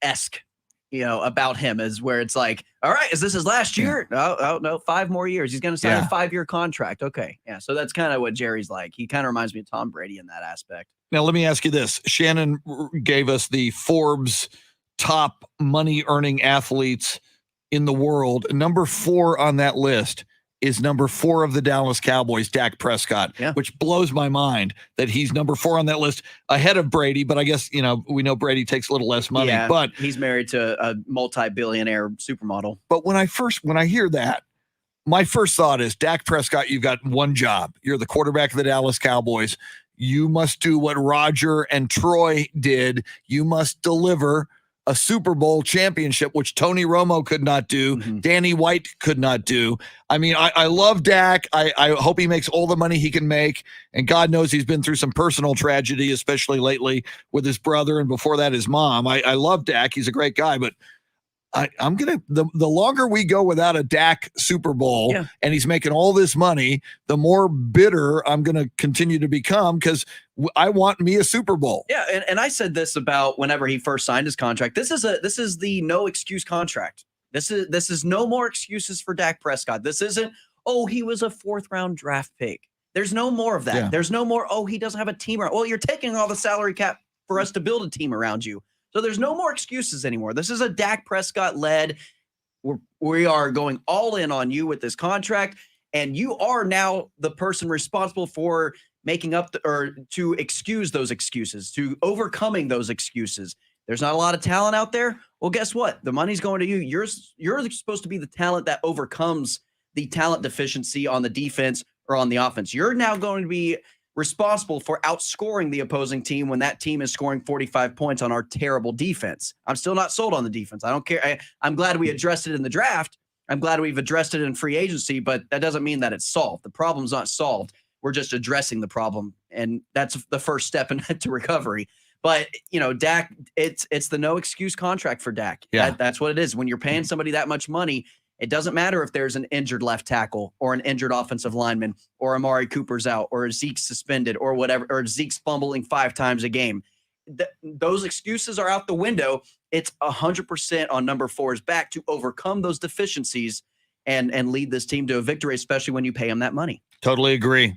[SPEAKER 10] esque about him is where it's like, all right, is this his last year? Oh, no, 5 more years. He's going to sign a 5-year contract. Okay. Yeah. So that's kind of what Jerry's like. He kind of reminds me of Tom Brady in that aspect.
[SPEAKER 1] Now, let me ask you this. Shannon gave us the Forbes top money earning athletes in the world. Number 4 on that list is number 4 of the Dallas Cowboys, Dak Prescott, which blows my mind that he's number 4 on that list ahead of Brady. But I guess, we know Brady takes a little less money, but
[SPEAKER 10] he's married to a multi-billionaire supermodel.
[SPEAKER 1] But when I hear that, my first thought is Dak Prescott, you've got one job. You're the quarterback of the Dallas Cowboys. You must do what Roger and Troy did. You must deliver a Super Bowl championship, which Tony Romo could not do. Mm-hmm. Danny White could not do. I mean, I love Dak. I hope he makes all the money he can make. And God knows he's been through some personal tragedy, especially lately with his brother. And before that, his mom. I love Dak. He's a great guy, but I'm going to, the longer we go without a Dak Super Bowl and he's making all this money, the more bitter I'm going to continue to become because I want me a Super Bowl.
[SPEAKER 10] Yeah. And I said this about whenever he first signed his contract. This is the no excuse contract. This is no more excuses for Dak Prescott. This isn't, he was a 4th round draft pick. There's no more of that. Yeah. There's no more, he doesn't have a team around. Well, you're taking all the salary cap for us to build a team around you. So there's no more excuses anymore. This is a Dak Prescott led. We are going all in on you with this contract, and you are now the person responsible for making up or to excuse those excuses, to overcoming those excuses. There's not a lot of talent out there. Well, guess what? The money's going to you. You're supposed to be the talent that overcomes the talent deficiency on the defense or on the offense. You're now going to be responsible for outscoring the opposing team when that team is scoring 45 points on our terrible defense. I'm still not sold on the defense. I don't care. I'm glad we addressed it in the draft. I'm glad we've addressed it in free agency, but that doesn't mean that it's solved. The problem's not solved. We're just addressing the problem, and that's the first step into recovery. But, Dak, it's the no excuse contract for Dak.
[SPEAKER 1] Yeah.
[SPEAKER 10] That's what it is. When you're paying somebody that much money, it doesn't matter if there's an injured left tackle or an injured offensive lineman or Amari Cooper's out or Zeke's suspended or whatever, or Zeke's fumbling 5 times a game. Those excuses are out the window. It's 100% on number 4's back to overcome those deficiencies and lead this team to a victory, especially when you pay him that money.
[SPEAKER 1] Totally agree.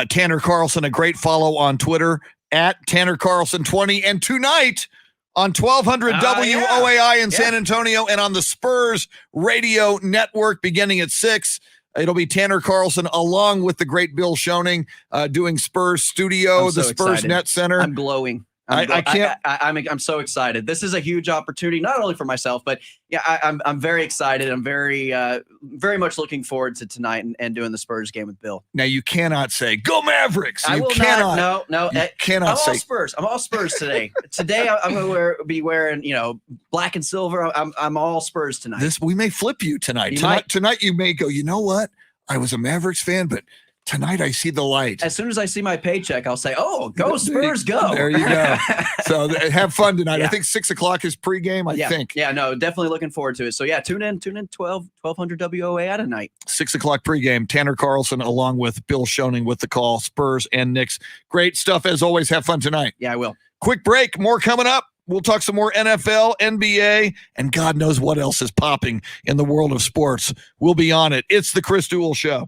[SPEAKER 1] Tanner Carlson, a great follow on Twitter at Tanner Carlson 20. And tonight, on 1200 WOAI in San Antonio and on the Spurs radio network beginning at 6. It'll be Tanner Carlson along with the great Bill Schoening doing Spurs Studio,
[SPEAKER 10] I'm so
[SPEAKER 1] the Spurs
[SPEAKER 10] excited.
[SPEAKER 1] Net Center.
[SPEAKER 10] I'm glowing.
[SPEAKER 1] I can't.
[SPEAKER 10] I'm so excited. This is a huge opportunity, not only for myself, but I'm very excited. I'm very much looking forward to tonight and doing the Spurs game with Bill.
[SPEAKER 1] Now you cannot say "Go Mavericks."
[SPEAKER 10] I will not. No.
[SPEAKER 1] You cannot say.
[SPEAKER 10] All Spurs. I'm all Spurs today. Today I'm going to be wearing black and silver. I'm all Spurs tonight.
[SPEAKER 1] We may flip you tonight.
[SPEAKER 10] You
[SPEAKER 1] Tonight you may go. You know what? I was a Mavericks fan, but tonight I see the light.
[SPEAKER 10] As soon as I see my paycheck, I'll say, "Oh, go Spurs, go!"
[SPEAKER 1] There you go. So have fun tonight.
[SPEAKER 10] Yeah.
[SPEAKER 1] I think 6:00 is pregame. I think.
[SPEAKER 10] Yeah, no, definitely looking forward to it. So tune in 1200 WOA tonight.
[SPEAKER 1] 6:00 pregame. Tanner Carlson along with Bill Schoening with the call. Spurs and Knicks. Great stuff as always. Have fun tonight.
[SPEAKER 10] Yeah, I will.
[SPEAKER 1] Quick break. More coming up. We'll talk some more NFL, NBA, and God knows what else is popping in the world of sports. We'll be on it. It's the Chris Duel Show.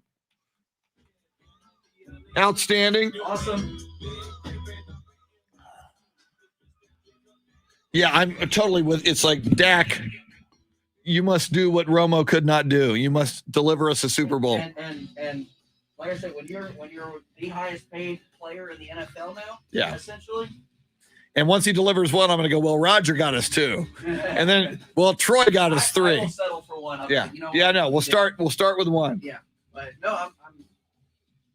[SPEAKER 1] Outstanding.
[SPEAKER 10] Awesome.
[SPEAKER 1] Yeah, I'm totally with. It's like, Dak, you must do what Romo could not do. You must deliver us a Super Bowl.
[SPEAKER 10] And like I said, when you're the highest paid player in the NFL now,
[SPEAKER 1] Yeah.
[SPEAKER 10] essentially.
[SPEAKER 1] And once he delivers one, I'm going to go, well, Roger got us 2. And then, well, Troy got us 3.
[SPEAKER 10] I will settle for 1. I'm
[SPEAKER 1] Yeah.
[SPEAKER 10] like, you know
[SPEAKER 1] Yeah,
[SPEAKER 10] what?
[SPEAKER 1] no, we'll start with 1.
[SPEAKER 10] Yeah, but no,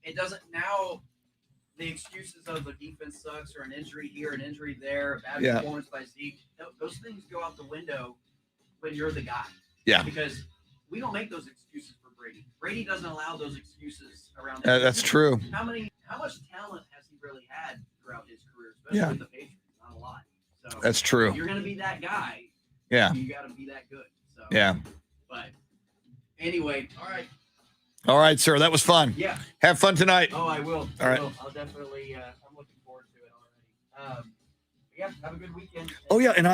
[SPEAKER 10] it doesn't now. The excuses of a defense sucks or an injury here, an injury there, a bad performance by Zeke, those things go out the window when you're the guy.
[SPEAKER 1] Yeah.
[SPEAKER 10] Because we don't make those excuses for Brady. Brady doesn't allow those excuses around.
[SPEAKER 1] That's true.
[SPEAKER 10] How much talent has he really had throughout his career, especially
[SPEAKER 1] Yeah.
[SPEAKER 10] with the Patriots? Not a lot. So
[SPEAKER 1] That's true.
[SPEAKER 10] if you're going to be that guy.
[SPEAKER 1] Yeah.
[SPEAKER 10] You got to be that good. So
[SPEAKER 1] Yeah.
[SPEAKER 10] But anyway, all right.
[SPEAKER 1] All right, sir. That was fun.
[SPEAKER 10] Yeah.
[SPEAKER 1] Have fun tonight.
[SPEAKER 10] Oh, I will.
[SPEAKER 1] All right.
[SPEAKER 10] I'll definitely. I'm looking forward to it already. Yeah. Have a good weekend.
[SPEAKER 1] Oh yeah, and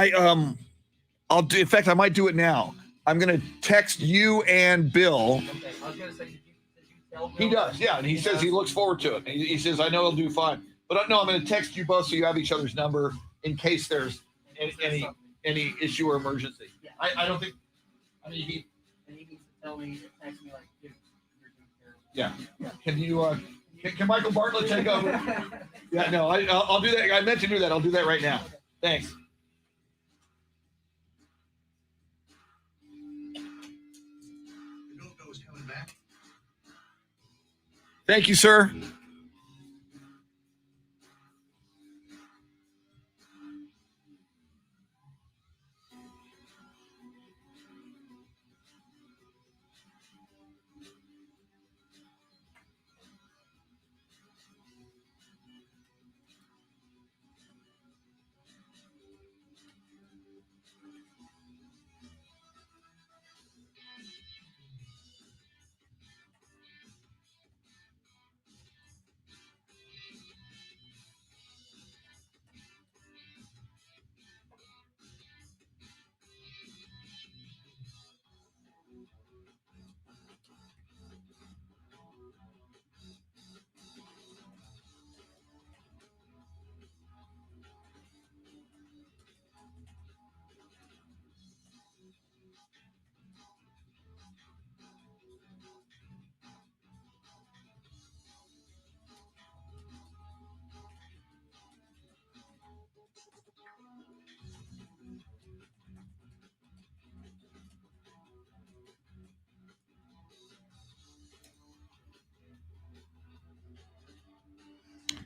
[SPEAKER 1] I'll do. In fact, I might do it now. I'm gonna text you and Bill.
[SPEAKER 10] Okay. I was gonna say, did you tell Bill?
[SPEAKER 1] He does, yeah, and he says he looks forward to it. He says, I know he'll do fine. But no, I'm gonna text you both so you have each other's number in case there's any issue or emergency.
[SPEAKER 10] Yeah.
[SPEAKER 1] I don't think. I mean,
[SPEAKER 10] And he needs to tell me, text me like, dude, you're doing terrible.
[SPEAKER 1] yeah. Can you? Can Michael Bartlett take over? Yeah, no, I'll do that. I meant to do that. I'll do that right now. Thanks.
[SPEAKER 5] Is coming back.
[SPEAKER 1] Thank you, sir.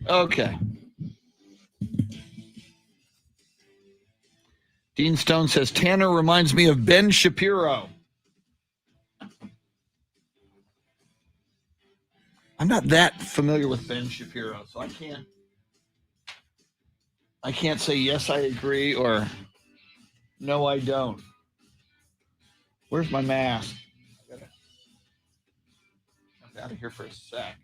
[SPEAKER 1] Okay. Dean Stone says Tanner reminds me of Ben Shapiro. I'm not that familiar with Ben Shapiro, so I can't say yes, I agree, or no, I don't. Where's my mask? I gotta jump out of here for a sec.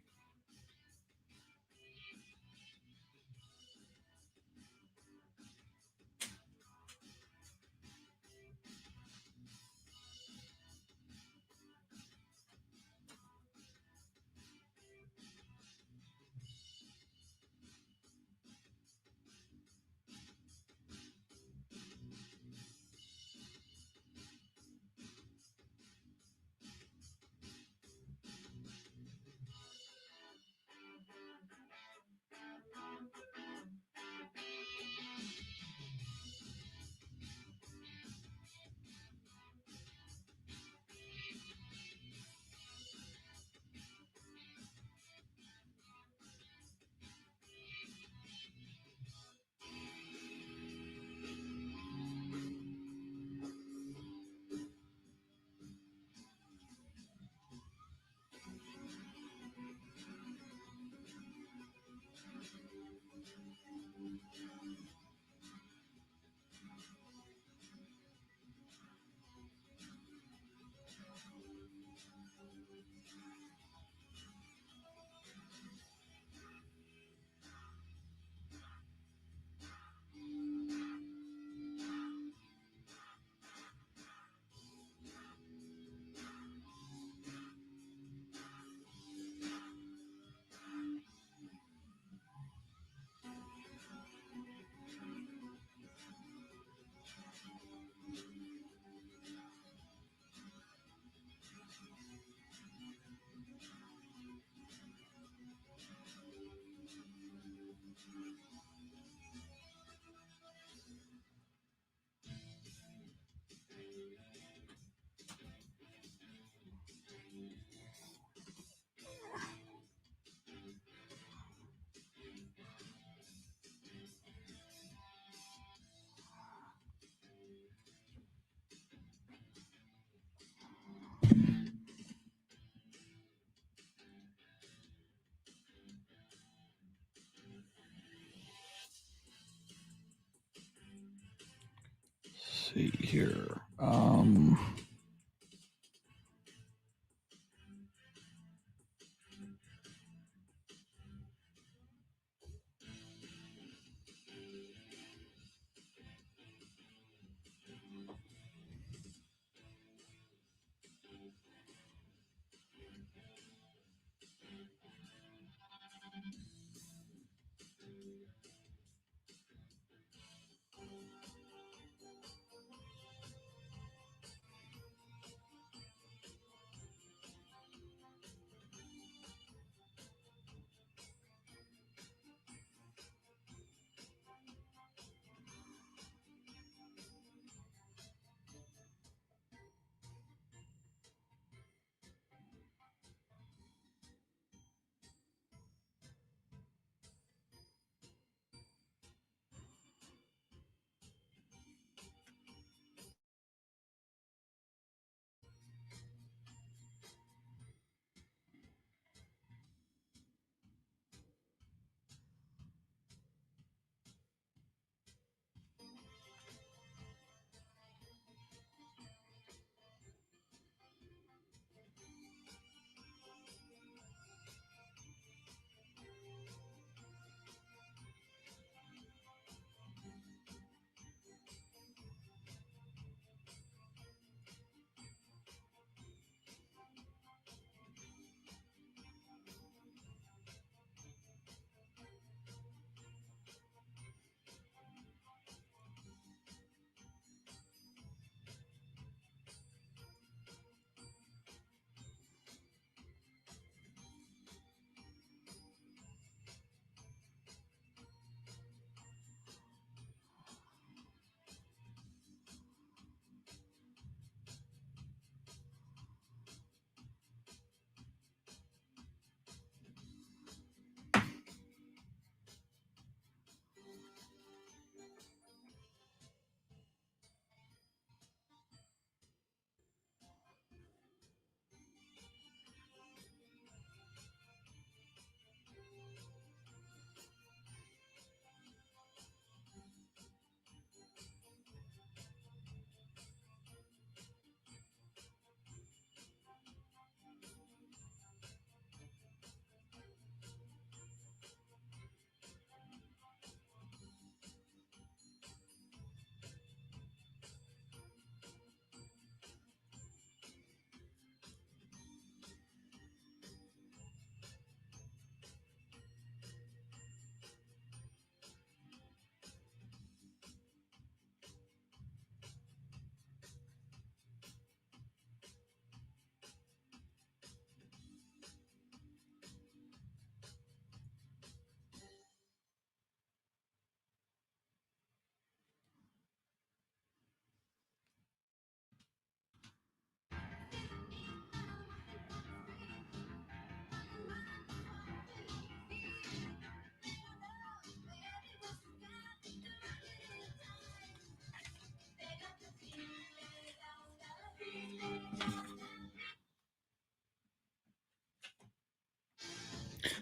[SPEAKER 1] see here.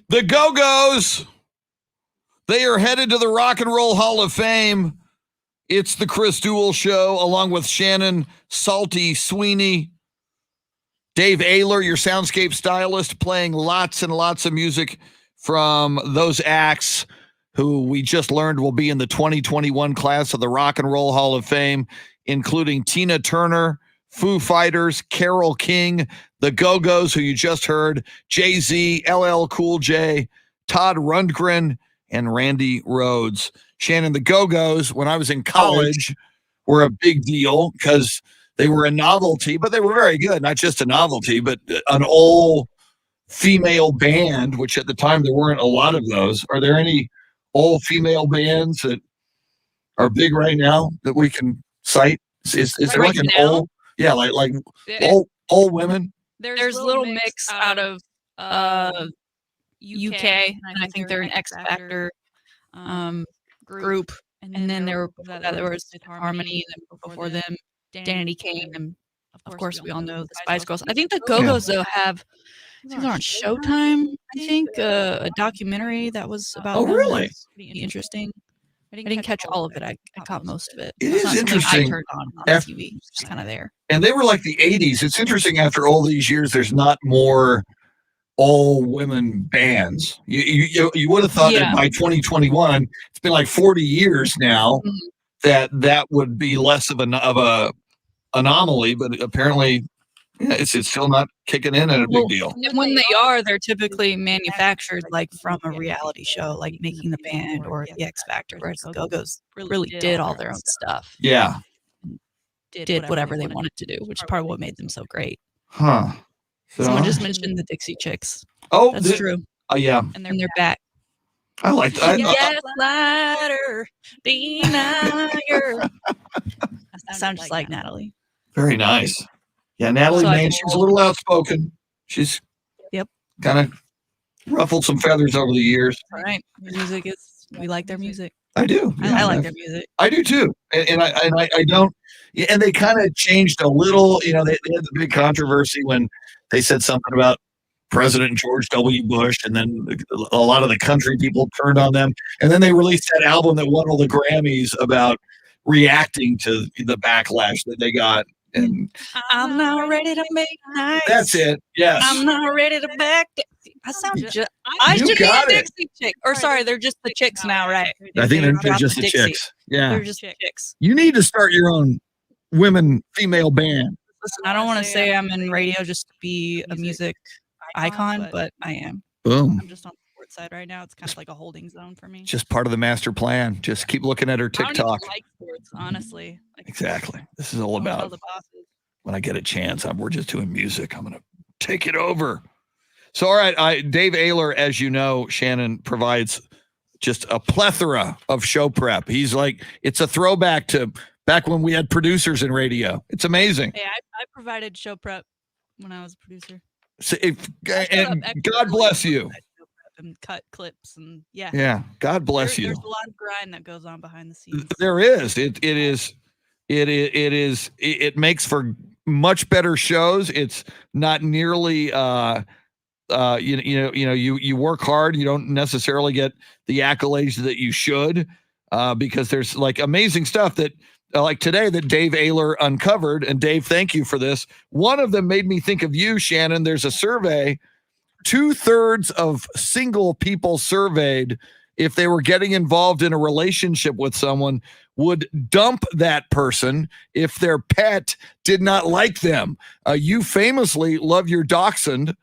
[SPEAKER 1] The Go-Go's. They are headed to the Rock and Roll Hall of Fame. It's the Chris Duel Show, along with Shannon Salty Sweeney. Dave Ayler, your soundscape stylist, playing lots and lots of music from those acts who we just learned will be in the 2021 class of the Rock and Roll Hall of Fame, including Tina Turner, Foo Fighters, Carole King, the Go-Go's, who you just heard, Jay-Z, LL Cool J, Todd Rundgren, and Randy Rhoads. Shannon, the Go-Go's, when I was in college, were a big deal because they were a novelty, but they were very good. Not just a novelty, but an old female band, which at the time there weren't a lot of those. Are there any old female bands that are big right now that we can cite? Is there like an old, like old women?
[SPEAKER 3] There's a little mix out of UK, and I think they're an X Factor group. And then there was Harmony, and before them, Danity Kane, and of course we all know the Spice Girls. I think the Go-Go's though have, I think they're on Showtime. I think a documentary that was about.
[SPEAKER 1] Oh, really?
[SPEAKER 3] Pretty interesting. I didn't catch all of it. I caught most of it.
[SPEAKER 1] It
[SPEAKER 3] It's
[SPEAKER 1] is
[SPEAKER 3] not something
[SPEAKER 1] interesting.
[SPEAKER 3] I turned on
[SPEAKER 1] After-
[SPEAKER 3] TV. It's just kind of there.
[SPEAKER 1] And they were like the 80s. It's interesting after all these years, there's not more all women bands. You would have thought that by 2021, it's been like 40 years now, that would be less of a anomaly, but apparently it's still not kicking in at a big deal.
[SPEAKER 3] And when they are, they're typically manufactured like from a reality show, like Making the Band or The X Factor, whereas the Go-Go's really did all their own stuff.
[SPEAKER 1] Yeah.
[SPEAKER 3] Did whatever they wanted to do, which is part of what made them so great.
[SPEAKER 1] Huh. So,
[SPEAKER 3] Someone just mentioned the Dixie Chicks.
[SPEAKER 1] oh,
[SPEAKER 3] That's true.
[SPEAKER 1] Oh, yeah.
[SPEAKER 3] And they're back.
[SPEAKER 1] I like that.
[SPEAKER 3] Gaslighter, denier. I sound just like Natalie.
[SPEAKER 1] Very nice. Yeah, Natalie,
[SPEAKER 3] So I
[SPEAKER 1] man,
[SPEAKER 3] can-
[SPEAKER 1] she's a little outspoken. She's kind of ruffled some feathers over the years.
[SPEAKER 3] All right. Music is, we like their music.
[SPEAKER 1] I do.
[SPEAKER 3] I like their music.
[SPEAKER 1] I do too. And I don't. Yeah, and they kind of changed a little. They had the big controversy when they said something about President George W. Bush, and then a lot of the country people turned on them. And then they released that album that won all the Grammys about reacting to the backlash that they got. And
[SPEAKER 3] I'm not ready to make nice.
[SPEAKER 1] that's it. Yes.
[SPEAKER 3] I'm not ready to back. I sound just. I
[SPEAKER 1] You
[SPEAKER 3] should be a
[SPEAKER 1] got it.
[SPEAKER 3] Dixie chick. Or sorry, they're just the chicks now, right?
[SPEAKER 1] I think they're
[SPEAKER 3] dropped
[SPEAKER 1] just the
[SPEAKER 3] Dixie.
[SPEAKER 1] chicks. Yeah.
[SPEAKER 3] They're just chicks.
[SPEAKER 1] You need to start your own female band.
[SPEAKER 3] Listen, I don't want to say I'm in radio just to be a music icon, but I am.
[SPEAKER 1] Boom.
[SPEAKER 3] I'm just on the sports side right now. It's kind of like a holding zone for me.
[SPEAKER 1] Just part of the master plan. Just keep looking at her
[SPEAKER 3] I don't even
[SPEAKER 1] TikTok.
[SPEAKER 3] like sports, honestly. Like,
[SPEAKER 1] Exactly. This is all
[SPEAKER 3] don't tell
[SPEAKER 1] about
[SPEAKER 3] the bosses.
[SPEAKER 1] when I get a chance. We're just doing music. I'm going to take it over. So, all right. Dave Ayler, as you know, Shannon provides just a plethora of show prep. He's like, it's a throwback to back when we had producers in radio. It's amazing.
[SPEAKER 3] Hey, I provided show prep when I was a producer.
[SPEAKER 1] So and
[SPEAKER 3] Up
[SPEAKER 1] God bless you.
[SPEAKER 3] And cut clips and yeah.
[SPEAKER 1] Yeah. God bless you.
[SPEAKER 3] There's a lot of grind that goes on behind the scenes.
[SPEAKER 1] There is. It makes for much better shows. It's not nearly you work hard. You don't necessarily get the accolades that you should because there's like amazing stuff that like today that Dave Ayler uncovered. And Dave, thank you for this. One of them made me think of you, Shannon. There's a survey. 2/3 of single people surveyed, if they were getting involved in a relationship with someone, would dump that person if their pet did not like them. You famously love your dachshund.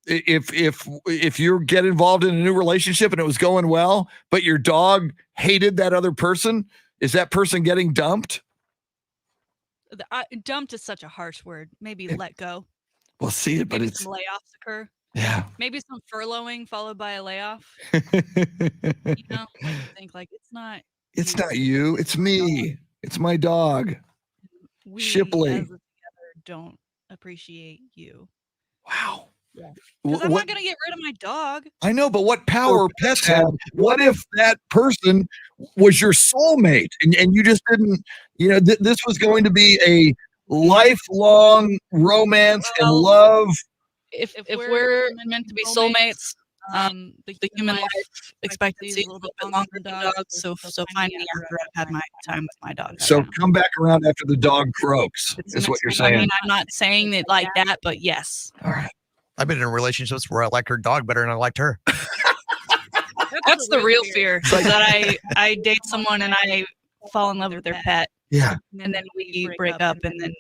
[SPEAKER 1] If you get involved in a new relationship and it was going well, but your dog hated that other person, is that person getting dumped?
[SPEAKER 3] Dumped is such a harsh word. Maybe let go.
[SPEAKER 1] We'll see it, but
[SPEAKER 3] Maybe
[SPEAKER 1] it's
[SPEAKER 3] some layoffs occur.
[SPEAKER 1] yeah.
[SPEAKER 3] Maybe some furloughing followed by a layoff. Think like it's not.
[SPEAKER 1] It's not you. It's me. It's my dog.
[SPEAKER 3] We
[SPEAKER 1] Shipley.
[SPEAKER 3] as a together don't appreciate you.
[SPEAKER 1] Wow.
[SPEAKER 3] Because I'm not gonna get rid of my dog.
[SPEAKER 1] I know, but what power pets have? What if that person was your soulmate and you just didn't, this was going to be a lifelong romance and love?
[SPEAKER 3] If we're meant to be soulmates, the human life expectancy is a little bit longer than dogs. So find me after I've had my time with my dog.
[SPEAKER 1] So come back around after the dog croaks, is what you're saying.
[SPEAKER 3] I mean, I'm not saying it like that, but yes.
[SPEAKER 1] All right.
[SPEAKER 4] I've been in relationships where I like her dog better than I liked her.
[SPEAKER 3] That's the real fear. That I date someone and I fall in love with their pet.
[SPEAKER 1] Yeah.
[SPEAKER 3] And then we break up and then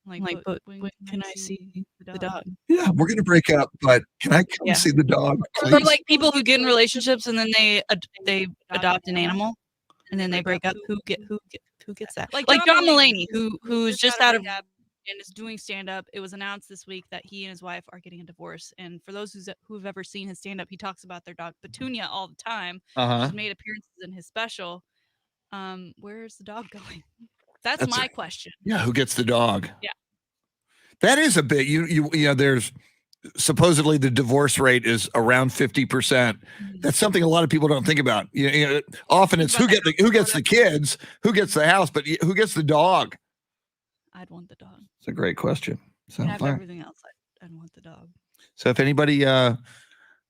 [SPEAKER 3] but when can I see the dog?
[SPEAKER 1] Yeah, we're gonna break up, but can I come see the dog?
[SPEAKER 3] Or like people who get in relationships and then they adopt an animal and then they break up. Who gets that? Like John Mulaney, who's just out of and is doing stand-up. It was announced this week that he and his wife are getting a divorce. And for those who've ever seen his stand-up, he talks about their dog Petunia all the time. She's made appearances in his special. Where's the dog going? That's my question.
[SPEAKER 1] Yeah, who gets the dog?
[SPEAKER 3] Yeah, that
[SPEAKER 1] is a bit. There's supposedly the divorce rate is around 50%. That's something a lot of people don't think about. Often it's who gets the kids, who gets the house, but who gets the dog?
[SPEAKER 3] I'd want the dog.
[SPEAKER 1] It's a great question. So
[SPEAKER 3] after everything else, I'd want the dog.
[SPEAKER 1] So if anybody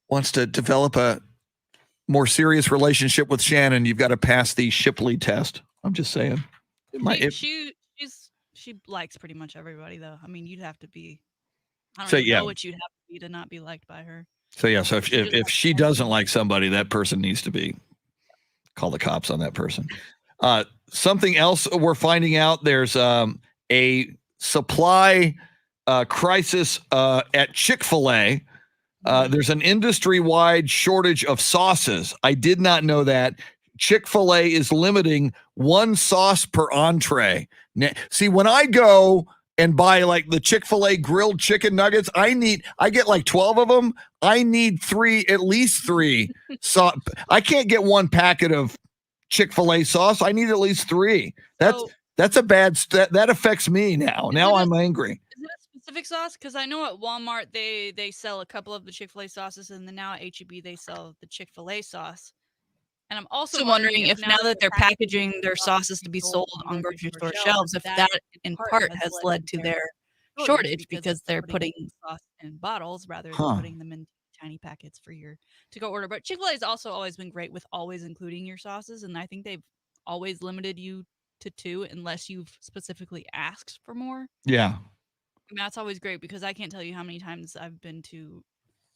[SPEAKER 1] wants to develop a more serious relationship with Shannon, you've got to pass the Shipley test. I'm just saying.
[SPEAKER 3] She likes pretty much everybody, though. I mean, you'd have to be. I don't
[SPEAKER 1] So,
[SPEAKER 3] even
[SPEAKER 1] yeah.
[SPEAKER 3] know what you'd have to be to not be liked by her.
[SPEAKER 1] So if she doesn't like somebody, that person needs to be call the cops on that person. Something else we're finding out, there's a supply crisis at Chick-fil-A. There's an industry-wide shortage of sauces. I did not know that. Chick-fil-A is limiting one sauce per entree. See, when I go and buy like the Chick-fil-A grilled chicken nuggets, I get like 12 of them. I need at least three. So I can't get one packet of Chick-fil-A sauce. I need at least three. That's a bad that affects me now. Now I'm angry.
[SPEAKER 3] Is it a specific sauce? Because I know at Walmart they sell a couple of the Chick-fil-A sauces, and then now at HEB they sell the Chick-fil-A sauce. And I'm also wondering if now that they're packaging their sauces to be sold on grocery store shelves, if that in part has led to their shortage because they're putting sauce in bottles rather than putting them in tiny packets for your to-go order. But Chick-fil-A has also always been great with always including your sauces, and I think they've always limited you to 2 unless you've specifically asked for more.
[SPEAKER 1] Yeah.
[SPEAKER 3] I mean, that's always great because I can't tell you how many times I've been to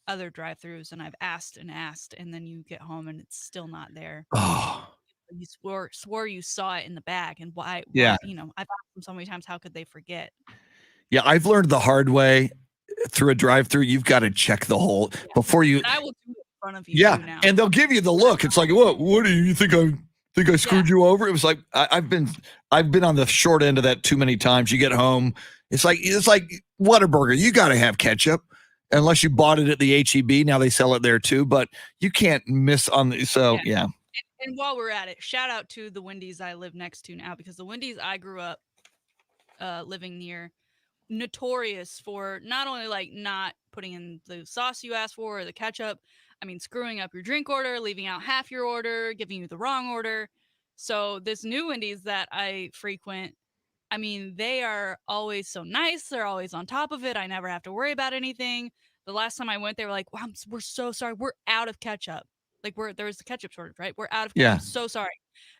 [SPEAKER 3] other drive-thrus and I've asked, and then you get home and it's still not there.
[SPEAKER 1] Oh.
[SPEAKER 3] You swore you saw it in the bag, and why
[SPEAKER 1] Yeah.
[SPEAKER 3] I've asked them so many times, how could they forget?
[SPEAKER 1] Yeah, I've learned the hard way through a drive-thru. You've got to check the whole before you.
[SPEAKER 3] And I will do it in front of you.
[SPEAKER 1] Yeah,
[SPEAKER 3] too now.
[SPEAKER 1] and they'll give you the look. It's like, what do you think? I screwed you over? It was like I've been on the short end of that too many times. You get home, it's like Whataburger. You got to have ketchup. Unless you bought it at the HEB, now they sell it there too. But you can't miss on the yeah.
[SPEAKER 3] And while we're at it, shout out to the Wendy's I live next to now, because the Wendy's I grew up living near, notorious for not only like not putting in the sauce you asked for or the ketchup, I mean screwing up your drink order, leaving out half your order, giving you the wrong order. So this new Wendy's that I frequent, I mean, they are always so nice. They're always on top of it. I never have to worry about anything. The last time I went, they were like, wow, we're so sorry. We're out of ketchup. Like there was the ketchup shortage, right? We're out of ketchup.
[SPEAKER 1] Yeah.
[SPEAKER 3] I'm so sorry.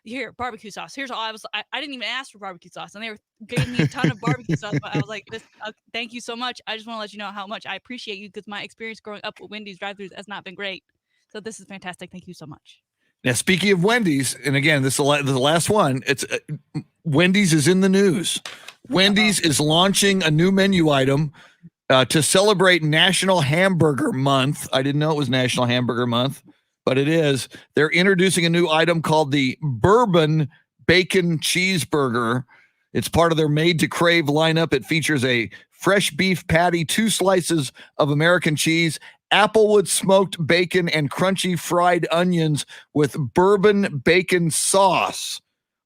[SPEAKER 3] Here, barbecue sauce. Here's all I didn't even ask for barbecue sauce. And they gave me a ton of barbecue sauce. But I was like, thank you so much. I just want to let you know how much I appreciate you, because my experience growing up with Wendy's drive-thrus has not been great. So this is fantastic. Thank you so much.
[SPEAKER 1] Now, speaking of Wendy's, and again, this is the last one. It's Wendy's is in the news. Wendy's is launching a new menu item to celebrate National Hamburger Month. I didn't know it was National Hamburger Month, but it is. They're introducing a new item called the Bourbon Bacon Cheeseburger. It's part of their Made to Crave lineup. It features a fresh beef patty, 2 slices of American cheese, applewood smoked bacon, and crunchy fried onions with bourbon bacon sauce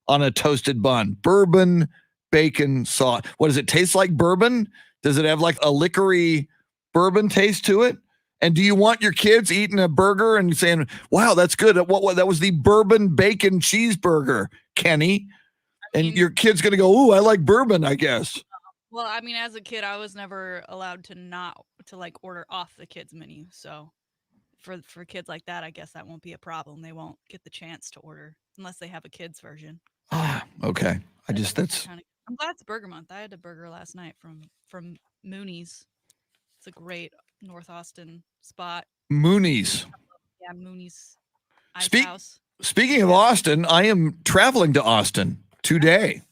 [SPEAKER 1] on a toasted bun. Bourbon bacon sauce. What does it taste like? Bourbon? Does it have like a liquory bourbon taste to it? And do you want your kids eating a burger and saying, wow, that's good? What that was the bourbon bacon cheeseburger, Kenny. And your kid's going to go, ooh, I like bourbon, I guess.
[SPEAKER 3] Well, I mean, as a kid, I was never allowed to like order off the kids' menu. So for kids like that, I guess that won't be a problem. They won't get the chance to order unless they have a kids version.
[SPEAKER 1] Okay. I'm
[SPEAKER 3] glad it's Burger Month. I had a burger last night from Mooney's. It's a great North Austin spot.
[SPEAKER 1] Mooney's.
[SPEAKER 3] Yeah, Mooney's Ice House.
[SPEAKER 1] Speaking of Austin, I am traveling to Austin today.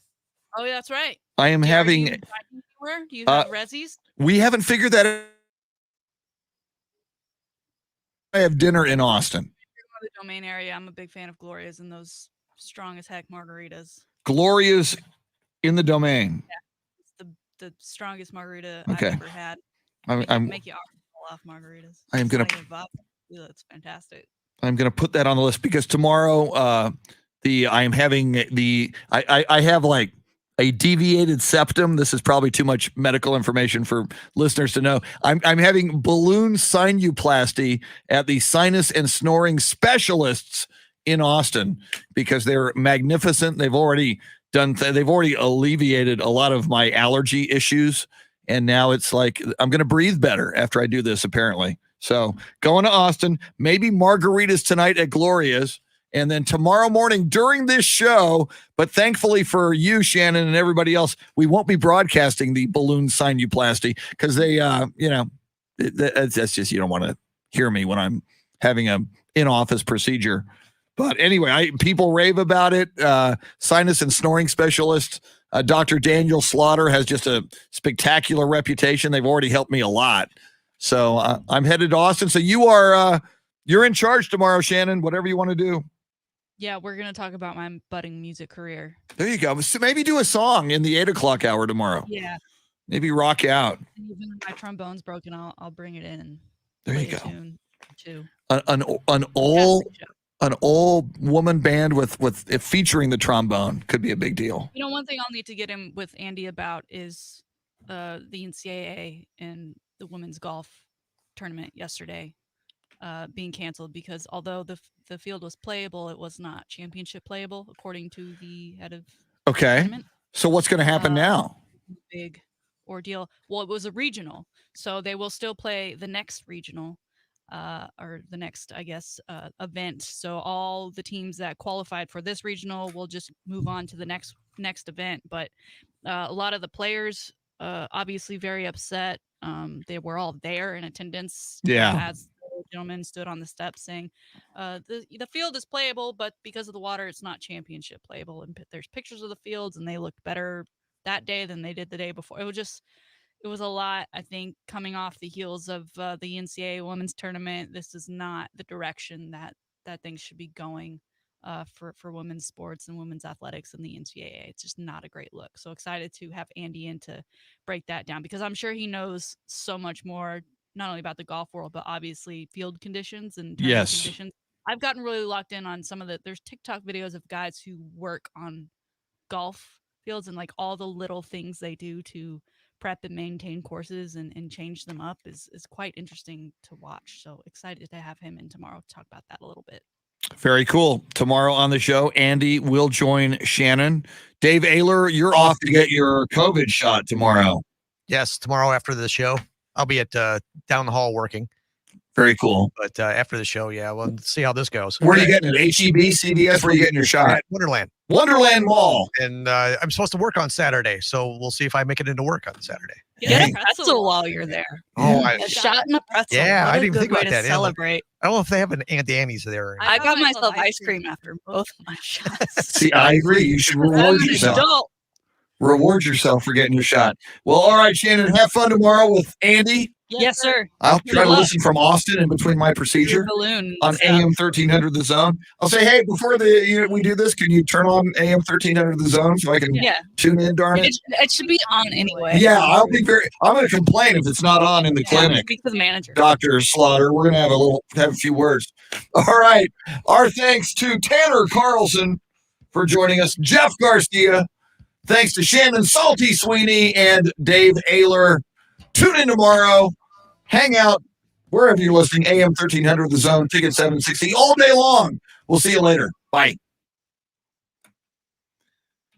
[SPEAKER 3] Oh, yeah, that's right.
[SPEAKER 1] I am having.
[SPEAKER 3] Do you have Rezzies?
[SPEAKER 1] We haven't figured that out. I have dinner in Austin.
[SPEAKER 3] The Domain area. I'm a big fan of Gloria's and those strong as heck margaritas.
[SPEAKER 1] Gloria's in the Domain.
[SPEAKER 3] Yeah, it's the strongest margarita
[SPEAKER 1] Okay.
[SPEAKER 3] I've ever had.
[SPEAKER 1] I'm
[SPEAKER 3] make you off margaritas.
[SPEAKER 1] I am gonna.
[SPEAKER 3] That's fantastic.
[SPEAKER 1] I'm gonna put that on the list because tomorrow, I am having I have like a deviated septum. This is probably too much medical information for listeners to know. I'm having balloon sinuplasty at the sinus and snoring specialists in Austin because they're magnificent. They've already alleviated a lot of my allergy issues. And now it's like, I'm going to breathe better after I do this, apparently. So going to Austin, maybe margaritas tonight at Gloria's, and then tomorrow morning during this show. But thankfully for you, Shannon, and everybody else, we won't be broadcasting the balloon sinuplasty because they, that's just, you don't want to hear me when I'm having a in-office procedure. But anyway, people rave about it. Sinus and snoring specialist, Dr. Daniel Slaughter, has just a spectacular reputation. They've already helped me a lot. So I'm headed to Austin. So you're in charge tomorrow, Shannon, whatever you want to do.
[SPEAKER 3] Yeah, we're going to talk about my budding music career.
[SPEAKER 1] There you go. So maybe do a song in the 8:00 hour tomorrow.
[SPEAKER 3] Yeah.
[SPEAKER 1] Maybe rock out.
[SPEAKER 3] And even if my trombone's broken, I'll bring it in and
[SPEAKER 1] there
[SPEAKER 3] play
[SPEAKER 1] you go.
[SPEAKER 3] a tune too.
[SPEAKER 1] An old woman band with featuring the trombone could be a big deal.
[SPEAKER 3] You know, one thing I'll need to get in with Andy about is the NCAA and the women's golf tournament yesterday being canceled because although the field was playable, it was not championship playable according to the head of the tournament.
[SPEAKER 1] So what's going to happen now?
[SPEAKER 3] Big ordeal. Well, it was a regional, so they will still play the next regional. Or the next, I guess, event. So all the teams that qualified for this regional will just move on to the next event. But a lot of the players, obviously, very upset. They were all there in attendance. As the gentleman stood on the steps saying, "The field is playable, but because of the water, it's not championship playable." And there's pictures of the fields, and they looked better that day than they did the day before. It was a lot, I think, coming off the heels of the NCAA women's tournament. This is not the direction that things should be going for women's sports and women's athletics in the NCAA. It's just not a great look. So excited to have Andy in to break that down because I'm sure he knows so much more, not only about the golf world, but obviously field conditions and tournament conditions. I've gotten really locked in on there's TikTok videos of guys who work on golf fields and like all the little things they do to prep and maintain courses and change them up is quite interesting to watch. So excited to have him in tomorrow to talk about that a little bit.
[SPEAKER 1] Very cool. Tomorrow on the show, Andy will join Shannon. Dave Ayler, you're off to get your COVID shot tomorrow.
[SPEAKER 4] Yes, tomorrow after the show. I'll be at down the hall working.
[SPEAKER 1] Very cool.
[SPEAKER 4] But after the show, we'll see how this goes.
[SPEAKER 1] Where are you getting it? HEB, CVS? Where are you getting your shot?
[SPEAKER 4] At Wonderland
[SPEAKER 1] Mall.
[SPEAKER 4] And I'm supposed to work on Saturday, so we'll see if I make it into work on Saturday.
[SPEAKER 3] Get a pretzel while you're there.
[SPEAKER 4] Oh,
[SPEAKER 3] a shot and a pretzel.
[SPEAKER 4] Yeah,
[SPEAKER 3] what
[SPEAKER 4] I didn't even think about
[SPEAKER 3] to
[SPEAKER 4] that.
[SPEAKER 3] celebrate.
[SPEAKER 4] I don't know if they have an Aunt Annie's there.
[SPEAKER 3] I got myself ice cream after both of my shots.
[SPEAKER 1] See, I agree. You should reward yourself. Reward yourself for getting your shot. Well, all right, Shannon, have fun tomorrow with Andy.
[SPEAKER 3] Yes, sir.
[SPEAKER 1] I'll try to listen from Austin in between my procedure on AM 1300 The Zone. I'll say, hey, before we do this, can you turn on AM 1300 The Zone so I can tune in, darn it?
[SPEAKER 3] It should be on anyway.
[SPEAKER 1] Yeah, I'm going to complain if it's not on in the clinic.
[SPEAKER 3] Speak to the manager.
[SPEAKER 1] Dr. Slaughter, we're going to have a few words. All right. Our thanks to Tanner Carlson for joining us, Jeff Garcia. Thanks to Shannon Salty Sweeney and Dave Ayler. Tune in tomorrow. Hang out wherever you're listening. AM 1300 The Zone, Ticket 760 all day long. We'll see you later. Bye.